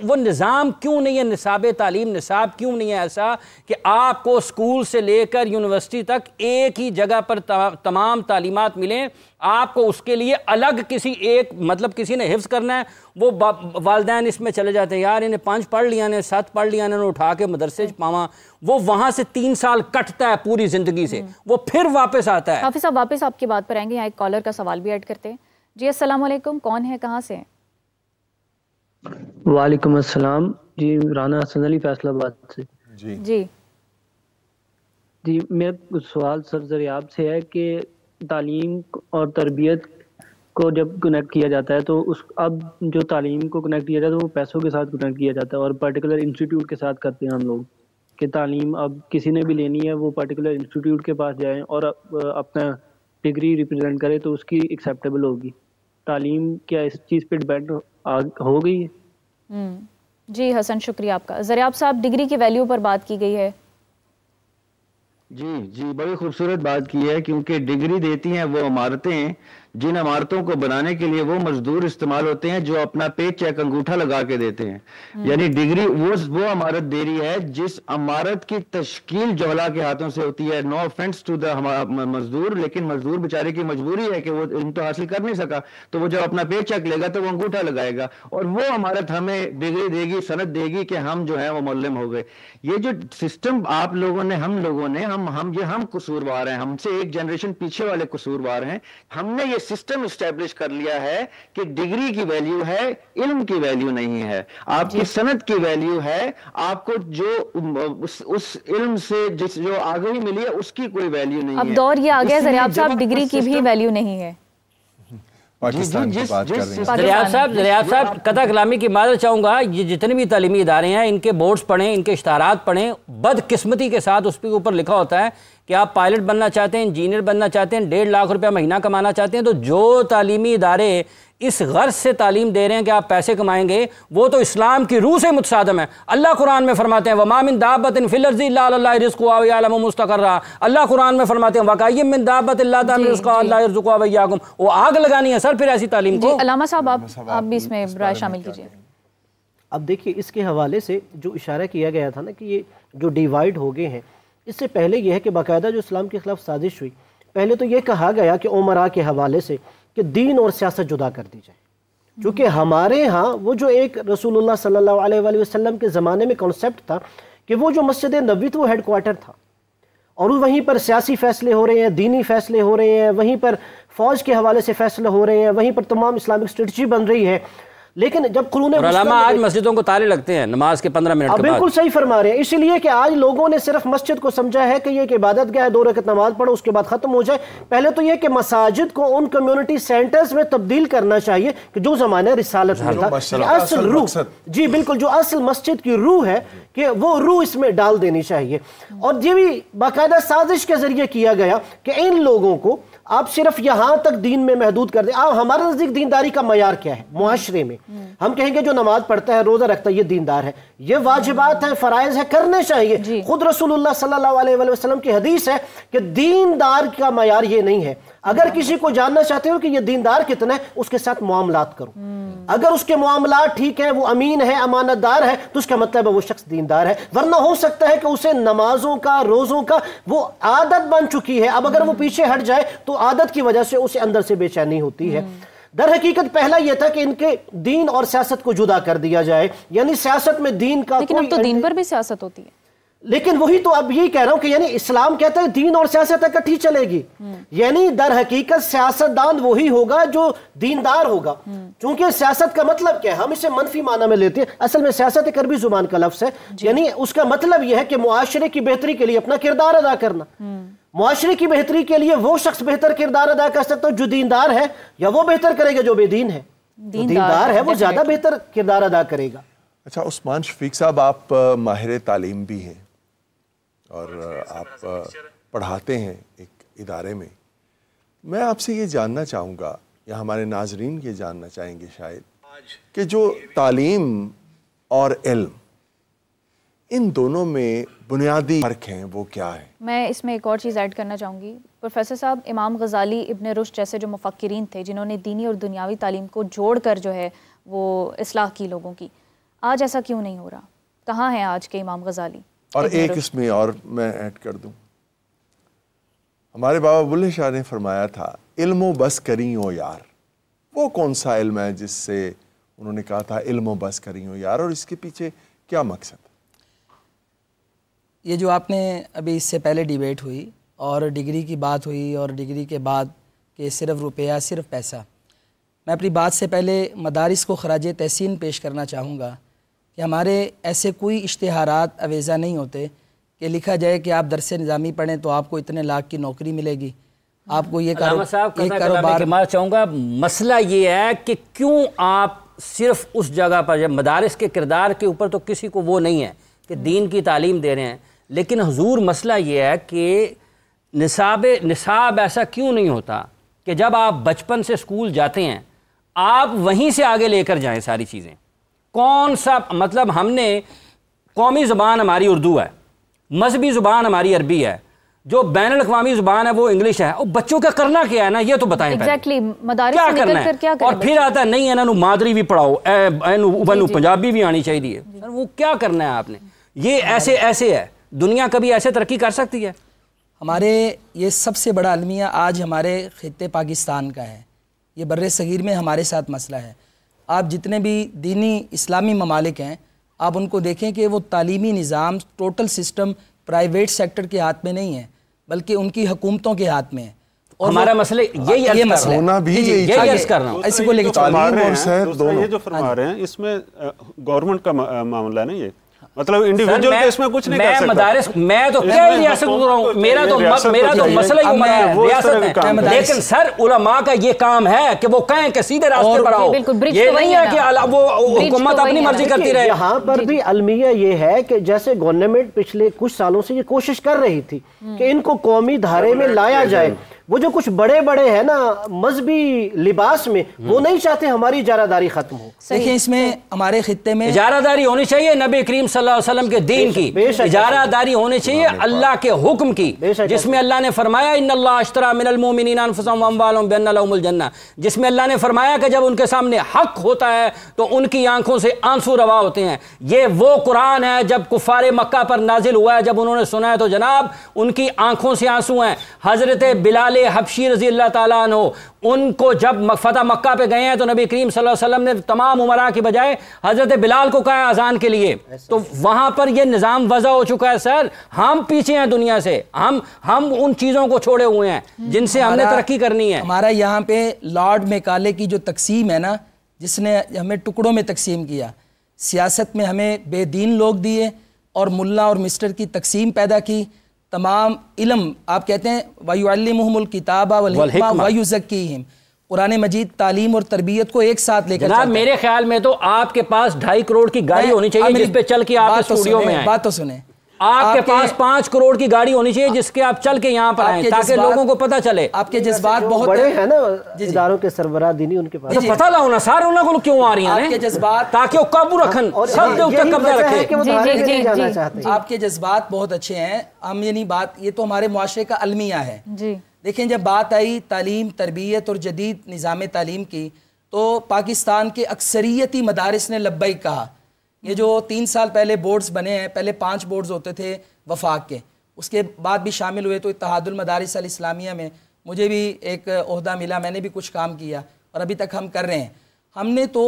وہ نظام کیوں نہیں ہے, نصاب تعلیم نصاب کیوں نہیں ہے ایسا کہ آپ کو سکول سے لے کر یونیورسٹی تک ایک ہی جگہ پر تمام تعلیمات ملیں. آپ کو اس کے لیے الگ کسی نے حفظ کرنا ہے, وہ والدین اس میں چلے جاتے ہیں, یار انہیں 5 پڑھ لیا, انہیں 7 پڑھ لیا, انہیں اٹھا کے مدرسے پاواں, وہ وہاں سے 3 سال کٹتا ہے پوری زندگی سے, وہ پھر واپس آتا ہے. حافظ صاحب واپس آپ کی بات پر آئیں گے, یہاں ایک کالر کا سوال بھی ایڈ کرتے ہیں. جی السلام علیکم, کون ہے, کہاں سے ہیں؟ وعلیکم السلام. جی رانا حسن علی فیصلہ آباد سے. جی میرا سوال سر ذریعہ سے ہے کہ تعلیم اور تربیت کو جب کنیکٹ کیا جاتا ہے تو اب جو تعلیم کو کنیکٹ کیا جاتا ہے وہ پیسوں کے ساتھ کنیکٹ کیا جاتا ہے اور پرٹیکولر انسٹیٹیوٹ کے ساتھ کرتے ہیں ہم لوگ کہ تعلیم اب کسی نے بھی لینی ہے وہ پرٹیکولر انسٹیٹیوٹ کے پاس جائیں اور اپنا ڈگری ریپرزینٹ کرے تو اس کی ایکسیپٹیبل ہوگی. تعلیم کیا اس چیز پہ ڈیپینڈ ہو گئی ہے؟ جی حسن شکریہ آپ کا. ذریعہ صاحب ڈگری کی ویلیو پر بات کی گئی ہے. جی بڑی خوبصورت بات کی ہے کیونکہ ڈگری دیتی ہیں وہ عمارتیں ہیں جن عمارتوں کو بنانے کے لیے وہ مزدور استعمال ہوتے ہیں جو اپنا پے چیک انگوٹھا لگا کے دیتے ہیں. یعنی ڈگری وہ عمارت دے رہی ہے جس عمارت کی تشکیل جوہلا کے ہاتھوں سے ہوتی ہے. نو آفینس ٹو دا مزدور, لیکن مزدور بیچارے کی مجبوری ہے کہ وہ علم تو حاصل کر نہیں سکا, تو وہ جب اپنا پے چیک لے گا تو وہ انگوٹھا لگائے گا اور وہ عمارت ہمیں ڈگری دے گی, سند دے گی کہ ہم جو ہیں وہ معلم ہو گئے. یہ جو سسٹم آپ لوگوں نے ہم قصوروار ہیں, ہم سے ایک جنریشن پیچھے والے قصوروار ہیں. ہم نے یہ سسٹم اسٹیبلش کر لیا ہے کہ ڈگری کی ویلیو ہے, علم کی ویلیو نہیں ہے. آپ کی سند کی ویلیو ہے, آپ کو جو اس علم سے جو آگاہی ملی ہے اس کی کوئی ویلیو نہیں ہے. اب دور یہ آگیا ذریعہ صاحب ڈگری کی بھی ویلیو نہیں ہے. پاکستان کی بات کر رہے ہیں ذریعہ صاحب قطع کلامی کی معذرت چاہوں گا. یہ جتنے بھی تعلیمی ادارے ہیں ان کے بورڈز پڑھیں, ان کے اشتہارات پڑھیں, بدقسمتی کے ساتھ اس کے اوپر لکھا ہوتا ہے کہ آپ پائلٹ بننا چاہتے ہیں, انجینئر بننا چاہتے ہیں, 1.5 لاکھ روپیہ مہینہ کمانا چاہتے ہیں. تو جو تعلیمی ادارے اس غرض سے تعلیم دے رہے ہیں کہ آپ پیسے کمائیں گے وہ تو اسلام کی روح سے متصادم ہے. اللہ قرآن میں فرماتے ہیں وَمَا مِن دَابَّةٍ فِي الْأَرْضِ إِلَّا عَلَى اللَّهِ رِزْقُهَا وَيَعْلَمُ مُسْتَقَرَّهَا. اللہ قرآن میں فرماتے ہیں وَكَأَيٍّ مِّن دَابَّةٍ لَّا تَحْمِلُ رِزْقَهَا إِلَّا يَرْزُقُهَا وَإِيَّاكُمْ. وہ آگ لگانی ہے سر پھر ایسی تعلیم کو. علامہ صاحب آپ بھی اس میں رائے شامل کیجئے. اب دیکھیے اس کے حوالے سے جو اشارہ کیا گیا تھا نا کہ یہ جو ڈیوائیڈ ہو گئے ہیں, اس سے پہلے یہ ہے کہ باقاعدہ جو اسلام کے خلاف سازش ہوئی, پہلے تو یہ کہا گیا کہ عمراء کے حوالے سے کہ دین اور سیاست جدا کر دی جائے. کیونکہ ہمارے ہاں وہ جو ایک رسول اللہ صلی اللہ علیہ وآلہ وسلم کے زمانے میں کنسیپٹ تھا کہ وہ جو مسجد نبوی تھا وہ ہیڈ کوارٹر تھا اور وہیں پر سیاسی فیصلے ہو رہے ہیں, دینی فیصلے ہو رہے ہیں, وہیں پر فوج کے حوالے سے فیصلے ہو رہے ہیں, وہیں پر تمام اسلامک اسٹریٹجی بن رہی ہے. لیکن جب قرون علماء آج مسجدوں کو تالے لگتے ہیں نماز کے 15 منٹ کے بعد. بالکل صحیح فرما رہے ہیں. اسی لیے کہ آج لوگوں نے صرف مسجد کو سمجھا ہے کہ یہ ایک عبادت گاہ ہے, 2 رکعت نماز پڑھو اس کے بعد ختم ہو جائے. پہلے تو یہ کہ مساجد کو ان کمیونٹی سینٹرز میں تبدیل کرنا چاہیے کہ جو زمانہ رسالت میں تھا, اصل روح, جی بالکل جو اصل مسجد کی روح ہے کہ وہ روح اس میں ڈال دینی چاہیے. اور یہ بھی باقاعدہ سازش کے ذریعے کیا گیا کہ ان لوگوں کو آپ صرف یہاں تک دین میں محدود کر دیں. ہمارے نزدیک دینداری کا معیار کیا ہے معاشرے میں؟ ہم کہیں گے جو نماز پڑھتا ہے, روزہ رکھتا ہے, یہ دیندار ہے. یہ واجبات ہیں, فرائض ہے, کرنے چاہیے. خود رسول اللہ صلی اللہ علیہ وآلہ وسلم کی حدیث ہے کہ دیندار کا معیار یہ نہیں ہے. اگر کسی کو جاننا چاہتے ہو کہ یہ دیندار کتنا ہے, اس کے ساتھ معاملات کرو. اگر اس کے معاملات ٹھیک ہیں, وہ امین ہے, امانت دار ہے, تو اس کا مطلب ہے وہ شخص دیندار ہے. ورنہ ہو سکتا ہے کہ اسے نمازوں کا, روزوں کا وہ عادت بن چکی ہے, اب اگر وہ پیچھے ہٹ جائے تو عادت کی وجہ سے اسے اندر سے بے چینی ہوتی ہے. در حقیقت پہلا یہ تھا کہ ان کے دین اور سیاست کو جدا کر دیا جائے, یعنی سیاست میں دین کا لیکن اب تو دین پر بھی سیاست ہوتی ہے. لیکن وہی تو اب یہی کہہ رہا ہوں کہ یعنی اسلام کہتا ہے دین اور سیاست اکٹھی چلے گی. یعنی در حقیقت سیاستدان وہی ہوگا جو دیندار ہوگا. چونکہ سیاست کا مطلب کیا ہے, ہم اسے منفی معنی میں لیتے ہیں, اصل میں سیاست ایک عربی زبان کا لفظ ہے. یعنی اس کا مطلب یہ ہے کہ معاشرے کی بہتری کے لیے اپنا کردار ادا کرنا. معاشرے کی بہتری کے لیے وہ شخص بہتر کردار ادا کر سکتا ہے جو دیندار ہے, یا وہ بہتر کرے گا جو بے دین ہے. دیندار ہے وہ زیادہ بہتر کردار ادا کرے گا. اچھا عثمان شفیق صاحب، آپ ماہر تعلیم بھی ہیں اور آپ پڑھاتے ہیں ایک ادارے میں. میں آپ سے یہ جاننا چاہوں گا، یا ہمارے ناظرین یہ جاننا چاہیں گے شاید، کہ جو تعلیم اور علم، ان دونوں میں بنیادی فرق ہیں وہ کیا ہے؟ میں اس میں ایک اور چیز ایڈ کرنا چاہوں گی. پروفیسر صاحب، امام غزالی، ابن رشد جیسے جو مفکرین تھے جنہوں نے دینی اور دنیاوی تعلیم کو جوڑ کر جو ہے وہ اصلاح کی لوگوں کی، آج ایسا کیوں نہیں ہو رہا؟ کہاں ہیں آج کے امام غزالی؟ اور ایک اس میں اور میں ایڈ کر دوں، ہمارے بابا بلے شاہ نے فرمایا تھا علم و بس کریں ہو یار. وہ کون سا علم ہے جس سے انہوں نے کہا تھا علم و بس کریں ہو یار، اور اس کے پیچھے کیا مقصد؟ یہ جو آپ نے ابھی اس سے پہلے ڈیبیٹ ہوئی اور ڈگری کی بات ہوئی اور ڈگری کے بعد کہ صرف روپیہ، صرف پیسہ، میں اپنی بات سے پہلے مدارس کو خراج تحسین پیش کرنا چاہوں گا کہ ہمارے ایسے کوئی اشتہارات اویزہ نہیں ہوتے کہ لکھا جائے کہ آپ درس نظامی پڑھیں تو آپ کو اتنے لاکھ کی نوکری ملے گی، آپ کو یہ کاروبار. میں چاہوں گا مسئلہ یہ ہے کہ کیوں آپ صرف اس جگہ پر، جب مدارس کے کردار کے اوپر تو کسی کو وہ نہیں ہے کہ دین کی تعلیم دے رہے ہیں، لیکن حضور مسئلہ یہ ہے کہ نصاب ایسا کیوں نہیں ہوتا کہ جب آپ بچپن سے اسکول جاتے ہیں آپ وہیں سے آگے لے کر جائیں ساری چیزیں. کون سا مطلب، ہم نے قومی زبان ہماری اردو ہے، مذہبی زبان ہماری عربی ہے، جو بین الاقوامی زبان ہے وہ انگلش ہے، اور بچوں کا کرنا کیا ہے نا یہ تو بتائیں کیا کرنا ہے. اور پھر آتا ہے نہیں انہوں مادری بھی پڑھاؤ، پنجابی بھی آنی چاہیے. وہ کیا کرنا ہے آپ نے؟ یہ ایسے ہے. دنیا کبھی ایسے ترقی کر سکتی ہے؟ ہمارے یہ سب سے بڑا المیہ آج ہمارے خطے پاکستان کا ہے. یہ بر صغیر میں ہمارے ساتھ مسئلہ ہے. آپ جتنے بھی دینی اسلامی ممالک ہیں آپ ان کو دیکھیں کہ وہ تعلیمی نظام، ٹوٹل سسٹم پرائیویٹ سیکٹر کے ہاتھ میں نہیں ہے بلکہ ان کی حکومتوں کے ہاتھ میں ہے. اور ہمارا مسئلہ یہی مسئلہ ہونا بھی یہی عرض کر رہا ہوں. اسی کو لے کے تعلیم اور صحت دونوں یہ جو فرما رہے ہیں اس میں گورنمنٹ کا معاملہ نہیں ہے، مطلب انڈیویجول کے اس میں کچھ نہیں کر سکتا. مدارس میں تو کیا ریاست گزرا ہوں، میرا تو مسئلہ ہی ریاست ہے. لیکن سر علماء کا یہ کام ہے کہ وہ کہیں کہ سیدھے راستے پر آؤ، یہ نہیں ہے کہ وہ حکومت اپنی مرضی کرتی رہے. یہاں پر بھی المیہ یہ ہے کہ جیسے گورنمنٹ پچھلے کچھ سالوں سے یہ کوشش کر رہی تھی کہ ان کو قومی دھارے میں لایا جائے. وہ جو کچھ بڑے ہیں نا مذہبی لباس میں، وہ نہیں چاہتے ہماری اجارہ داری ختم ہو. دیکھیں اس میں ہمارے خطے میں اجارہ داری ہونی چاہیے نبی کریم صلی اللہ علیہ وسلم کے دین کی، اجارہ داری ہونی چاہیے اللہ کے حکم کی، جس میں اللہ نے فرمایا ان اللہ اشترى من المؤمنین انفسهم واموالهم بان لهم الجنہ، جس میں اللہ نے فرمایا کہ جب ان کے سامنے حق ہوتا ہے تو ان کی آنکھوں سے آنسو روا ہوتے ہیں. یہ وہ قرآن ہے جب کفار مکہ پر نازل ہوا ہے، جب انہوں نے سنا ہے تو جناب ان کی آنکھوں سے آنسو ہیں. حضرت بلال حبشی رضی اللہ تعالیٰ عنہ، ان کو جب فتح مکہ پہ گئے ہیں تو نبی کریم صلی اللہ علیہ وسلم نے تمام عمراء کی بجائے حضرت بلال کو کہا اذان کے لیے. تو وہاں پر یہ نظام وضع ہو چکا ہے. سر ہم پیچھے ہیں دنیا سے، ہم ان چیزوں کو چھوڑے ہوئے ہیں جن سے ہم نے ترقی کرنی ہے. ہمارا یہاں پہ لارڈ میکالے کی جو تقسیم ہے نا، جس نے ہمیں ٹکڑوں میں تقسیم کیا، سیاست میں ہمیں بے دین لوگ دیے اور ملا اور مسٹر کی تقسیم پیدا کی. تمام علم آپ کہتے ہیں وَيُعَلِّمُهُمُ الْكِتَابَ وَالْحِكْمَةَ وَيُزَكِّيهِمْ، قرآن مجید تعلیم اور تربیت کو ایک ساتھ لے کر جناب میرے خیال میں تو آپ کے پاس 2.5 کروڑ کی گاڑی ہونی چاہیے جس پہ چل کے آپ اسٹوڈیو میں آئیں. بات تو سنیں، آپ کے پاس 5 کروڑ کی گاڑی ہونی چاہیے جس کے آپ چل کے یہاں پر آئیں تاکہ لوگوں کو پتہ چلے. آپ کے جذبات بہت بڑے ہیں نا اداروں کے سربراہ دینی، ان کے پاس پتہ لاؤ نا سارے انہوں کو کیوں آ رہی ہیں، آپ کے جذبات تاکہ وہ قابو رکھن، سب دے اوپر قبضہ رکھے. آپ کے جذبات بہت اچھے ہیں. ہم یہ نہیں بات، یہ تو ہمارے معاشرے کا المیہ ہے. دیکھیں جب بات آئی تعلیم، تربیت اور جدید نظام تعلیم کی تو پاکستان کے اکثریتی مدارس نے لبیک کہا. یہ جو 3 سال پہلے بورڈز بنے ہیں، پہلے 5 بورڈز ہوتے تھے وفاق کے، اس کے بعد بھی شامل ہوئے تو اتحاد المدارس الاسلامیہ میں مجھے بھی ایک عہدہ ملا، میں نے بھی کچھ کام کیا اور ابھی تک ہم کر رہے ہیں. ہم نے تو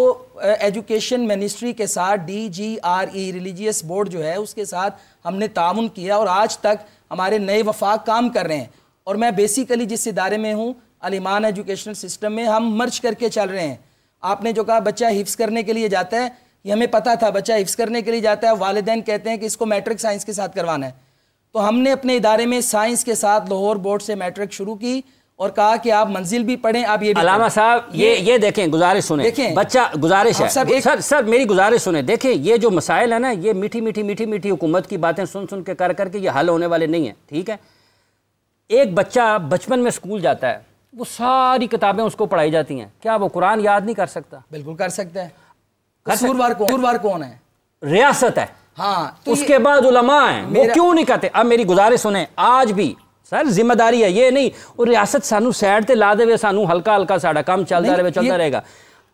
ایجوکیشن منسٹری کے ساتھ DGRE ریلیجیس بورڈ جو ہے اس کے ساتھ ہم نے تعاون کیا اور آج تک ہمارے نئے وفاق کام کر رہے ہیں. اور میں بیسیکلی جس ادارے میں ہوں الایمان ایجوکیشنل سسٹم میں ہم مرج کر کے چل رہے ہیں. آپ نے جو کہا بچہ حفظ کرنے کے لیے جاتا ہے، یہ ہمیں پتہ تھا بچہ حفظ کرنے کے لیے جاتا ہے، والدین کہتے ہیں کہ اس کو میٹرک سائنس کے ساتھ کروانا ہے. تو ہم نے اپنے ادارے میں سائنس کے ساتھ لاہور بورڈ سے میٹرک شروع کی اور کہا کہ آپ منزل بھی پڑھیں, آپ یہ بھی علامہ صاحب یہ دیکھیں, گزارش سنیں, بچہ گزارش ہے سر میری گزارش سنیں, دیکھیں یہ جو مسائل ہے نا, یہ میٹھی میٹھی میٹھی میٹھی حکومت کی باتیں سن کے کر کے یہ حل ہونے والے نہیں ہیں, ٹھیک ہے. ایک بچہ بچپن میں اسکول جاتا ہے, وہ ساری کتابیں اس کو پڑھائی جاتی ہیں, کیا وہ قرآن یاد نہیں کر سکتا؟ بالکل کر سکتا ہے. قصوروار کون ہے؟ ریاست ہے. ہاں, اس کے بعد علماء ہیں, وہ کیوں نہیں کہتے؟ اب میری گزارش سنیں, آج بھی سر ذمہ داری ہے, یہ نہیں اور ریاست سانو سیڈ تے لا دے وے, سانو ہلکا ہلکا ساڑا کام چلتا رہے گا.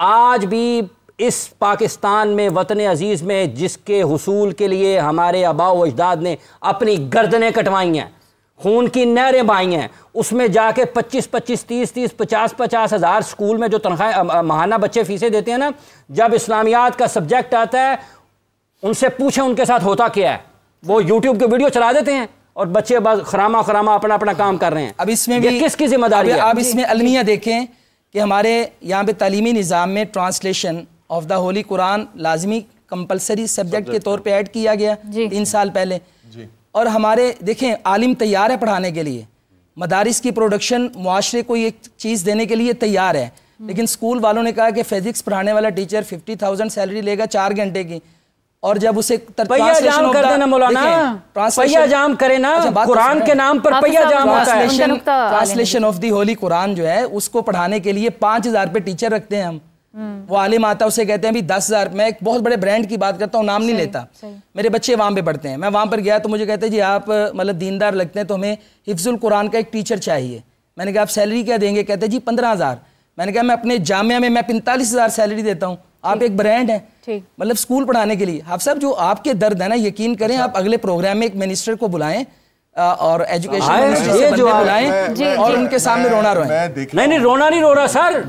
آج بھی اس پاکستان میں, وطن عزیز میں, جس کے حصول کے لیے ہمارے آباء و اجداد نے اپنی گردنیں کٹوائی ہیں, خون کی نہریں بہائی ہیں, اس میں جا کے 25-25, 30-30, 50-50 ہزار سکول میں جو تنخواہ ماہانہ بچے فیسیں دیتے ہیں نا, جب اسلامیات کا سبجیکٹ آتا ہے ان سے پوچھیں ان کے ساتھ ہوتا کیا ہے. وہ یوٹیوب کے ویڈیو چلا دیتے ہیں اور بچے بس خرامہ اپنا کام کر رہے ہیں. اب اس میں بھی کس کی ذمہ داری ہے؟ آپ اس میں المیہ دیکھیں کہ ہمارے یہاں پہ تعلیمی نظام میں ٹرانسلیشن آف دا ہولی قرآن لازمی کمپلسری سبجیکٹ کے طور پہ ایڈ کیا گیا 3 سال پہلے. اور ہمارے دیکھیں عالم تیار ہے پڑھانے کے لیے, مدارس کی پروڈکشن معاشرے کو یہ چیز دینے کے لیے تیار ہے, لیکن اسکول والوں نے کہا کہ فزکس پڑھانے والا ٹیچر 50,000 سیلری لے گا 4 گھنٹے کی, اور جب اسے پہیا جام کر دینا مولانا, پہیا جام کرے نا, قرآن کے نام پر پہیا جام ہوتا ہے. ٹرانسلیشن آف دی ہولی قرآن جو ہے اس کو پڑھانے کے لیے 5,000 پہ ٹیچر رکھتے ہیں ہم. وہ عالم آتا ہے اسے کہتے ہیں بھی 10,000. میں ایک بہت بڑے برانڈ کی بات کرتا ہوں, نام نہیں لیتا, میرے بچے وہاں پہ پڑھتے ہیں. میں وہاں پر گیا تو مجھے کہتے ہیں جی آپ مطلب دیندار لگتے ہیں تو ہمیں حفظ القرآن کا ایک ٹیچر چاہیے. میں نے کہا آپ سیلری کیا دیں گے؟ کہتے ہیں جی 15,000. میں نے کہا میں اپنے جامعہ میں 45,000 سیلری دیتا ہوں, آپ ایک برانڈ ہیں مطلب سکول پڑھانے کے لیے. حافظ صاحب جو آپ کے درد ہے نا, یقین کریں آپ اگلے پروگرام میں ایک منسٹر کو بلائیں اور ایجوکیشن منسٹر سے بندے بلائیں اور ان کے سامنے رونا روئیں. نہیں رونا نہیں رو رہا سر,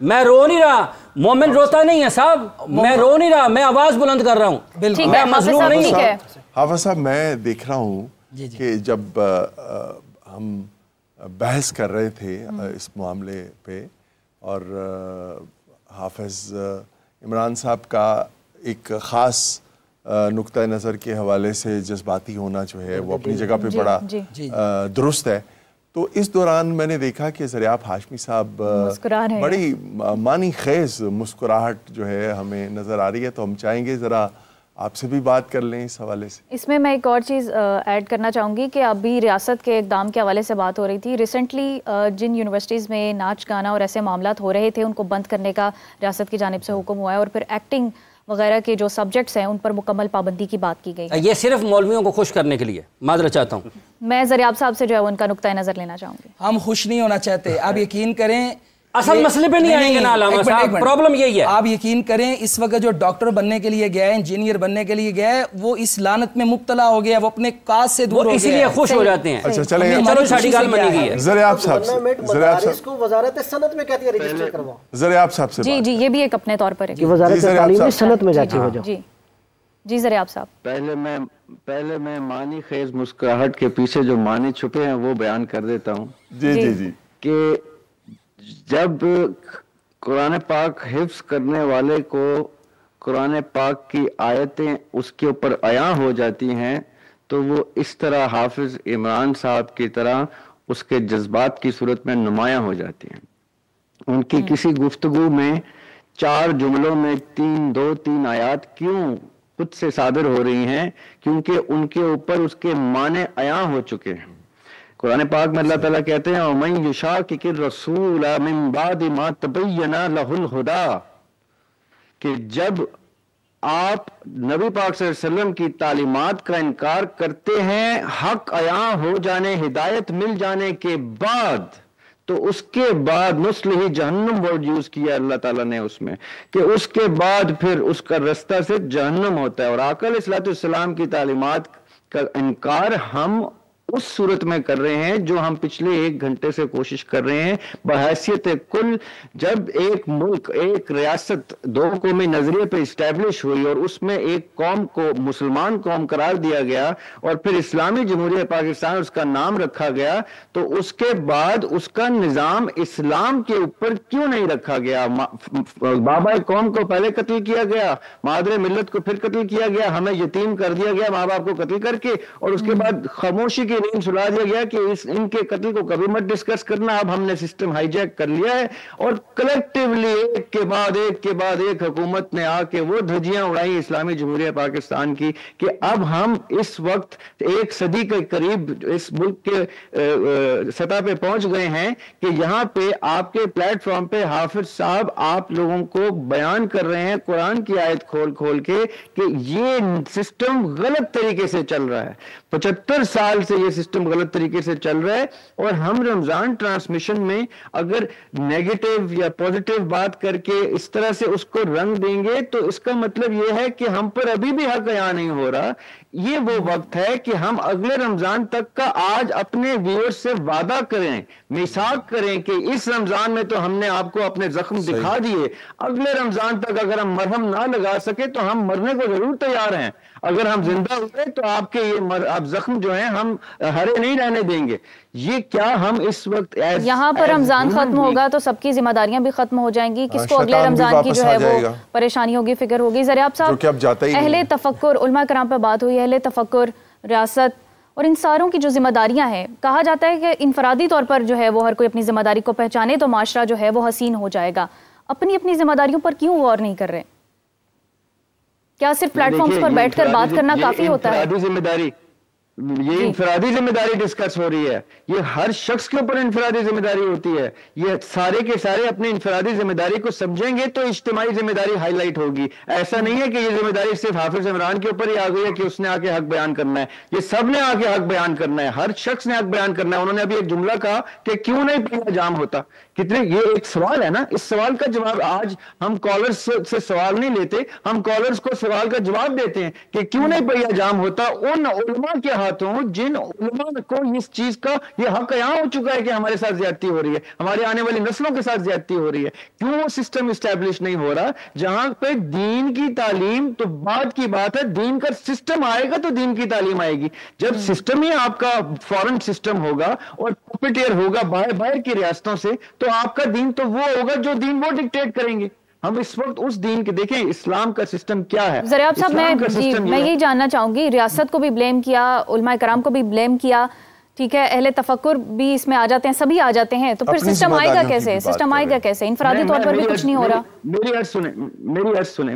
میں رو نہیں رہا, مومن روتا نہیں ہے صاحب, میں رو نہیں رہا, میں آواز بلند کر رہا ہوں, میں مظلوم نہیں ہوں. حافظ صاحب میں دیکھ رہا ہوں کہ جب ہم بحث کر رہے تھے اس معاملے پہ, اور حافظ عمران صاحب کا ایک خاص نقطہ نظر کے حوالے سے جذباتی ہونا جو ہے وہ اپنی جگہ پہ بڑا درست ہے. تو اس دوران میں نے دیکھا کہ ذریعہ ہاشمی صاحب بڑی معنی خیز مسکراہٹ جو ہے ہمیں نظر آ رہی ہے, تو ہم چاہیں گے ذرا آپ سے بھی بات کر لیں اس حوالے سے. اس میں ایک اور چیز ایڈ کرنا چاہوں گی کہ ابھی ریاست کے اقدام کے حوالے سے بات ہو رہی تھی. ریسنٹلی جن یونیورسٹیز میں ناچ گانا اور ایسے معاملات ہو رہے تھے ان کو بند کرنے کا ریاست کی جانب سے حکم ہوا ہے, اور پھر ایکٹنگ وغیرہ کے جو سبجیکٹس ہیں ان پر مکمل پابندی کی بات کی گئی. یہ صرف مولویوں کو خوش کرنے کے لیے, معذرت چاہتا ہوں. میں ذریعہ صاحب سے جو ہے ان کا نقطہ نظر لینا چاہوں گی. ہم خوش نہیں ہونا چاہتے, آپ یقین کریں اصل مسئلے پہ نہیں آئیں گے نا علامہ صاحب, پرابلم یہی ہے. آپ یقین کریں اس وقت جو ڈاکٹر بننے کے لیے گیا ہے, انجینئر بننے کے لیے گیا ہے, وہ اس لعنت میں مبتلا ہو گیا, وہ اپنے کاج سے دور ہو گیا, اسی لیے خوش ہو جاتے ہیں. اچھا چلیں چلو ساڑھی گال بنی گئی ہے. ذریعہ صاحب سے, مدارس کو وزارت صنعت میں کہتی ہے رجسٹر کرواؤ. ذریعہ صاحب سے جی یہ بھی ایک اپنے طور پر ہے کہ وزارت تعلیم میں صنعت میں جا کے ہو جاؤ. جی ذریعہ صاحب. پہلے میں معنی خیز مسکراہٹ کے پیچھے جو معنی چھپے ہیں وہ بیان کر دیتا ہوں. جی کہ جب قرآن پاک حفظ کرنے والے کو قرآن پاک کی آیتیں اس کے اوپر عیاں ہو جاتی ہیں تو وہ اس طرح حافظ عمران صاحب کی طرح اس کے جذبات کی صورت میں نمایاں ہو جاتی ہیں. ان کی کسی گفتگو میں 4 جملوں میں 2-3 آیات کیوں خود سے صادر ہو رہی ہیں؟ کیونکہ ان کے اوپر اس کے معنی عیاں ہو چکے ہیں. قرآن پاک میں اللہ تعالیٰ کہتے ہیں وَمَن يُشَاقِقِ الرَّسُولَ مِن بَعْدِ مَا تَبَيَّنَ لَهُ الْهُدَىٰ, کہ جب آپ نبی پاک صلی اللہ علیہ وسلم کی تعلیمات کا انکار کرتے ہیں حق عیاں ہو جانے, ہدایت مل جانے کے بعد, تو اس کے بعد نصلہ جہنم ورڈ یوز کیا اللہ تعالیٰ نے اس میں, کہ اس کے بعد پھر اس کا رستہ سے جہنم ہوتا ہے. اور آقا علیہ الصلوۃ والسلام کی تعلیمات کا انکار ہم اس صورت میں کر رہے ہیں جو ہم پچھلے 1 گھنٹے سے کوشش کر رہے ہیں بحیثیت کل. جب ایک ملک, ایک ریاست 2 قومی نظریے پہ اسٹیبلش ہوئی اور اس میں ایک قوم کو مسلمان قوم قرار دیا گیا اور پھر اسلامی جمہوریہ پاکستان اس کا نام رکھا گیا, تو اس کے بعد اس کا نظام اسلام کے اوپر کیوں نہیں رکھا گیا؟ بابا قوم کو پہلے قتل کیا گیا, مادر ملت کو پھر قتل کیا گیا, ہمیں یتیم کر دیا گیا ماں باپ کو قتل کر کے, اور اس کے بعد خاموشی کی یہ نیند سلا دیا گیا کہ ان کے قتل کو کبھی مت ڈسکس کرنا، اب ہم نے سسٹم ہائی جیک کر لیا ہے، اور کلیکٹیولی ایک کے بعد ایک حکومت نے آ کے وہ دھجیاں اڑائی اسلامی جمہوریہ پاکستان کی کہ اب ہم اس وقت ایک صدی کے قریب اس ملک کے سطح پہ پہنچ گئے ہیں کہ یہاں پہ آپ کے پلیٹ فارم پہ حافظ صاحب آپ لوگوں کو بیان کر رہے ہیں قرآن کی آیت کھول کھول کے کہ یہ سسٹم غلط طریقے سے چل رہا ہے، 75 سال سے یہ سسٹم غلط طریقے سے چل رہا ہے، اور ہم رمضان ٹرانسمیشن میں اگر نیگیٹو یا پوزیٹیو بات کر کے اس طرح سے اس کو رنگ دیں گے تو اس کا مطلب یہ ہے کہ ہم پر ابھی بھی حق عیاں نہیں ہو رہا۔ یہ وہ وقت ہے کہ ہم اگلے رمضان تک کا آج اپنے ویورز سے وعدہ کریں، میثاق کریں کہ اس رمضان میں تو ہم نے آپ کو اپنے زخم دکھا دیے، اگلے رمضان تک اگر ہم مرہم نہ لگا سکے تو ہم مرنے کو ضرور تیار ہیں، اگر ہم زندہ ہوئے تو آپ کے یہ آپ زخم جو ہیں ہم ہرے نہیں رہنے دیں گے۔ یہ کیا ہم اس وقت یہاں پر رمضان ختم ہوگا تو سب کی ذمہ داریاں بھی ختم ہو جائیں گی، کس کو اگلے رمضان کی جو ہے وہ پریشانی ہوگی، فکر ہوگی۔ ذریعہ صاحب، اہل تفکر، علماء کرام پہ بات ہوئی، اہل تفکر، ریاست اور ان ساروں کی جو ذمہ داریاں ہیں، کہا جاتا ہے کہ انفرادی طور پر جو ہے وہ ہر کوئی اپنی ذمہ داری کو پہچانے تو معاشرہ جو ہے وہ حسین ہو جائے گا، اپنی اپنی ذمہ داریوں پر کیوں غور نہیں کر رہے؟ کیا صرف پلیٹ فارمز پر بیٹھ کر بات کرنا کافی ہوتا ہے؟ یہ انفرادی ذمہ داری ڈسکس ہو رہی ہے، یہ ہر شخص کے اوپر انفرادی ذمہ داری ہوتی ہے، یہ سارے کے سارے اپنی انفرادی ذمہ داری کو سمجھیں گے تو اجتماعی ذمہ داری ہائی لائٹ ہوگی۔ ایسا نہیں ہے کہ یہ ذمہ داری صرف حافظ عمران کے اوپر ہی آ گئی ہے کہ اس نے آ کے حق بیان کرنا ہے، یہ سب نے آ کے حق بیان کرنا ہے، ہر شخص نے حق بیان کرنا ہے۔ انہوں نے ابھی ایک جملہ کہا کہ کیوں نہیں پہلا جام ہوتا، کتنے یہ ایک سوال ہے نا، اس سوال کا جواب آج ہم کالرز سے سوال نہیں لیتے، ہم کالرز کو سوال کا جواب دیتے ہیں کہ کیوں نہیں پہلا جام ہوتا ان علماء کے ہاتھوں جن علماء کو اس چیز کا یہ حق عیاں ہو چکا ہے کہ ہمارے ساتھ زیادتی ہو رہی ہے، ہمارے آنے والی نسلوں کے ساتھ زیادتی ہو رہی ہے۔ کیوں وہ سسٹم اسٹیبلش نہیں ہو رہا جہاں پہ دین کی تعلیم تو بعد کی بات ہے، دین کا سسٹم آئے گا تو دین کی تعلیم آئے گی۔ جب سسٹم ہی آپ کا فورن سسٹم ہوگا اور پپیٹیئر ہوگا باہر کی ریاستوں سے تو آپ کا دین تو وہ ہوگا جو دین وہ ڈکٹیٹ کریں گے۔ ہم اس وقت اس دین کے دیکھیں اسلام کا سسٹم کیا ہے۔ ذریعہ صاحب، میں یہی جاننا چاہوں گی، ریاست کو بھی بلیم کیا، علماء کرام کو بھی بلیم کیا، ٹھیک ہے، اہل تفکر بھی اس میں آ جاتے ہیں، سبھی آ جاتے ہیں، تو پھر سسٹم آئے گا کیسے؟ سسٹم آئے گا کیسے؟ انفرادی طور پر بھی کچھ نہیں ہو رہا۔ میری عرض سنیں،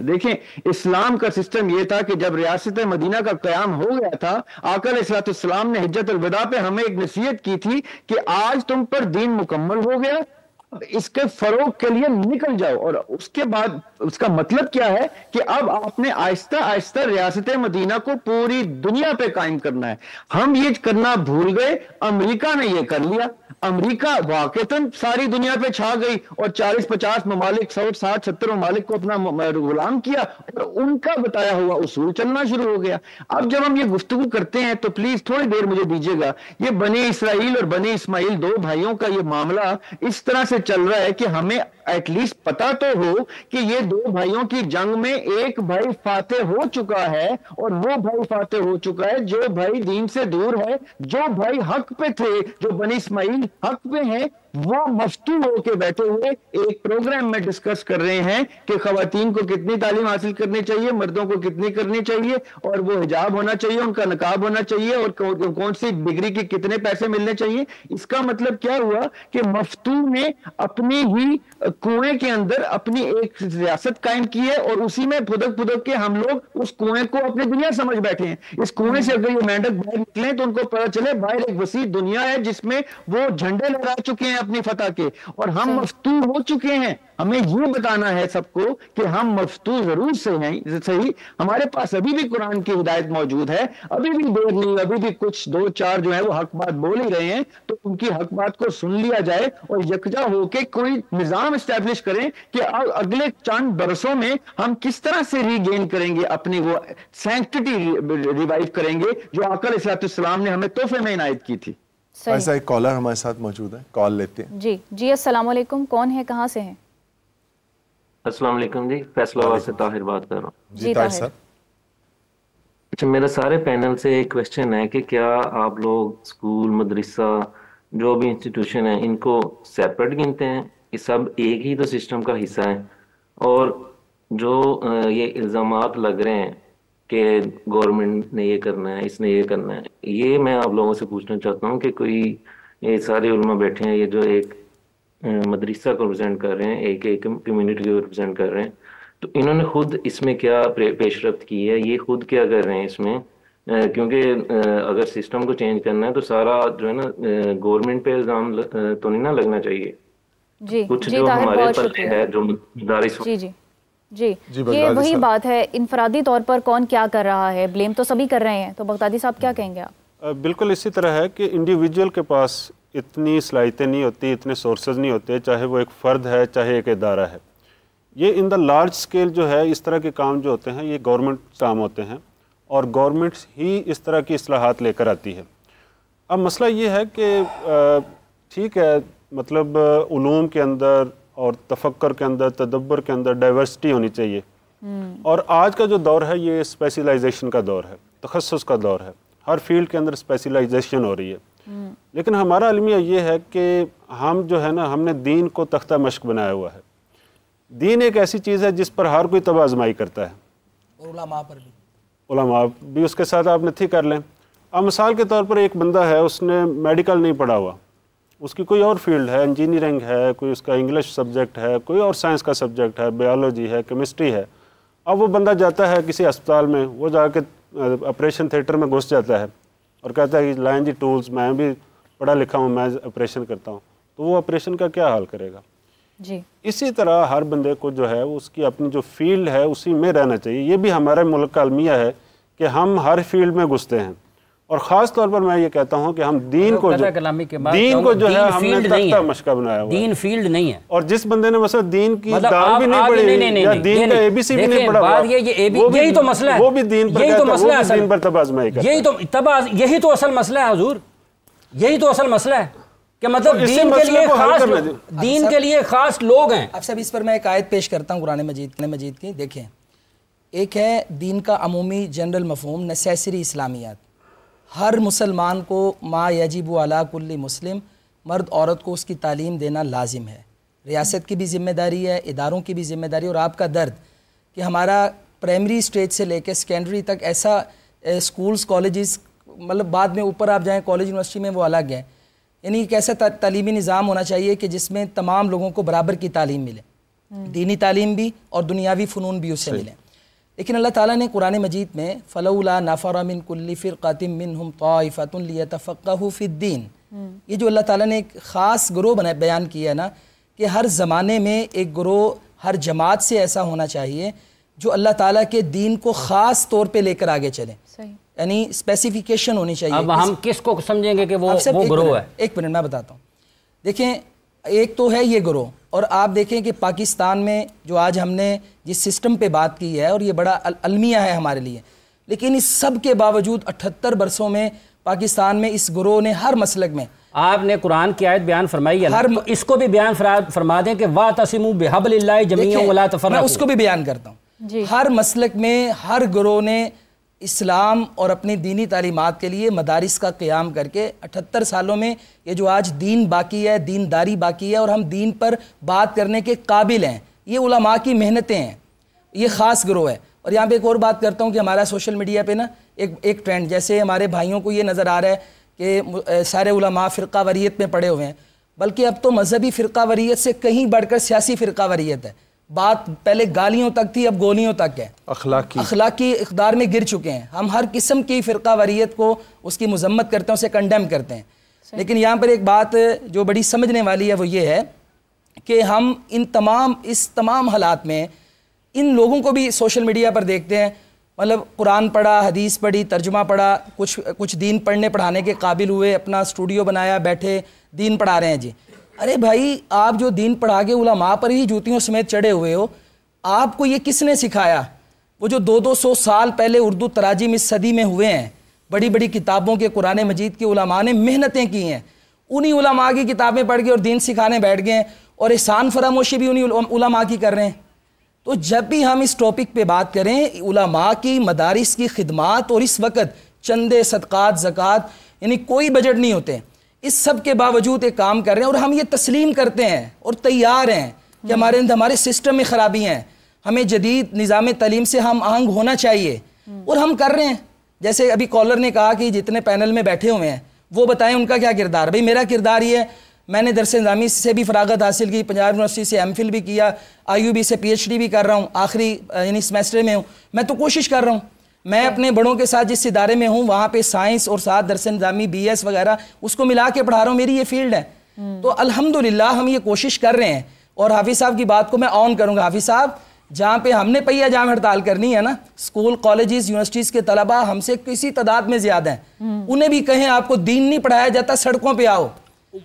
دیکھیں اسلام کا سسٹم یہ تھا کہ جب ریاست مدینہ کا قیام ہو گیا تھا، آقا علیہ الصلوۃ والسلام نے حجۃ الوداع پہ ہمیں ایک نصیحت کی تھی کہ آج تم پر دین مکمل ہو گیا، اس کے فروغ کے لیے نکل جاؤ، اور اس کے بعد اس کا مطلب کیا ہے کہ اب آپ نے آہستہ آہستہ ریاست مدینہ کو پوری دنیا پہ قائم کرنا ہے۔ ہم یہ کرنا بھول گئے، امریکہ نے یہ کر لیا، امریکہ واقعتاً ساری دنیا پہ چھا گئی اور 40-50 ممالک 100-60-70 ممالک کو اپنا غلام کیا اور ان کا بتایا ہوا اصول چلنا شروع ہو گیا۔ اب جب ہم یہ گفتگو کرتے ہیں تو پلیز تھوڑی دیر مجھے دیجیے گا، یہ بنی اسرائیل اور بنی اسماعیل دو بھائیوں کا یہ معاملہ اس طرح سے چل رہا ہے کہ ہمیں ایٹ لیسٹ پتا تو ہو کہ یہ دو بھائیوں کی جنگ میں ایک بھائی فاتح ہو چکا ہے اور وہ بھائی فاتح ہو چکا ہے جو بھائی دین سے دور ہے، جو بھائی حق پہ تھے، جو بنی اسماعیل حق پہ ہیں، وہ مفتون ہو کے بیٹھے ہوئے ایک پروگرام میں ڈسکس کر رہے ہیں کہ خواتین کو کتنی تعلیم حاصل کرنی چاہیے، مردوں کو کتنی کرنی چاہیے، اور وہ حجاب ہونا چاہیے، ان کا نقاب ہونا چاہیے، اور کون سی ڈگری کے کتنے پیسے ملنے چاہیے۔ اس کا مطلب کیا ہوا کہ مفتون نے اپنی ہی کنویں کے اندر اپنی ایک ریاست قائم کی ہے اور اسی میں پھدک پھدک کے ہم لوگ اس کنویں کو اپنی دنیا سمجھ بیٹھے ہیں۔ اس کنویں سے اگر یہ مینڈک باہر نکلیں تو ان کو پتہ چلے باہر ایک وسیع دنیا ہے جس میں وہ جھنڈے لہرا چکے ہیں اپنی فتح کے، اور ہم مفتون ہو چکے ہیں۔ ہمیں یہ بتانا ہے سب کو کہ ہم مفتون ضرور سے ہیں، صحیح، ہمارے پاس ابھی بھی قرآن کی ہدایت موجود ہے، ابھی بھی دیر نہیں، ابھی بھی کچھ دو چار جو ہے وہ حق بات بول ہی رہے ہیں، تو ان کی حق بات کو سن لیا جائے اور یکجا ہو کے کوئی نظام اسٹیبلش کریں کہ اگلے چند برسوں میں ہم کس طرح سے ری گین کریں گے، اپنی وہ سینکٹیٹی ریوائیو کریں گے جو آقا علیہ السلام نے ہمیں تحفے میں عنایت کی تھی۔ ایسا ایک کالر ہمارے ساتھ موجود ہے، کال لیتے ہیں۔ جی السلام علیکم، کون ہے، کہاں سے ہیں؟ السلام علیکم جی، فیصلہ آباد سے طاہر بات کر رہا ہوں۔ جی طاہر صاحب۔ اچھا، میرا سارے پینل سے ایک کویسچن ہے کہ کیا آپ لوگ اسکول، مدرسہ، جو بھی انسٹیٹیوشن ہیں، ان کو سیپریٹ گنتے ہیں کہ سب ایک ہی تو سسٹم کا حصہ ہیں؟ اور جو یہ الزامات لگ رہے ہیں کہ گورنمنٹ نے یہ کرنا ہے, اس نے یہ کرنا ہے. یہ میں آپ لوگوں سے پوچھنا چاہتا ہوں کہ کوئی یہ سارے علماء بیٹھے ہیں, یہ جو ایک مدرسہ کو ریپرزینٹ کر رہے ہیں, ایک کمیونٹی کو ریپرزینٹ کر رہے ہیں, تو انہوں نے خود اس میں کیا پیش رفت کی ہے, یہ خود کیا کر رہے ہیں اس میں؟ کیونکہ اگر سسٹم کو چینج کرنا ہے تو سارا جو ہے نا گورنمنٹ پہ الزام تو نہیں نہ لگنا چاہیے. جی کچھ جی جو طاہر ہمارے بہت پاس شکریہ. ہے جو مدارس. جی جی جی یہ وہی بات ہے, انفرادی طور پر کون کیا کر رہا ہے, بلیم تو سبھی کر رہے ہیں, تو بغدادی صاحب کیا کہیں گے آپ؟ بالکل اسی طرح ہے کہ انڈیویجول کے پاس اتنی صلاحیتیں نہیں ہوتی, اتنے سورسز نہیں ہوتے, چاہے وہ ایک فرد ہے چاہے ایک ادارہ ہے. یہ ان دا لارج اسکیل جو ہے اس طرح کے کام جو ہوتے ہیں یہ گورنمنٹ کام ہوتے ہیں, اور گورنمنٹ ہی اس طرح کی اصلاحات لے کر آتی ہے. اب مسئلہ یہ ہے کہ ٹھیک ہے, مطلب علوم کے اندر اور تفکر کے اندر, تدبر کے اندر ڈائیورسٹی ہونی چاہیے, اور آج کا جو دور ہے یہ اسپیشلائزیشن کا دور ہے, تخصص کا دور ہے, ہر فیلڈ کے اندر اسپیشلائزیشن ہو رہی ہے. لیکن ہمارا المیہ یہ ہے کہ ہم جو ہے نا, ہم نے دین کو تختہ مشق بنایا ہوا ہے. دین ایک ایسی چیز ہے جس پر ہر کوئی تباہ آزمائی کرتا ہے, اور علماء پر بھی, علماء بھی اس کے ساتھ آپ نتھی کر لیں. اب مثال کے طور پر ایک بندہ ہے, اس نے میڈیکل نہیں پڑھا ہوا, اس کی کوئی اور فیلڈ ہے, انجینئرنگ ہے, کوئی اس کا انگلش سبجیکٹ ہے, کوئی اور سائنس کا سبجیکٹ ہے, بیالوجی ہے, کیمسٹری ہے. اب وہ بندہ جاتا ہے کسی اسپتال میں, وہ جا کے آپریشن تھیٹر میں گھس جاتا ہے اور کہتا ہے کہ لائن جی ٹولز, میں بھی پڑھا لکھا ہوں, میں آپریشن کرتا ہوں. تو وہ آپریشن کا کیا حال کرے گا؟ جی اسی طرح ہر بندے کو جو ہے اس کی اپنی جو فیلڈ ہے اسی میں رہنا چاہیے. یہ بھی ہمارے ملک کا المیہ ہے کہ ہم ہر فیلڈ میں گھستے ہیں, اور خاص طور پر میں یہ کہتا ہوں کہ ہم دین کو جو ہے ہم نے تختہ مشقہ بنایا ہوا ہے. دین فیلڈ نہیں ہے, اور جس بندے نے مثلا دین کی دال بھی نہیں پڑھی یا دین کا ABC بھی نہیں پڑھا ہوا, یہی تو مسئلہ ہے, وہ بھی دین پر کہتا ہے, وہ بھی دین پر تباہ آزمائی کرتا ہے. یہی تو اصل مسئلہ ہے حضور, یہی تو اصل مسئلہ ہے کہ مطلب دین کے لیے خاص لوگ ہیں. اب صاحب اس پر میں ایک آیت پیش کرتا ہوں قرآن مجید کی. دیکھیں, ایک ہے دین کا عمومی جنرل مفہوم نیسیسری اسلامیات. ہر مسلمان کو ما یجب علی کل مسلم, مرد عورت کو اس کی تعلیم دینا لازم ہے. ریاست کی بھی ذمہ داری ہے, اداروں کی بھی ذمہ داری, اور آپ کا درد کہ ہمارا پرائمری اسٹیج سے لے کے سیکنڈری تک ایسا اسکولز کالجز, مطلب بعد میں اوپر آپ جائیں کالج یونیورسٹی میں وہ الگ ہیں, یعنی ایک ایسا تعلیمی نظام ہونا چاہیے کہ جس میں تمام لوگوں کو برابر کی تعلیم ملے, دینی تعلیم بھی اور دنیاوی فنون بھی اس سے ملیں. لیکن اللہ تعالیٰ نے قرآن مجید میں فلولا نفر من کل فرقۃ منہم طائفۃ لیتفقہوا فی الدین, یہ جو اللہ تعالیٰ نے ایک خاص گروہ بیان کیا ہے نا, کہ ہر زمانے میں ایک گروہ ہر جماعت سے ایسا ہونا چاہیے جو اللہ تعالیٰ کے دین کو خاص طور پہ لے کر آگے چلیں, یعنی اسپیسیفیکیشن ہونی چاہیے. اب ہم کس کو سمجھیں گے کہ وہ گروہ ہے؟ ایک منٹ میں بتاتا ہوں. دیکھیں, ایک تو ہے یہ گروہ, اور آپ دیکھیں کہ پاکستان میں جو آج ہم نے جس سسٹم پہ بات کی ہے, اور یہ بڑا المیہ ہے ہمارے لیے, لیکن اس سب کے باوجود 78 برسوں میں پاکستان میں اس گروہ نے ہر مسلک میں, آپ نے قرآن کی آیت بیان فرمائی ہے, تو اس کو بھی بیان فرما دیں کہ وَاعْتَصِمُوا بِحَبْلِ اللَّهِ جَمِيعًا وَلَا تَفَرَّقُوا. میں اس کو بھی بیان کرتا ہوں. ہر مسلک میں ہر گروہ نے اسلام اور اپنی دینی تعلیمات کے لیے مدارس کا قیام کر کے 78 سالوں میں یہ جو آج دین باقی ہے, دینداری باقی ہے, اور ہم دین پر بات کرنے کے قابل ہیں, یہ علماء کی محنتیں ہیں. یہ خاص گروہ ہے. اور یہاں پہ ایک اور بات کرتا ہوں کہ ہمارا سوشل میڈیا پہ نا ایک ٹرینڈ, جیسے ہمارے بھائیوں کو یہ نظر آ رہا ہے کہ سارے علماء فرقہ واریت میں پڑے ہوئے ہیں, بلکہ اب تو مذہبی فرقہ واریت سے کہیں بڑھ کر سیاسی فرقہ واریت ہے. بات پہلے گالیوں تک تھی, اب گولیوں تک ہے. اخلاقی اقدار میں گر چکے ہیں. ہم ہر قسم کی فرقہ واریت کو اس کی مذمت کرتے ہیں, اسے کنڈیم کرتے ہیں. لیکن یہاں پر ایک بات جو بڑی سمجھنے والی ہے وہ یہ ہے کہ ہم اس تمام حالات میں ان لوگوں کو بھی سوشل میڈیا پر دیکھتے ہیں, مطلب قرآن پڑھا, حدیث پڑھی, ترجمہ پڑھا, کچھ دین پڑھنے پڑھانے کے قابل ہوئے, اپنا اسٹوڈیو بنایا, بیٹھے دین پڑھا رہے ہیں. جی ارے بھائی, آپ جو دین پڑھا کے علماء پر ہی جوتیوں سمیت چڑھے ہوئے ہو, آپ کو یہ کس نے سکھایا؟ وہ جو 200 سال پہلے اردو تراجم اس صدی میں ہوئے ہیں, بڑی بڑی کتابوں کے قرآن مجید کے علماء نے محنتیں کی ہیں, انہی علماء کی کتابیں پڑھ کے اور دین سکھانے بیٹھ گئے ہیں, اور احسان فراموشی بھی انہی علماء کی کر رہے ہیں. تو جب بھی ہم اس ٹاپک پہ بات کریں, علماء کی مدارس کی خدمات, اور اس وقت چندے, صدقات, زکوٰۃ, یعنی کوئی بجٹ نہیں ہوتے, اس سب کے باوجود ایک کام کر رہے ہیں, اور ہم یہ تسلیم کرتے ہیں اور تیار ہیں کہ ہمارے سسٹم میں خرابی ہیں, ہمیں جدید نظام تعلیم سے ہم آہنگ ہونا چاہیے. اور ہم کر رہے ہیں. جیسے ابھی کالر نے کہا کہ جتنے پینل میں بیٹھے ہوئے ہیں وہ بتائیں ان کا کیا کردار. بھئی میرا کردار یہ ہے, میں نے درس نظامی سے بھی فراغت حاصل کی, پنجاب یونیورسٹی سے ایم فل بھی کیا, IUB سے PhD بھی کر رہا ہوں, آخری یعنی سمیسٹر میں ہوں. میں تو کوشش کر رہا ہوں, میں اپنے بڑوں کے ساتھ جس ادارے میں ہوں وہاں پہ سائنس اور ساتھ درس نظامی BS وغیرہ اس کو ملا کے پڑھا رہا ہوں, میری یہ فیلڈ ہے. تو الحمدللہ ہم یہ کوشش کر رہے ہیں. اور حافظ صاحب کی بات کو میں آن کروں گا. حافظ صاحب, جہاں پہ ہم نے پہیا جام ہڑتال کرنی ہے نا, اسکول کالجز یونیورسٹیز کے طلبہ ہم سے کسی تعداد میں زیادہ ہیں, انہیں بھی کہیں آپ کو دین نہیں پڑھایا جاتا, سڑکوں پہ آؤ.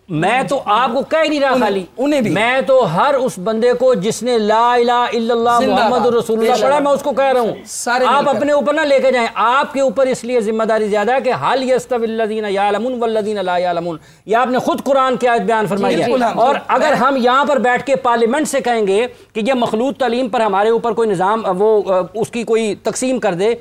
میں تو آپ کو کہہ نہیں رہا خالی, انہیں بھی, میں تو ہر اس بندے کو جس نے لا الہ الا اللہ محمد رسول اللہ پڑھا میں اس کو کہہ رہا ہوں. آپ اپنے اوپر نہ لے کے جائیں, آپ کے اوپر اس لیے ذمہ داری زیادہ ہے کہ حل یستوی الذین یعلمون والذین لا یعلمون, یہ آپ نے خود قرآن کی آیت بیان فرمائی ہے. اور اگر ہم یہاں پر بیٹھ کے پارلیمنٹ سے کہیں گے کہ یہ مخلوط تعلیم پر ہمارے اوپر کوئی نظام وہ اس کی کوئی تقسیم کر دے,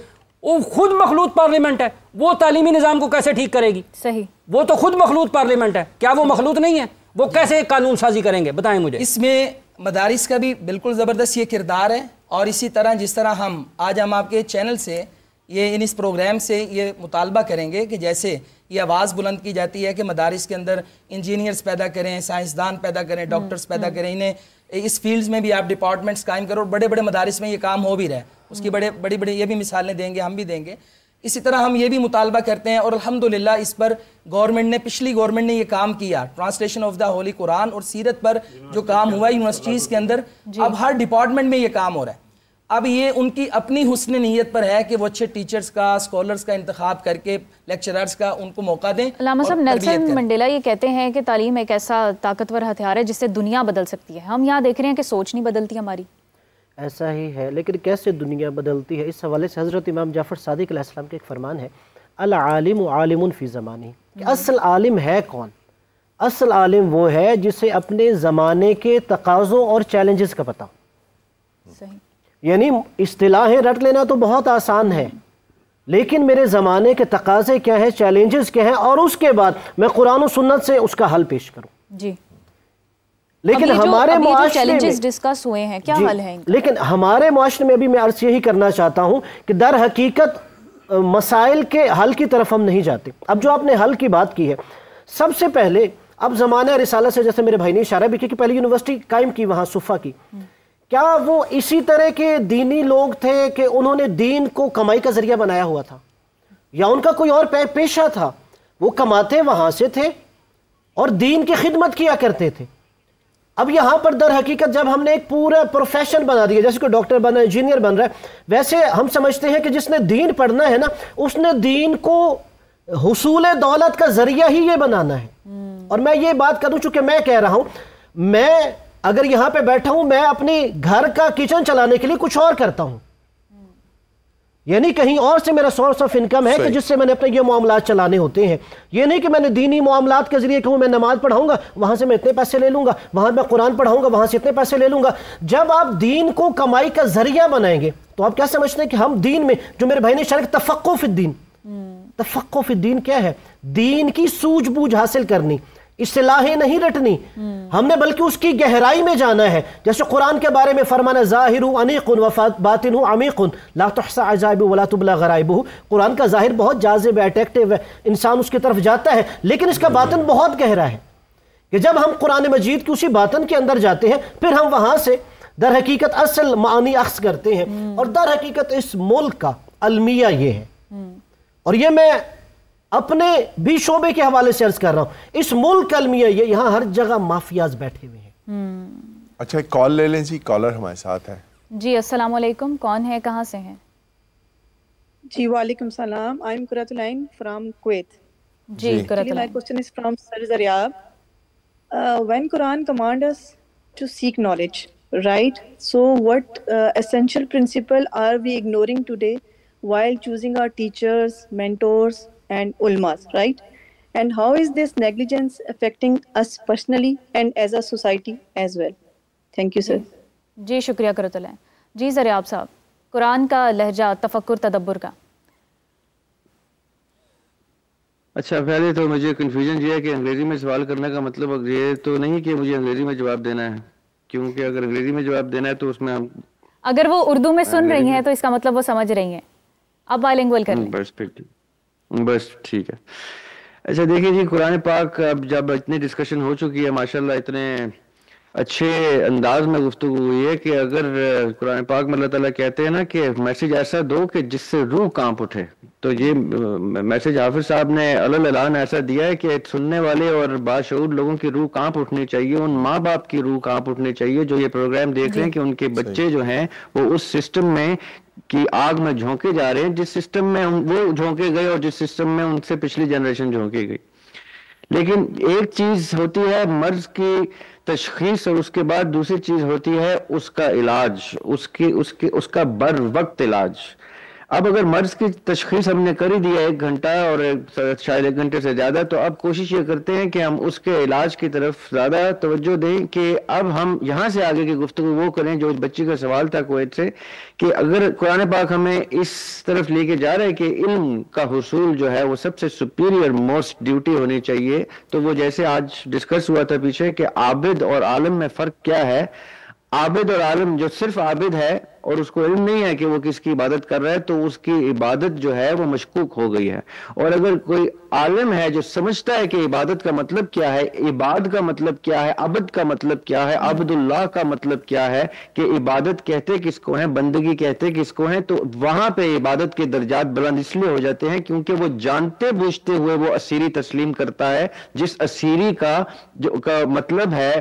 وہ خود مخلوط پارلیمنٹ ہے, وہ تعلیمی نظام کو کیسے ٹھیک کرے گی؟ صحیح, وہ تو خود مخلوط پارلیمنٹ ہے, کیا وہ مخلوط نہیں ہے؟ وہ کیسے قانون سازی کریں گے بتائیں مجھے. اس میں مدارس کا بھی بالکل زبردست یہ کردار ہے. اور اسی طرح جس طرح ہم آپ کے چینل سے یہ اس پروگرام سے یہ مطالبہ کریں گے کہ جیسے یہ آواز بلند کی جاتی ہے کہ مدارس کے اندر انجینئرز پیدا کریں, سائنسدان پیدا کریں, ڈاکٹرز پیدا کریں, انہیں اس فیلڈز میں بھی آپ ڈپارٹمنٹس قائم کرو. اور بڑے بڑے مدارس میں یہ کام ہو بھی رہا ہے, اس کی بڑی یہ بھی مثالیں دیں گے, ہم بھی دیں گے. اسی طرح ہم یہ بھی مطالبہ کرتے ہیں اور الحمدللہ اس پر پچھلی گورنمنٹ نے یہ کام کیا, ٹرانسلیشن آف دا ہولی قرآن اور سیرت پر جو کام ہوا یونیورسٹیز کے اندر, اب ہر ڈپارٹمنٹ میں یہ کام ہو رہا ہے. اب یہ ان کی اپنی حسن نیت پر ہے کہ وہ اچھے ٹیچرز کا, اسکالرز کا انتخاب کر کے, لیکچررز کا ان کو موقع دیں. علامہ صاحب, نیلسن منڈیلا یہ کہتے ہیں کہ تعلیم ایک ایسا طاقتور ہتھیار ہے جس سے دنیا بدل سکتی ہے. ہم یہاں دیکھ رہے ہیں کہ سوچ نہیں بدلتی ہماری. ایسا ہی ہے, لیکن کیسے دنیا بدلتی ہے, اس حوالے سے حضرت امام جعفر صادق علیہ السلام کے ایک فرمان ہے, العالم عالم فی زمانی, کہ اصل عالم ہے کون؟ اصل عالم وہ ہے جسے اپنے زمانے کے تقاضوں اور چیلنجز کا پتہ. صحیح, یعنی اصطلاحیں رٹ لینا تو بہت آسان ہے, لیکن میرے زمانے کے تقاضے کیا ہیں, چیلنجز کیا ہیں, اور اس کے بعد میں قرآن و سنت سے اس کا حل پیش کروں. جی, لیکن ہمارے معاشرے میں ڈسکس ہوئے ہیں, کیا حل ہے؟ لیکن ہمارے معاشرے میں بھی میں عرض یہی کرنا چاہتا ہوں کہ در حقیقت مسائل کے حل کی طرف ہم نہیں جاتے. اب جو آپ نے حل کی بات کی ہے, سب سے پہلے اب زمانہ رسالہ سے, جیسے میرے بھائی نے اشارہ بھی کیا کہ پہلی یونیورسٹی قائم کی وہاں صفہ کی, کیا وہ اسی طرح کے دینی لوگ تھے کہ انہوں نے دین کو کمائی کا ذریعہ بنایا ہوا تھا, یا ان کا کوئی اور پیشہ تھا؟ وہ کماتے وہاں سے تھے اور دین کی خدمت کیا کرتے تھے. اب یہاں پر در حقیقت جب ہم نے ایک پورا پروفیشن بنا دیا, جیسے کوئی ڈاکٹر بن رہا ہے, انجینئر بن رہا ہے, ویسے ہم سمجھتے ہیں کہ جس نے دین پڑھنا ہے نا, اس نے دین کو حصول دولت کا ذریعہ ہی یہ بنانا ہے. اور میں یہ بات کروں, چونکہ میں کہہ رہا ہوں, میں اگر یہاں پہ بیٹھا ہوں, میں اپنی گھر کا کچن چلانے کے لیے کچھ اور کرتا ہوں, یعنی کہیں اور سے میرا سورس آف انکم ہے کہ جس سے میں نے اپنے یہ معاملات چلانے ہوتے ہیں. یہ نہیں کہ میں نے دینی معاملات کے ذریعے کہوں میں نماز پڑھاؤں گا, وہاں سے میں اتنے پیسے لے لوں گا, وہاں میں قرآن پڑھاؤں گا, وہاں سے اتنے پیسے لے لوں گا. جب آپ دین کو کمائی کا ذریعہ بنائیں گے تو آپ کیا سمجھتے ہیں کہ ہم دین میں, جو میرے بھائی نے اشارہ کیا, تفقہ فی الدین, تفقہ فی الدین کیا ہے؟ دین کی سوجھ بوجھ حاصل کرنی, اصطلاحیں نہیں رٹنی, ہم نے بلکہ اس کی گہرائی میں جانا ہے. جیسے قرآن کے بارے میں فرمانا, ظاہر انیق و باطن عمیق لا تحصى عجائب ولا تبلى غرائبه. قرآن کا ظاہر بہت جاذب ہے, اٹریکٹیو ہے, انسان اس کی طرف جاتا ہے, لیکن اس کا باطن بہت گہرا ہے کہ جب ہم قرآن مجید کی اسی باطن کے اندر جاتے ہیں, پھر ہم وہاں سے در حقیقت اصل معانی اخذ کرتے ہیں. اور در حقیقت اس ملک کا المیہ یہ ہے, اور یہ میں اپنے بھی شعبے کے حوالے سے عرض کر رہا ہوں, اس ملک المیہ یہ, یہاں ہر جگہ مافیاز بیٹھے ہوئے ہیں. اچھا, ایک کال لے لیں جی, کالر ہمارے ساتھ ہے. جی السلام علیکم, کون ہے, کہاں سے ہیں؟ جی وعلیکم السلام, آئی ایم قرۃ العین فرام کویت. جی قرۃ العین. My question is from Sir Zaryab. When Quran commands us to seek knowledge, right? So what essential principle are we ignoring today while choosing our teachers, mentors and ulmas, right? And how is this negligence affecting us personally and as a society as well? Thank you, sir. جی شکریہ قرۃ العین. جی زریاب صاحب, قرآن کا لہجہ, تفکر, تدبر کا. اچھا, پہلے تو مجھے کنفیوژن یہ ہے کہ انگریزی میں سوال کرنے کا مطلب یہ تو نہیں کہ مجھے انگریزی میں جواب دینا ہے, کیونکہ اگر انگریزی میں جواب دینا ہے تو اس میں ہم, اگر وہ اردو میں سن رہی ہیں تو اس کا مطلب وہ سمجھ رہی ہیں. آپ بائی لینگویل کر لیں. بس ٹھیک ہے. اچھا دیکھیں جی، قرآن پاک اب جب اتنی ڈسکشن ہو چکی ہے ماشاءاللہ، اتنے اچھے انداز میں گفتگو ہوئی ہے کہ اگر قرآن پاک میں اللہ تعالیٰ کہتے ہیں نا کہ میسج ایسا دو کہ جس سے روح کانپ اٹھے، تو یہ میسج حافظ صاحب نے علل اعلان ایسا دیا ہے کہ سننے والے اور باشعور لوگوں کی روح کانپ اٹھنی چاہیے، ان ماں باپ کی روح کانپ اٹھنی چاہیے جو یہ پروگرام دیکھ رہے ہیں کہ ان کے بچے جو ہیں وہ اس سسٹم میں کی آگ میں جھونکے جا رہے ہیں جس سسٹم میں وہ جھونکے گئے اور جس سسٹم میں ان سے پچھلی جنریشن جھونکے گئی. لیکن ایک چیز ہوتی ہے مرض کی تشخیص اور اس کے بعد دوسری چیز ہوتی ہے اس کا علاج، اس کا بر وقت علاج. اب اگر مرض کی تشخیص ہم نے کر ہی دیا 1 گھنٹہ اور شاید 1 گھنٹے سے زیادہ، تو اب کوشش یہ کرتے ہیں کہ ہم اس کے علاج کی طرف زیادہ توجہ دیں کہ اب ہم یہاں سے آگے کی گفتگو وہ کریں جو بچی کا سوال تھا کویت سے، کہ اگر قرآن پاک ہمیں اس طرف لے کے جا رہے ہیں کہ علم کا حصول جو ہے وہ سب سے سپیریئر موسٹ ڈیوٹی ہونی چاہیے، تو وہ جیسے آج ڈسکس ہوا تھا پیچھے کہ عابد اور عالم میں فرق کیا ہے. عابد اور عالم جو صرف عابد ہے اور اس کو علم نہیں ہے کہ وہ کس کی عبادت کر رہا ہے، تو اس کی عبادت جو ہے وہ مشکوک ہو گئی ہے. اور اگر کوئی عالم ہے جو سمجھتا ہے کہ عبادت کا مطلب کیا ہے، عباد کا مطلب کیا ہے، عبد کا مطلب کیا ہے، عبد اللہ کا مطلب کیا ہے، کہ عبادت کہتے کس کو ہیں، بندگی کہتے کس کو ہیں، تو وہاں پہ عبادت کے درجات بلند اس لیے ہو جاتے ہیں کیونکہ وہ جانتے بوجھتے ہوئے وہ اسیری تسلیم کرتا ہے، جس اسیری کا مطلب ہے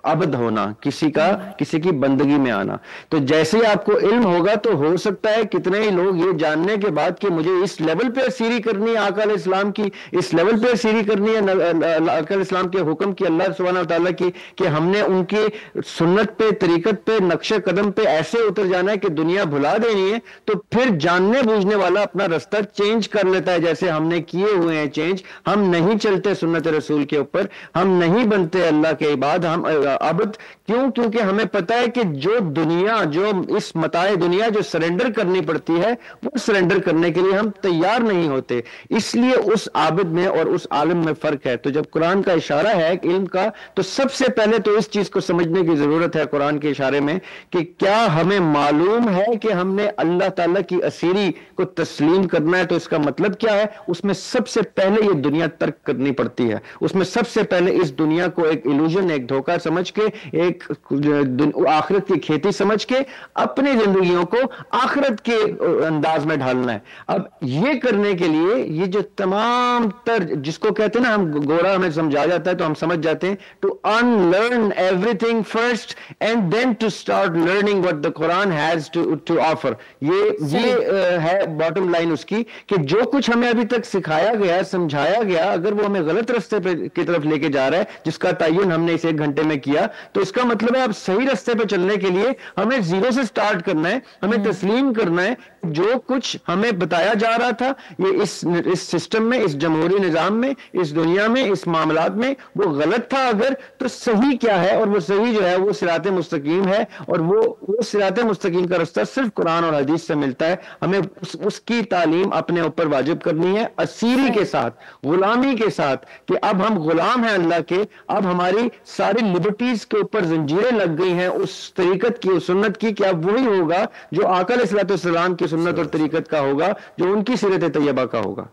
عبد ہونا، کسی کی بندگی میں آنا. تو جیسے آپ کو علم ہوگا تو ہو سکتا ہے کتنے ہی لوگ یہ جاننے کے بعد کہ مجھے اس لیول پہ اسیری کرنی ہے آقا علیہ السلام کی، اس لیول پہ اسیری کرنی ہے آقا علیہ السلام کے حکم کی، اللہ سبحانہ وتعالیٰ کی، کہ ہم نے ان کی سنت پہ، طریقت پہ، نقش قدم پہ ایسے اتر جانا ہے کہ دنیا بھلا دینی ہے. تو پھر جاننے بوجھنے والا اپنا رستہ چینج کر لیتا ہے، جیسے ہم نے کیے ہوئے ہیں چینج. ہم نہیں چلتے سنت رسول کے اوپر، ہم نہیں بنتے اللہ کے عباد، ہم عبد. کیوں؟ کیونکہ ہمیں پتہ ہے کہ جو دنیا، جو اس متاع دنیا جو سرنڈر کرنی پڑتی ہے، وہ سرنڈر کرنے کے لیے ہم تیار نہیں ہوتے. اس لیے اس عابد میں اور اس عالم میں فرق ہے. تو جب قرآن کا اشارہ ہے علم کا، تو سب سے پہلے تو اس چیز کو سمجھنے کی ضرورت ہے قرآن کے اشارے میں کہ کیا ہمیں معلوم ہے کہ ہم نے اللہ تعالیٰ کی اسیری کو تسلیم کرنا ہے، تو اس کا مطلب کیا ہے. اس میں سب سے پہلے یہ دنیا ترک کرنی پڑتی ہے. اس میں سب سے پہلے اس دنیا کو ایک ایلوژن، ایک دھوکہ سمجھ کے، ایک آخرت کی کھیتی سمجھ کے اپنی زندگیوں کو آخرت کے انداز میں ڈھالنا ہے. اب یہ کرنے کے لیے یہ جو تمام تر، جس کو کہتے ہیں نا، ہم گورا ہمیں سمجھا جاتا ہے تو ہم سمجھ جاتے ہیں، to unlearn everything first and then to start learning what the Quran has to offer. یہ ہے باٹم لائن اس کی، کہ جو کچھ ہمیں ابھی تک سکھایا گیا، سمجھایا گیا، اگر وہ ہمیں غلط رستے کی طرف لے کے جا رہا ہے، جس کا تعین ہم نے اس 1 گھنٹے میں کیا، تو اس کا مطلب ہے اب صحیح رستے پہ چلنے کے لیے ہمیں زیرو سے سٹارٹ کرنا ہے. ہمیں تسلیم کرنا ہے جو کچھ ہمیں بتایا جا رہا تھا، یہ اس سسٹم میں، اس جمہوری نظام میں، اس دنیا میں، اس معاملات میں وہ غلط تھا اگر، تو صحیح کیا ہے. اور وہ صحیح جو ہے وہ صراط مستقیم ہے، اور وہ صراط مستقیم کا رستہ صرف قرآن اور حدیث سے ملتا ہے. ہمیں اس کی تعلیم اپنے اوپر واجب کرنی ہے، اسیری کے ساتھ، غلامی کے ساتھ، کہ اب ہم غلام ہیں اللہ کے. اب ہماری ساری لبرٹیز کے اوپر زنجیریں لگ گئی ہیں اس طریقت کی، اس سنت کی، کہ اب وہی ہوگا جو آقا علیہ الصلوۃ والسلام کی سنت اور طریقت کا ہوگا، جو ان کی سیرت طیبہ کا ہوگا.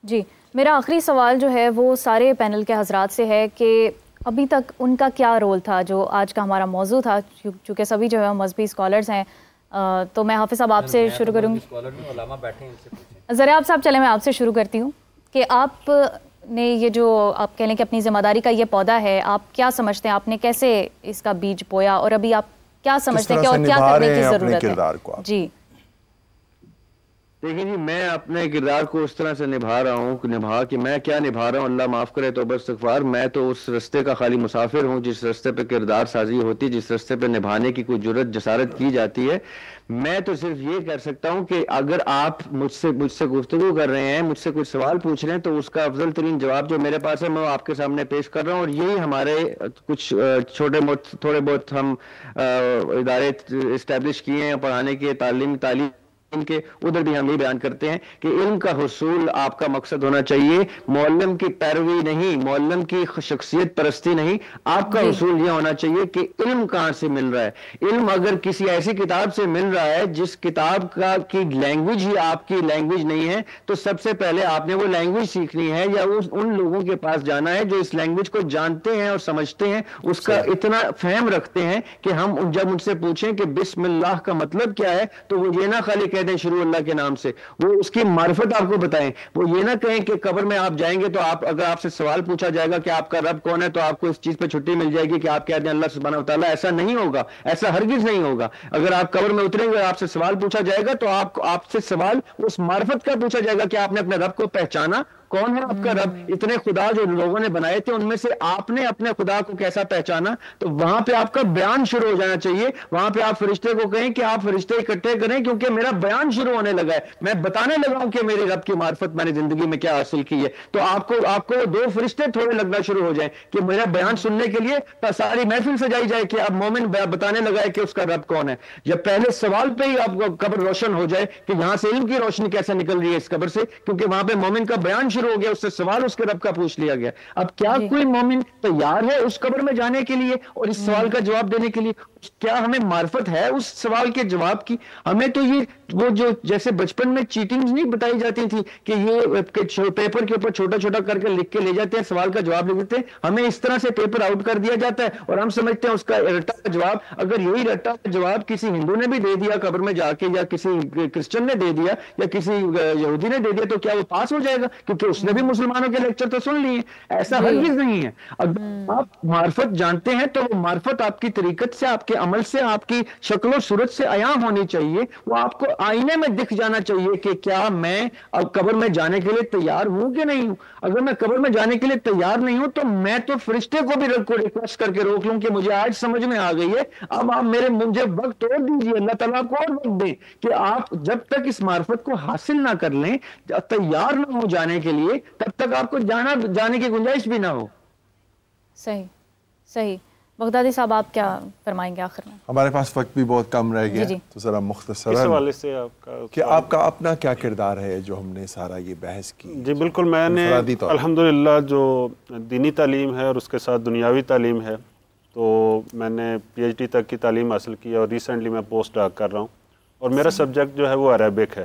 جی، میرا آخری سوال جو ہے وہ سارے پینل کے حضرات سے ہے کہ ابھی تک ان کا کیا رول تھا، جو آج کا ہمارا موضوع تھا. چونکہ سبھی جو ہے مذہبی اسکالرز ہیں، تو میں حافظ صاحب آپ سے شروع کروں گی. زریاب صاحب چلیں میں آپ سے شروع کرتی ہوں کہ آپ نے یہ جو آپ کہہ لیں کہ اپنی ذمہ داری کا یہ پودا ہے، آپ کیا سمجھتے ہیں، آپ نے کیسے اس کا بیج بویا، اور ابھی آپ کیا سمجھتے ہیں کہ اور کیا کرنے کی ضرورت ہے؟ جی دیکھیں جی، میں اپنے کردار کو اس طرح سے نبھا رہا ہوں کہ میں کیا نبھا رہا ہوں، اللہ معاف کرے، توبہ استغفار. میں تو اس رستے کا خالی مسافر ہوں جس رستے پہ کردار سازی ہوتی، جس رستے پہ نبھانے کی کوئی جرت جسارت کی جاتی ہے. میں تو صرف یہ کر سکتا ہوں کہ اگر آپ مجھ سے گفتگو کر رہے ہیں، مجھ سے کچھ سوال پوچھ رہے ہیں، تو اس کا افضل ترین جواب جو میرے پاس ہے میں آپ کے سامنے پیش کر رہا ہوں. اور یہی ہمارے کچھ تھوڑے بہت ہم ادارے اسٹیبلش کیے ہیں پڑھانے کے، تعلیم ان کے ادھر بھی ہم یہ بیان کرتے ہیں کہ علم کا حصول آپ کا مقصد ہونا چاہیے، معلم کی پیروی نہیں، معلم کی شخصیت پرستی نہیں، آپ کا حصول یہ ہونا چاہیے کہ علم کہاں سے مل رہا ہے۔ علم اگر کسی ایسی کتاب سے مل رہا ہے جس کتاب کی لینگویج ہی آپ کی لینگویج نہیں ہے، تو سب سے پہلے آپ نے وہ لینگویج سیکھنی ہے یا ان لوگوں کے پاس جانا ہے جو اس لینگویج کو جانتے ہیں اور سمجھتے ہیں، اس کا اتنا فہم رکھتے ہیں کہ ہم جب ان سے پوچھیں کہ بسم اللہ کا مطلب کیا ہے تو وہ یہ نہ خالی کہہ دیں شروع اللہ کے نام سے، وہ اس کی معرفت آپ کو بتائیں۔ وہ یہ نہ کہیں کہ قبر میں آپ جائیں گے تو اگر آپ سے سوال پوچھا جائے گا کہ آپ کا رب کون ہے تو آپ کو اس چیز پہ چھٹی مل جائے گی کہ آپ کہہ دیں اللہ سبحانہ وتعالیٰ۔ ایسا نہیں ہوگا، ایسا ہرگز نہیں ہوگا۔ اگر آپ قبر میں اتریں گے اور آپ سے سوال پوچھا جائے گا تو آپ سے سوال اس معرفت کا پوچھا جائے گا کہ آپ نے اپنے رب کو پہچانا، کون ہے آپ کا رب؟ اتنے خدا جو لوگوں نے بنائے تھے ان میں سے آپ نے اپنے خدا کو کیسا پہچانا؟ تو وہاں پہ آپ کا بیان شروع ہو جانا چاہیے۔ وہاں پہ آپ فرشتے کو کہیں کہ آپ فرشتے اکٹھے کریں کیونکہ میرا بیان شروع ہونے لگا ہے، میں بتانے لگا ہوں کہ میرے رب کی معرفت میں نے زندگی میں کیا حاصل کی ہے۔ تو آپ کو دو فرشتے تھوڑے لگنا شروع ہو جائیں کہ میرا بیان سننے کے لیے ساری محفل سجائی جائے کہ اب مومن بتانے لگا ہے کہ اس کا رب کون ہے۔ جب پہلے سوال پہ ہی آپ کو قبر روشن ہو جائے کہ یہاں سے علم کی روشنی کیسے نکل رہی ہے اس قبر سے، کیونکہ وہاں پہ مومن کا بیان شروع ہو گیا، اس سے سوال اس کے رب کا پوچھ لیا گیا۔ اب کیا کوئی مومن تیار ہے اس قبر میں جانے کے لیے اور اس سوال کا جواب دینے کے لیے؟ کیا ہمیں معرفت ہے اس سوال کے جواب کی؟ ہمیں تو یہ وہ جو جیسے بچپن میں چیٹنگ نہیں بتائی جاتی تھی کہ یہ پیپر کے اوپر چھوٹا چھوٹا کر کے لکھ کے لے جاتے ہیں، سوال کا جواب لکھ دیتے ہیں، ہمیں اس طرح سے پیپر آؤٹ کر دیا جاتا ہے اور ہم سمجھتے ہیں اس کا رٹا کا جواب، اگر یہی رٹا کا جواب کسی ہندو نے بھی دے دیا قبر میں جا کے، یا کسی کرسچن نے دے دیا، یا کسی یہودی نے دے دیا، تو کیا وہ پاس ہو جائے گا؟ کیونکہ اس نے بھی مسلمانوں کے لیکچر تو سن لیے۔ ایسا ہرگز نہیں ہے۔ اگر آپ معرفت جانتے ہیں تو وہ معرفت آپ کی طریقت سے، آپ کے عمل سے، آپ کی شکل و صورت سے عیاں ہونی چاہیے۔ وہ آپ کو آئینے میں دکھ جانا چاہیے کہ کیا میں اب قبر میں جانے کے لیے تیار ہوں کہ نہیں ہوں۔ اگر میں قبر میں جانے کے لیے تیار نہیں ہوں تو میں تو فرشتے کو بھی ریکویسٹ کر کے روک لوں کہ مجھے آج سمجھ میں آ گئی ہے، اب آپ مجھے وقت اور دیجیے، اللہ تعالیٰ کو اور وقت دیں کہ آپ جب تک اس معرفت کو حاصل نہ کر لیں، تیار نہ ہو جانے کے لیے، تب تک آپ کو جانے کی گنجائش بھی نہ ہو۔ صحیح۔ بغدادی صاحب آپ کیا فرمائیں گے آخر میں؟ ہمارے پاس وقت بھی بہت کم رہ گیا، تو ذرا مختصر اس حوالے سے آپ کا اپنا کیا کردار ہے جو ہم نے سارا یہ بحث کی؟ جی بالکل، میں نے الحمدللہ جو دینی تعلیم ہے اور اس کے ساتھ دنیاوی تعلیم ہے، تو میں نے پی ایچ ڈی تک کی تعلیم حاصل کی اور ریسنٹلی میں پوسٹ ڈاک کر رہا ہوں، اور میرا سبجیکٹ جو ہے وہ عربک ہے،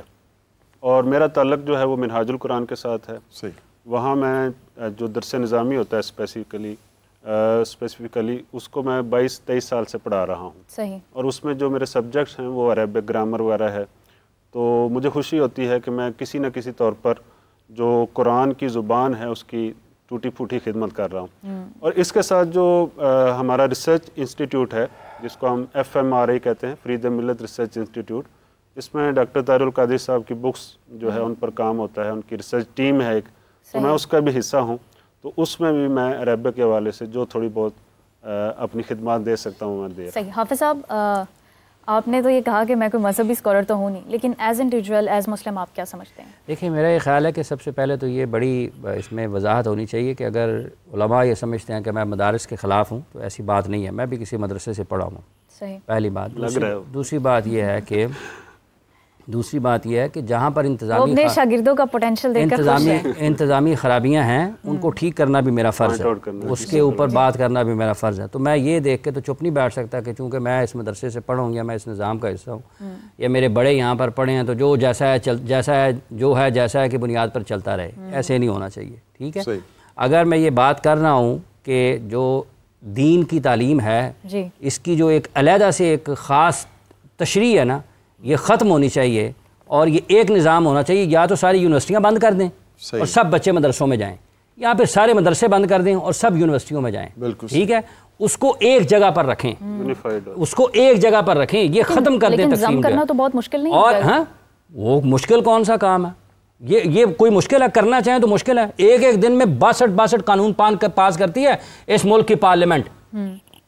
اور میرا تعلق جو ہے وہ منہاج القرآن کے ساتھ ہے۔ وہاں میں جو درس نظامی ہوتا ہے اسپیسیفکلی اس کو میں 22-23 سال سے پڑھا رہا ہوں، اور اس میں جو میرے سبجیکٹس ہیں وہ عربک گرامر وغیرہ ہے۔ تو مجھے خوشی ہوتی ہے کہ میں کسی نہ کسی طور پر جو قرآن کی زبان ہے اس کی ٹوٹی پھوٹی خدمت کر رہا ہوں۔ اور اس کے ساتھ جو ہمارا ریسرچ انسٹیٹیوٹ ہے جس کو ہم FMRI کہتے ہیں، فرید ملت ریسرچ انسٹیٹیوٹ، اس میں ڈاکٹر طاہر القادری صاحب کی بکس جو ہے ان پر کام ہوتا ہے، ان کی ریسرچ ٹیم ہے ایک، تو میں اس کا بھی حصہ ہوں۔ تو اس میں بھی میں عربک کے حوالے سے جو تھوڑی بہت اپنی خدمات دے سکتا ہوں میں دے رہا ہوں۔ صحیح۔ حافظ صاحب، آپ نے تو یہ کہا کہ میں کوئی مذہبی اسکالر تو ہوں نہیں، لیکن ایز انڈیویجول، ایز مسلم آپ کیا سمجھتے ہیں؟ دیکھیں، میرا یہ خیال ہے کہ سب سے پہلے تو یہ بڑی اس میں وضاحت ہونی چاہیے کہ اگر علماء یہ سمجھتے ہیں کہ میں مدارس کے خلاف ہوں تو ایسی بات نہیں ہے، میں بھی کسی مدرسے سے پڑھا ہوں۔ صحیح۔ پہلی بات۔ دوسری بات یہ ہے کہ جہاں پر اپنے شاگردوں کا پوٹینشل دیکھ کر انتظامی خرابیاں ہیں ان کو ٹھیک کرنا بھی میرا فرض ہے، اس کے اوپر بات کرنا بھی میرا فرض ہے۔ تو میں یہ دیکھ کے تو چپ نہیں بیٹھ سکتا کہ چونکہ میں اس مدرسے سے پڑھوں یا میں اس نظام کا حصہ ہوں یا میرے بڑے یہاں پر پڑھے ہیں تو جو جیسا ہے کہ بنیاد پر چلتا رہے، ایسے نہیں ہونا چاہیے۔ ٹھیک ہے، اگر میں یہ بات کر رہا ہوں کہ جو دین کی تعلیم ہے اس کی جو ایک علیحدہ سے ایک خاص تشریح ہے نا، یہ ختم ہونی چاہیے، اور یہ ایک نظام ہونا چاہیے، یا تو ساری یونیورسٹیاں بند کر دیں اور سب بچے مدرسوں میں جائیں، یا پھر سارے مدرسے بند کر دیں اور سب یونیورسٹیوں میں جائیں۔ ٹھیک ہے، اس کو ایک جگہ پر رکھیں، یہ ختم کر دیں تقسیم کرنا تو بہت مشکل نہیں، اور ہاں وہ مشکل کون سا کام ہے؟ یہ کوئی مشکل ہے؟ کرنا چاہیں تو مشکل ہے۔ ایک دن میں 62 قانون پاس کرتی ہے اس ملک کی پارلیمنٹ،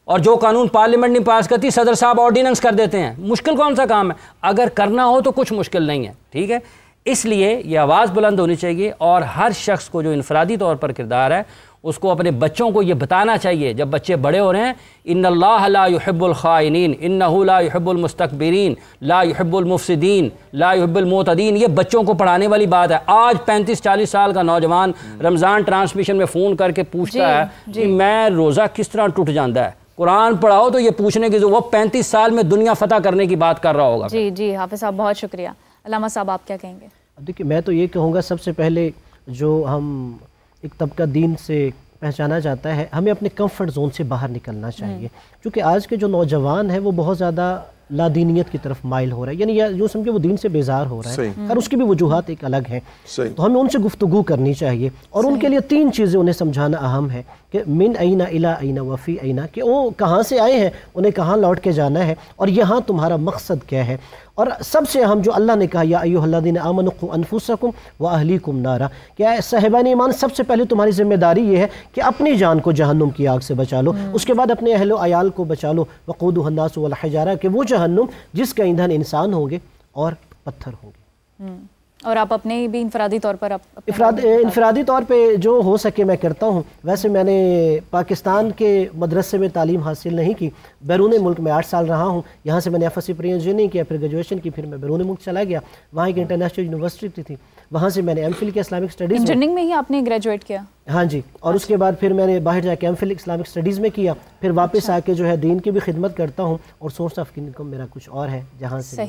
اور جو قانون پارلیمنٹ نہیں پاس کرتی صدر صاحب آرڈیننس کر دیتے ہیں۔ مشکل کون سا کام ہے؟ اگر کرنا ہو تو کچھ مشکل نہیں ہے۔ ٹھیک ہے، اس لیے یہ آواز بلند ہونی چاہیے، اور ہر شخص کو جو انفرادی طور پر کردار ہے اس کو اپنے بچوں کو یہ بتانا چاہیے جب بچے بڑے ہو رہے ہیں، ان اللہ لا يحب الخائنین انہ لا يحب المستکبرین لا يحب المفسدین لا يحب المعتدین. یہ بچوں کو پڑھانے والی بات ہے. آج 35-40 سال کا نوجوان رمضان ٹرانسمیشن میں فون کر کے پوچھتا ہے کہ میں روزہ کس طرح ٹوٹ جاتا ہے. قرآن پڑھاؤ تو یہ پوچھنے کی وہ 35 سال میں دنیا فتح کرنے کی بات کر رہا ہوگا. جی حافظ صاحب بہت شکریہ. علامہ صاحب آپ کیا کہیں گے؟ دیکھیے میں تو یہ کہوں گا سب سے پہلے جو ہم ایک طبقہ دین سے پہچانا جاتا ہے، ہمیں اپنے کمفرٹ زون سے باہر نکلنا چاہیے، کیونکہ آج کے جو نوجوان ہیں وہ بہت زیادہ لادینیت کی طرف مائل ہو رہا ہے، یعنی جو سمجھے وہ دین سے بیزار ہو رہا ہے، اور اس کی بھی وجوہات ایک الگ ہیں. تو ہمیں ان سے گفتگو کرنی چاہیے، اور ان کے لیے 3 چیزیں انہیں سمجھانا اہم ہے کہ من این الی این وفی این، کہ وہ کہاں سے آئے ہیں، انہیں کہاں لوٹ کے جانا ہے، اور یہاں تمہارا مقصد کیا ہے. اور سب سے اہم جو اللہ نے کہا یا ایھا الذین آمنوا قوا انفسکم واہلیکم نارا، کہ اے صاحبان ایمان سب سے پہلے تمہاری ذمہ داری یہ ہے کہ اپنی جان کو جہنم کی آگ سے بچا لو، اس کے بعد اپنے اہل و عیال کو بچا لو. وقودھا الناس والحجارہ، کہ وہ جہنم جس کا ایندھن انسان ہوں گے اور پتھر ہوں گے. اور آپ اپنے بھی انفرادی طور پر انفرادی طور پہ جو ہو سکے میں کرتا ہوں. ویسے میں نے پاکستان کے مدرسے میں تعلیم حاصل نہیں کی، بیرون ملک میں 8 سال رہا ہوں. یہاں سے میں نے FSc پری انجینئرنگ کیا، پھر گریجویشن کی، پھر میں بیرون ملک چلا گیا، وہاں ایک انٹرنیشنل یونیورسٹی تھی، وہاں سے میں نے ایم فل کیا اسلامک اسٹڈیز. انجینئرنگ میں ہی آپ نے گریجویٹ کیا؟ ہاں جی. اور اس کے بعد پھر میں نے باہر جا کے ایم فل اسلامک اسٹڈیز میں کیا، پھر واپس آ کے جو ہے دین کی بھی خدمت کرتا ہوں، اور سورس آف انکم میرا کچھ اور ہے جہاں سے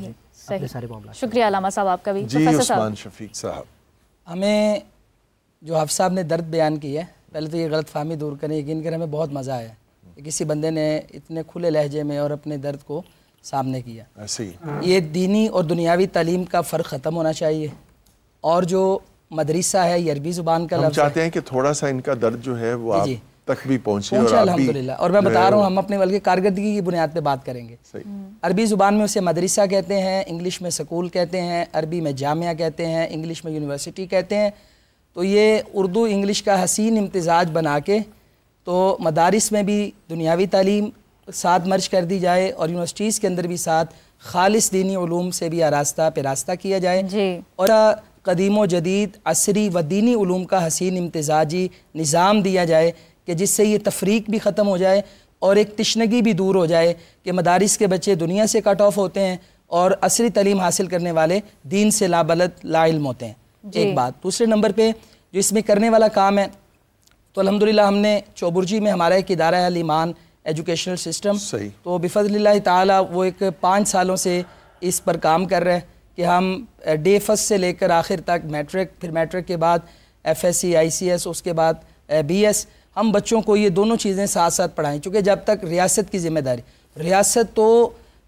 اپنے سارے معاملات. شکریہ علامہ صاحب آپ کا بھی. جی عثمان شفیق صاحب، ہمیں جو حافظ صاحب نے درد بیان کی ہے، پہلے تو یہ غلط فہمی دور کریں. یقین کر ہمیں بہت مزہ آیا کہ کسی بندے نے اتنے کھلے لہجے میں اور اپنے درد کو سامنے کیا. یہ دینی اور دنیاوی تعلیم کا فرق ختم ہونا چاہیے، اور جو مدرسہ ہے یہ عربی زبان کا لفظ ہے. ہم چاہتے ہیں کہ تھوڑا سا ان کا درد جو ہے وہ آپ تک بھی پہنچے، اور الحمدللہ. اور میں بتا رہا ہوں ہم اپنے بلکہ کارکردگی کی بنیاد پہ بات کریں گے. عربی زبان میں اسے مدرسہ کہتے ہیں، انگلش میں سکول کہتے ہیں، عربی میں جامعہ کہتے ہیں، انگلش میں یونیورسٹی کہتے ہیں. تو یہ اردو انگلش کا حسین امتزاج بنا کے تو مدارس میں بھی دنیاوی تعلیم ساتھ مرج کر دی جائے، اور یونیورسٹیز کے اندر بھی ساتھ خالص دینی علوم سے بھی آراستہ پیراستہ کیا جائے، اور قدیم و جدید عصری و دینی علوم کا حسین امتزاجی نظام دیا جائے کہ جس سے یہ تفریق بھی ختم ہو جائے اور ایک تشنگی بھی دور ہو جائے کہ مدارس کے بچے دنیا سے کٹ آف ہوتے ہیں اور عصری تعلیم حاصل کرنے والے دین سے لابلد لا علم ہوتے ہیں. ایک بات. دوسرے نمبر پہ جو اس میں کرنے والا کام ہے، تو الحمدللہ ہم نے چوبرجی میں ہمارا ایک ادارہ ہے الایمان ایجوکیشنل سسٹم، تو بفضل اللہ تعالی وہ ایک 5 سالوں سے اس پر کام کر رہے ہیں کہ ہم ڈے فرسٹ سے لے کر آخر تک میٹرک، پھر میٹرک کے بعد FSc ICS، اس کے بعد BS، ہم بچوں کو یہ دونوں چیزیں ساتھ ساتھ پڑھائیں. چونکہ جب تک ریاست کی ذمہ داری، ریاست تو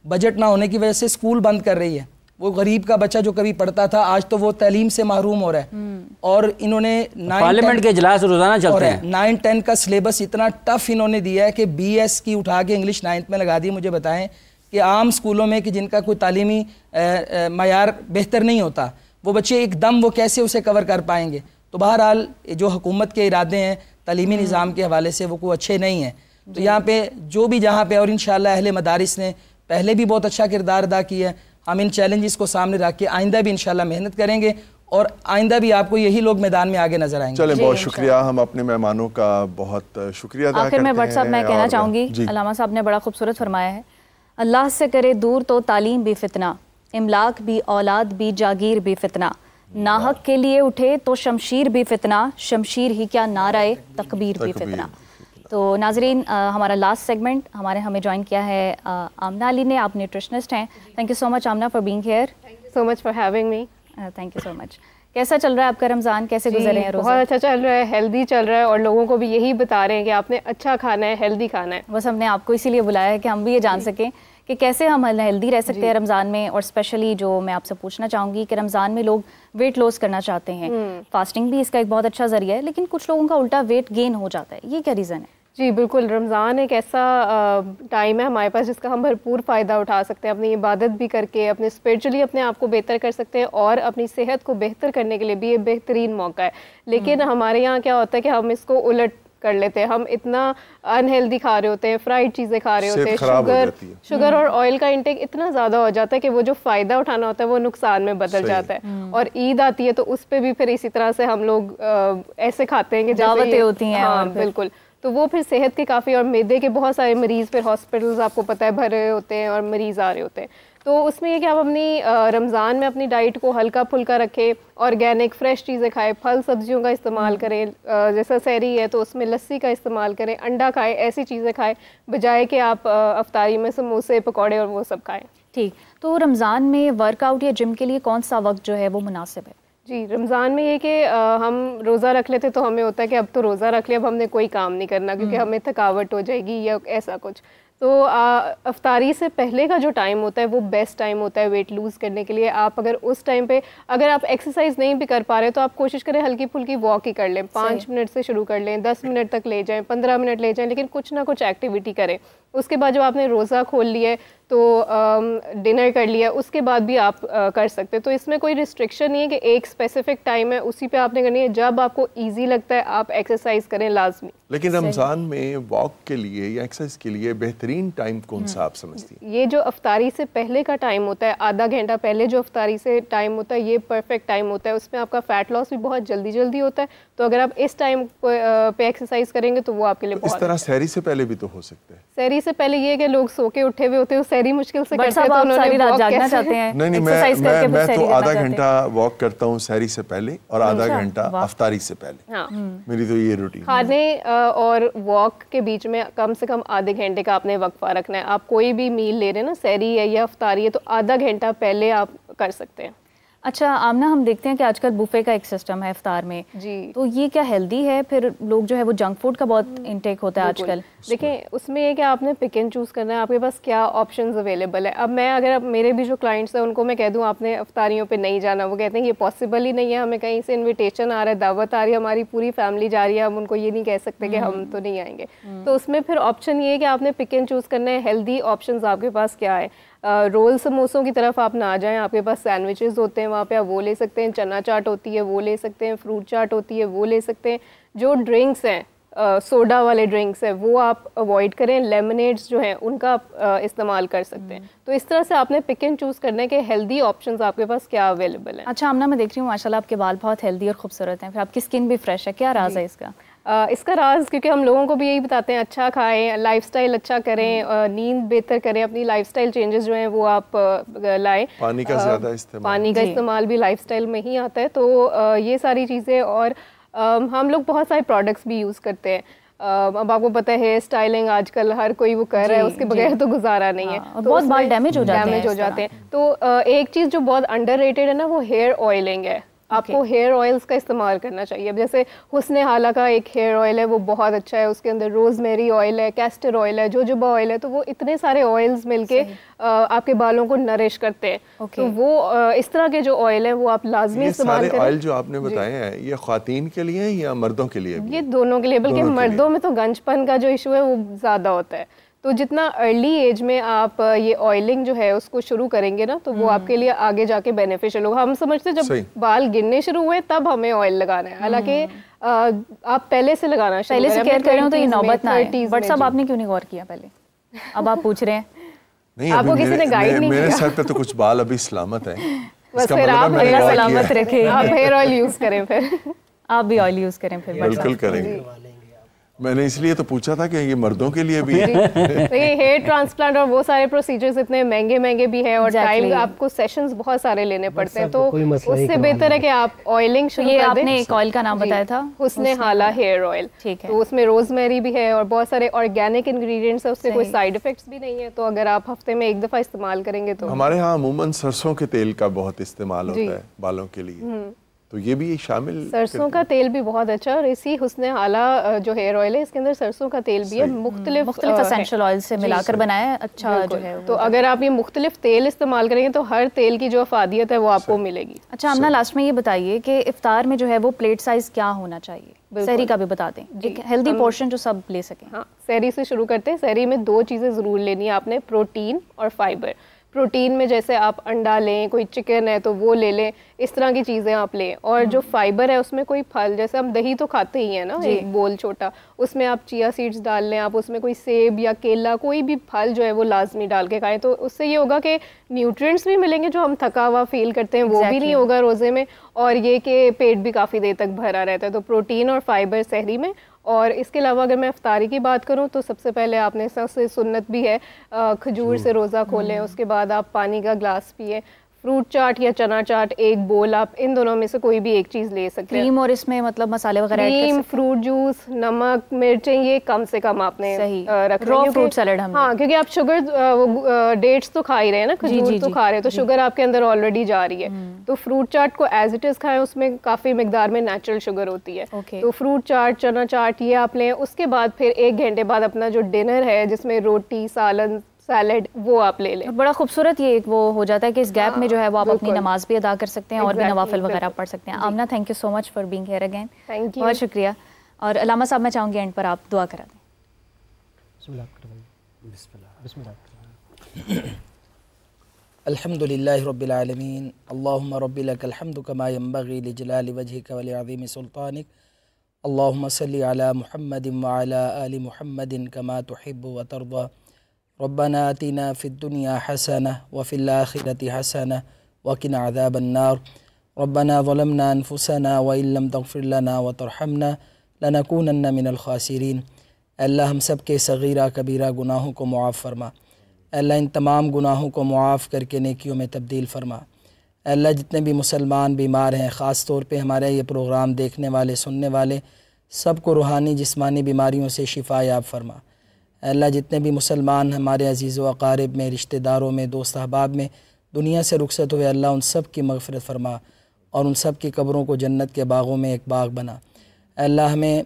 بجٹ نہ ہونے کی وجہ سے اسکول بند کر رہی ہے. وہ غریب کا بچہ جو کبھی پڑھتا تھا آج تو وہ تعلیم سے محروم ہو رہا ہے. اور انہوں نے پارلیمنٹ کے اجلاس روزانہ چلتے ہیں. 9-10 کا سلیبس اتنا ٹف انہوں نے دیا ہے کہ BS کی اٹھا کے انگلش 9th میں لگا دی. مجھے بتائیں کہ عام اسکولوں میں کہ جن کا کوئی تعلیمی معیار بہتر نہیں ہوتا، وہ بچے ایک دم وہ کیسے اسے کور کر پائیں گے؟ تو بہرحال جو حکومت کے ارادے ہیں تعلیمی نظام کے حوالے سے وہ کوئی اچھے نہیں ہیں. تو یہاں پہ جو بھی جہاں پہ، اور انشاءاللہ اہل مدارس نے پہلے بھی بہت اچھا کردار ادا کیا ہے. ہم ان چیلنجز کو سامنے رکھ کے آئندہ بھی انشاءاللہ محنت کریں گے، اور آئندہ بھی آپ کو یہی لوگ میدان میں آگے نظر آئیں گے. چلیں بہت شکریہ. ہم اپنے مہمانوں کا بہت شکریہ ادا کرتے ہیں. آخر میں واٹس صاحب میں کہنا چاہوں گی، علامہ صاحب نے بڑا خوبصورت فرمایا ہے، اللہ سے کرے دور تو تعلیم بھی فتنہ، املاک بھی اولاد بھی جاگیر بھی فتنہ، ناحق کے لیے اٹھے تو شمشیر بھی فتنہ، شمشیر ہی کیا نعرہ تکبیر بھی فتنہ. تو ناظرین ہمارا لاسٹ سیگمنٹ ہمیں جوائن کیا ہے آمنہ علی نے. آپ نیوٹریشنسٹ ہیں. Thank you so much Amna for being here. Thank you so much for having me. Thank you so much. کیسا چل رہا ہے آپ کا رمضان؟ کیسے گزر رہے ہیں روزے؟ بہت اچھا چل رہا ہے، ہیلدی چل رہا ہے، اور لوگوں کو بھی یہی بتا رہے ہیں کہ آپ نے اچھا کھانا ہے، ہیلدی کھانا ہے. بس ہم نے آپ کو اسی لیے بلایا ہے کہ ہم بھی یہ جان سکیں کہ کیسے ہم ہیلدی رہ سکتے ہیں رمضان میں. اور اسپیشلی جو میں آپ سے پوچھنا چاہوں گی کہ رمضان میں لوگ ویٹ لاس کرنا چاہتے ہیں، فاسٹنگ بھی اس کا ایک بہت اچھا ذریعہ ہے، لیکن کچھ لوگوں کا الٹا ویٹ گین ہو جاتا ہے. یہ کیا ریزن ہے؟ جی بالکل، رمضان ایک ایسا ٹائم ہے ہمارے پاس جس کا ہم بھرپور فائدہ اٹھا سکتے ہیں، اپنی عبادت بھی کر کے اپنے اسپرچولی اپنے آپ کو بہتر کر سکتے ہیں، اور اپنی صحت کو بہتر کرنے کے لیے بھی یہ بہترین موقع ہے. لیکن ہمارے یہاں کیا ہوتا ہے کہ ہم اس کو الٹ کر لیتے ہیں. ہم اتنا انہیلدی کھا رہے ہوتے ہیں, فرائڈ چیزیں کھا رہے ہوتے ہیں, شوگر اور آئل کا انٹیک اتنا زیادہ ہو جاتا ہے کہ وہ جو فائدہ اٹھانا ہوتا ہے وہ نقصان میں بدل جاتا ہے. اور عید آتی ہے تو اس پہ بھی پھر اسی طرح سے ہم لوگ ایسے کھاتے ہیں کہ دعوتیں ہوتی ہیں. ہاں بالکل. تو وہ پھر صحت کے کافی, اور میدے کے بہت سارے مریض پھر ہاسپٹلز آپ کو پتہ ہے بھرے ہوتے ہیں اور مریض آ رہے ہوتے ہیں. تو اس میں یہ کہ آپ اپنی رمضان میں اپنی ڈائٹ کو ہلکا پھلکا رکھیں, آرگینک فریش چیزیں کھائیں, پھل سبزیوں کا استعمال کریں, جیسا سحری ہے تو اس میں لسی کا استعمال کریں, انڈا کھائیں, ایسی چیزیں کھائیں بجائے کہ آپ افطاری میں سموسے پکوڑے اور وہ سب کھائیں. ٹھیک. تو رمضان میں ورک آؤٹ یا جم کے لیے کون سا وقت جو ہے وہ مناسب ہے؟ جی رمضان میں یہ کہ ہم روزہ رکھ لیتے تو ہمیں ہوتا ہے کہ اب تو روزہ رکھ لیا, اب ہم نے کوئی کام نہیں کرنا کیونکہ ہمیں تھکاوٹ ہو جائے گی یا ایسا کچھ. تو افطاری سے پہلے کا جو ٹائم ہوتا ہے وہ بیسٹ ٹائم ہوتا ہے ویٹ لوز کرنے کے لیے. آپ اگر اس ٹائم پہ اگر آپ ایکسرسائز نہیں بھی کر پا رہے تو آپ کوشش کریں ہلکی پھلکی واک ہی کر لیں, 5 منٹ سے شروع کر لیں, 10 منٹ تک لے جائیں, 15 منٹ لے جائیں, لیکن کچھ نہ کچھ ایکٹیویٹی کریں. اس کے بعد جب آپ نے روزہ کھول لیا ہے تو ڈنر کر لیا, اس کے بعد بھی آپ کر سکتے. تو اس میں کوئی ریسٹرکشن نہیں ہے کہ ایک اسپیسیفک ٹائم ہے اسی پہ آپ نے کرنی ہے. جب آپ کو ایزی لگتا ہے آپ ایکسرسائز کریں لازمی. لیکن رمضان میں واک کے لیے یا ایکسرسائز کے لیے بہترین ٹائم کون سا آپ سمجھتی ہیں؟ یہ جو افطاری سے پہلے کا ٹائم ہوتا ہے, آدھا گھنٹہ پہلے جو افطاری سے ٹائم ہوتا ہے, یہ پرفیکٹ ٹائم ہوتا ہے. اس میں آپ کا فیٹ لاس بھی بہت جلدی ہوتا ہے. تو اگر آپ اس ٹائم پہ ایکسرسائز کریں گے تو وہ آپ کے لیے بہت اس طرح سحری سے پہلے بھی تو ہو سکتا ہے. سحری سے پہلے یہ کہ لوگ سو کے اٹھے ہوئے ہوتے ہیں, سحری مشکل سے کرتے ہیں, تو انہوں ساری رات جاگنا چاہتے ہیں. نہیں میں تو آدھا گھنٹہ واک کرتا ہوں سحری سے پہلے اور آدھا گھنٹہ افطاری سے پہلے. میری تو یہ روٹین. کھانے اور واک کے بیچ میں کم سے کم آدھے گھنٹے کا آپ نے وقفہ رکھنا ہے. آپ کوئی بھی میل لے رہے ہیں نا, سحری ہے یا افطاری ہے, تو آدھا گھنٹہ پہلے آپ کر سکتے ہیں. اچھا آمنہ, ہم دیکھتے ہیں کہ آج کل بوفے کا ایک سسٹم ہے افطار میں, جی تو یہ کیا ہیلدی ہے؟ پھر لوگ جو ہے وہ جنک فوڈ کا بہت انٹیک ہوتا ہے آج کل. دیکھیں اس میں یہ کہ آپ نے پک اینڈ چوز کرنا ہے, آپ کے پاس کیا آپشنز اویلیبل ہے. اب میں اگر میرے بھی جو کلائنٹس ہیں ان کو میں کہہ دوں آپ نے افطاریوں پہ نہیں جانا, وہ کہتے ہیں یہ پاسبل ہی نہیں ہے, ہمیں کہیں سے انویٹیشن آ رہا ہے, دعوت آ رہی ہے, ہماری پوری فیملی جا رہی ہے, ہم ان کو یہ نہیں کہہ سکتے کہ ہم تو نہیں آئیں گے. تو اس میں پھر آپشن یہ ہے کہ آپ نے پک اینڈ چوز کرنا ہے. ہیلدی آپشنز آپ کے پاس کیا ہے. رول سموسوں کی طرف آپ نہ آ جائیں, آپ کے پاس سینڈوچز ہوتے ہیں وہاں پہ, آپ وہ لے سکتے ہیں, چنا چاٹ ہوتی ہے وہ لے سکتے ہیں, فروٹ چاٹ ہوتی ہے وہ لے سکتے ہیں. جو ڈرنکس ہیں سوڈا والے ڈرنکس ہیں وہ آپ اوائڈ کریں, لیمنیڈز جو ہیں ان کا آپ استعمال کر سکتے ہیں. تو اس طرح سے آپ نے پک اینڈ چوز کرنا ہے کہ ہیلدی آپشنز آپ کے پاس کیا اویلیبل ہیں. اچھا آمنہ, میں دیکھ رہی ہوں ماشاءاللہ آپ کے بال بہت ہیلدی اور خوبصورت ہیں, پھر آپ کی اسکن بھی فریش ہے, کیا راز ہے اس کا؟ اس کا راز کیونکہ ہم لوگوں کو بھی یہی بتاتے ہیں اچھا کھائیں, لائف سٹائل اچھا کریں, نیند بہتر کریں, اپنی لائف سٹائل چینجز جو ہیں وہ آپ لائیں. پانی کا زیادہ استعمال, پانی کا استعمال بھی لائف سٹائل میں ہی آتا ہے. تو یہ ساری چیزیں, اور ہم لوگ بہت سارے پروڈکٹس بھی یوز کرتے ہیں. اب آپ کو پتہ ہے ہیئر اسٹائلنگ آج کل ہر کوئی وہ کر رہا ہے, اس کے بغیر تو گزارا نہیں ہے, بہت بال ڈیمیج ہو جاتے ہیں. تو ایک چیز جو بہت انڈر ریٹڈ ہے نا وہ ہیئر آئلنگ ہے. آپ کو ہیئر آئلس کا استعمال کرنا چاہیے. اب جیسے حسن حالہ کا ایک ہیئر آئل ہے وہ بہت اچھا ہے, اس کے اندر روز میری آئل ہے, کیسٹر آئل ہے, جوجوبا آئل ہے, تو وہ اتنے سارے آئلز مل کے آپ کے بالوں کو نرش کرتے ہیں. تو وہ اس طرح کے جو آئل ہیں وہ آپ لازمی استعمال کریں. آئل جو آپ نے بتائے ہیں یہ خواتین کے لیے یا مردوں کے لیے؟ یہ دونوں کے لیے, بلکہ مردوں میں تو گنج پن کا جو ایشو ہے وہ زیادہ ہوتا ہے. تو جتنا ارلی ایج میں آپ یہ آئلنگ جو ہے اس کو شروع کریں گے نا تو وہ آپ کے لیے آگے جا کے بینیفیشل ہوگا. ہم سمجھتے جب بال گرنے شروع ہوئے تب ہمیں آئل لگانا ہے, حالانکہ آپ پہلے سے لگانا شروع پہلے سے کیئر کر رہے ہوں تو یہ نوبت نہ آئے. بٹ صاحب آپ نے کیوں نہیں غور کیا پہلے, اب آپ پوچھ رہے ہیں؟ نہیں, آپ کو کسی نے گائیڈ نہیں کیا. میرے سر پہ تو کچھ بال ابھی سلامت ہیں, بس پھر آپ سلامت رکھیں, آپ ہیئر آئل یوز کریں, پھر آپ بھی آئل یوز کریں. پھر بالکل کریں گے. میں نے اس لیے تو پوچھا تھا کہ یہ مردوں کے لیے بھی ہیئر ٹرانسپلانٹ اور وہ سارے پروسیجرز اتنے مہنگے بھی ہیں, اور ٹائم آپ کو سیشنز بہت سارے لینے پڑتے ہیں. تو اس سے بہتر ہے کہ آپ آئلنگ شروع کر دیں. آپ نے ایک آئل کا نام بتایا تھا, حسن حالہ ہیئر آئل. ٹھیک ہے, تو اس میں روز میری بھی ہے اور بہت سارے آرگینک انگریڈینٹس ہیں, اس سے کوئی سائیڈ افیکٹس بھی نہیں ہے. تو اگر آپ ہفتے میں ایک دفعہ استعمال کریں گے تو. ہمارے ہاں عموماً سرسوں کے تیل کا بہت استعمال ہوتا ہے بالوں کے لیے, تو یہ بھی شامل. سرسوں کا تیل بھی بہت اچھا, اور اسی حسن حالہ جو ہیئر آئل ہے اس کے اندر سرسوں کا تیل بھی ہے, مختلف اسینشل آئل سے ملا کر بنایا ہے, اچھا جو ہے. تو اگر آپ یہ مختلف تیل استعمال کریں گے تو ہر تیل کی جو افادیت ہے وہ آپ کو ملے گی. اچھا آمنہ, لاسٹ میں یہ بتائیے کہ افطار میں جو ہے وہ پلیٹ سائز کیا ہونا چاہیے؟ سحری کا بھی بتا دیں, ایک ہیلدی پورشن جو سب لے سکیں. ہاں, سحری سے شروع کرتے ہیں. سحری میں 2 چیزیں ضرور لینی ہے آپ نے, پروٹین اور فائبر. پروٹین میں جیسے آپ انڈا لیں, کوئی چکن ہے تو وہ لے لیں, اس طرح کی چیزیں آپ لیں. اور جو فائبر ہے اس میں کوئی پھل, جیسے ہم دہی تو کھاتے ہی ہیں نا, ایک بول چھوٹا, اس میں آپ چیا سیڈز ڈال لیں, آپ اس میں کوئی سیب یا کیلا کوئی بھی پھل جو ہے وہ لازمی ڈال کے کھائیں. تو اس سے یہ ہوگا کہ نیوٹرینٹس بھی ملیں گے, جو ہم تھکا ہوا فیل کرتے ہیں وہ بھی نہیں ہوگا روزے میں, اور یہ کہ پیٹ بھی کافی دیر تک بھرا رہتا ہے. تو پروٹین اور فائبر سحری میں. اور اس کے علاوہ اگر میں افطاری کی بات کروں تو سب سے پہلے آپ نے سب سے سنت بھی ہے کھجور سے روزہ کھولیں, اس کے بعد آپ پانی کا گلاس پئیں. فروٹ چاٹ یا چنا چاٹ ایک بول, آپ ان دونوں میں سے کوئی بھی ایک چیز لے سکتے ہیں. کریم اور اس میں مطلب مسالے وغیرہ, کریم, فروٹ جوس, نمک, مرچیں, یہ کم سے کم آپ نے رکھنا. را فروٹ سیلڈ ہم, ہاں, کیونکہ آپ شوگر ڈیٹس تو کھا ہی رہے ہیں نا, کھجور تو کھا رہے ہیں, تو شوگر آپ کے اندر آلریڈی جا رہی ہے. تو فروٹ چاٹ کو ایز اٹ از کھائیں, اس میں کافی مقدار میں نیچرل شوگر ہوتی ہے. تو فروٹ چاٹ, چنا چاٹ یہ آپ لیں. اس کے بعد پھر 1 گھنٹے بعد اپنا جو ڈنر ہے جس میں روٹی, سالن, سیلڈ, وہ آپ لے لیں. بڑا خوبصورت یہ ایک وہ ہو جاتا ہے کہ اس گیپ میں جو ہے وہ آپ اپنی نماز بھی ادا کر سکتے ہیں اور بھی نوافل وغیرہ پڑھ سکتے ہیں. Amna, thank you so much for being here again, بہت شکریہ. اور علامہ صاحب میں چاہوں گی اینڈ پر آپ دعا کرا دیں. بسم اللہ. الحمدللہ رب العالمین, اللہم رب لک الحمد کما ینبغی لجلال وجہک ولعظیم سلطانک, اللہم صلی علی محمد وعلی آل محمد کما تحب وترضى. ربنا آتنا فی الدنیا حسنہ وفی الآخرۃ حسنہ وقنا عذاب النار. ربنا ظلمنا انفسنا وان لم تغفر لنا وترحمنا لنکونن من الخاسرین. اللہ ہم سب کے صغیرہ کبیرہ گناہوں کو معاف فرما. اللہ ان تمام گناہوں کو معاف کر کے نیکیوں میں تبدیل فرما. اللہ جتنے بھی مسلمان بیمار ہیں, خاص طور پہ ہمارے یہ پروگرام دیکھنے والے, سننے والے, سب کو روحانی جسمانی بیماریوں سے شفا یاب فرما. اللہ جتنے بھی مسلمان ہمارے عزیز و اقارب میں, رشتہ داروں میں, دوست احباب میں دنیا سے رخصت ہوئے, اللہ ان سب کی مغفرت فرما اور ان سب کی قبروں کو جنت کے باغوں میں ایک باغ بنا. اللہ ہمیں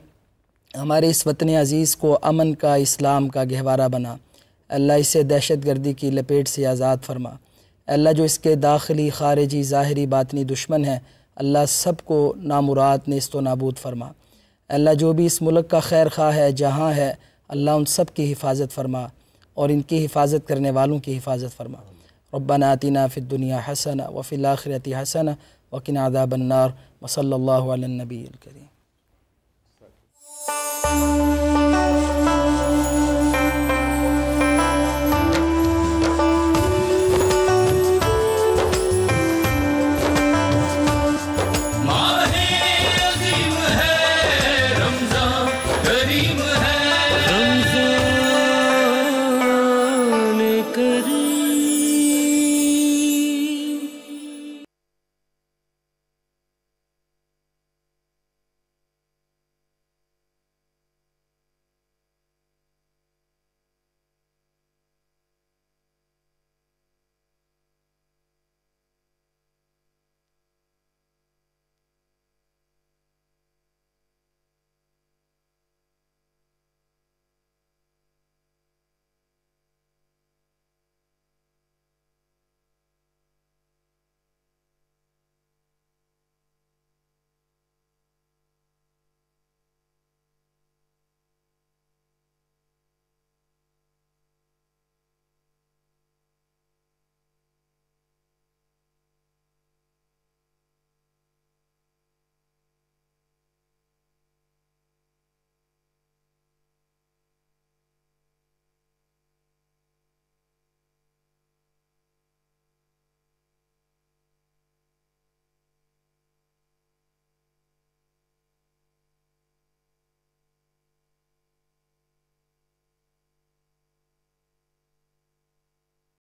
ہمارے اس وطن عزیز کو امن کا, اسلام کا گہوارہ بنا. اللہ اسے دہشت گردی کی لپیٹ سے آزاد فرما. اللہ جو اس کے داخلی, خارجی, ظاہری, باطنی دشمن ہیں, اللہ سب کو نامراد نیست و نابود فرما. اللہ جو بھی اس ملک کا خیر خواہ ہے, جہاں ہے, اللہ ان سب کی حفاظت فرما اور ان کی حفاظت کرنے والوں کی حفاظت فرما. ربنا آتنا فی الدنیا حسنہ وفی الآخرۃ حسنہ وقنا عذاب النار. وصلی اللہ علی النبی الکریم.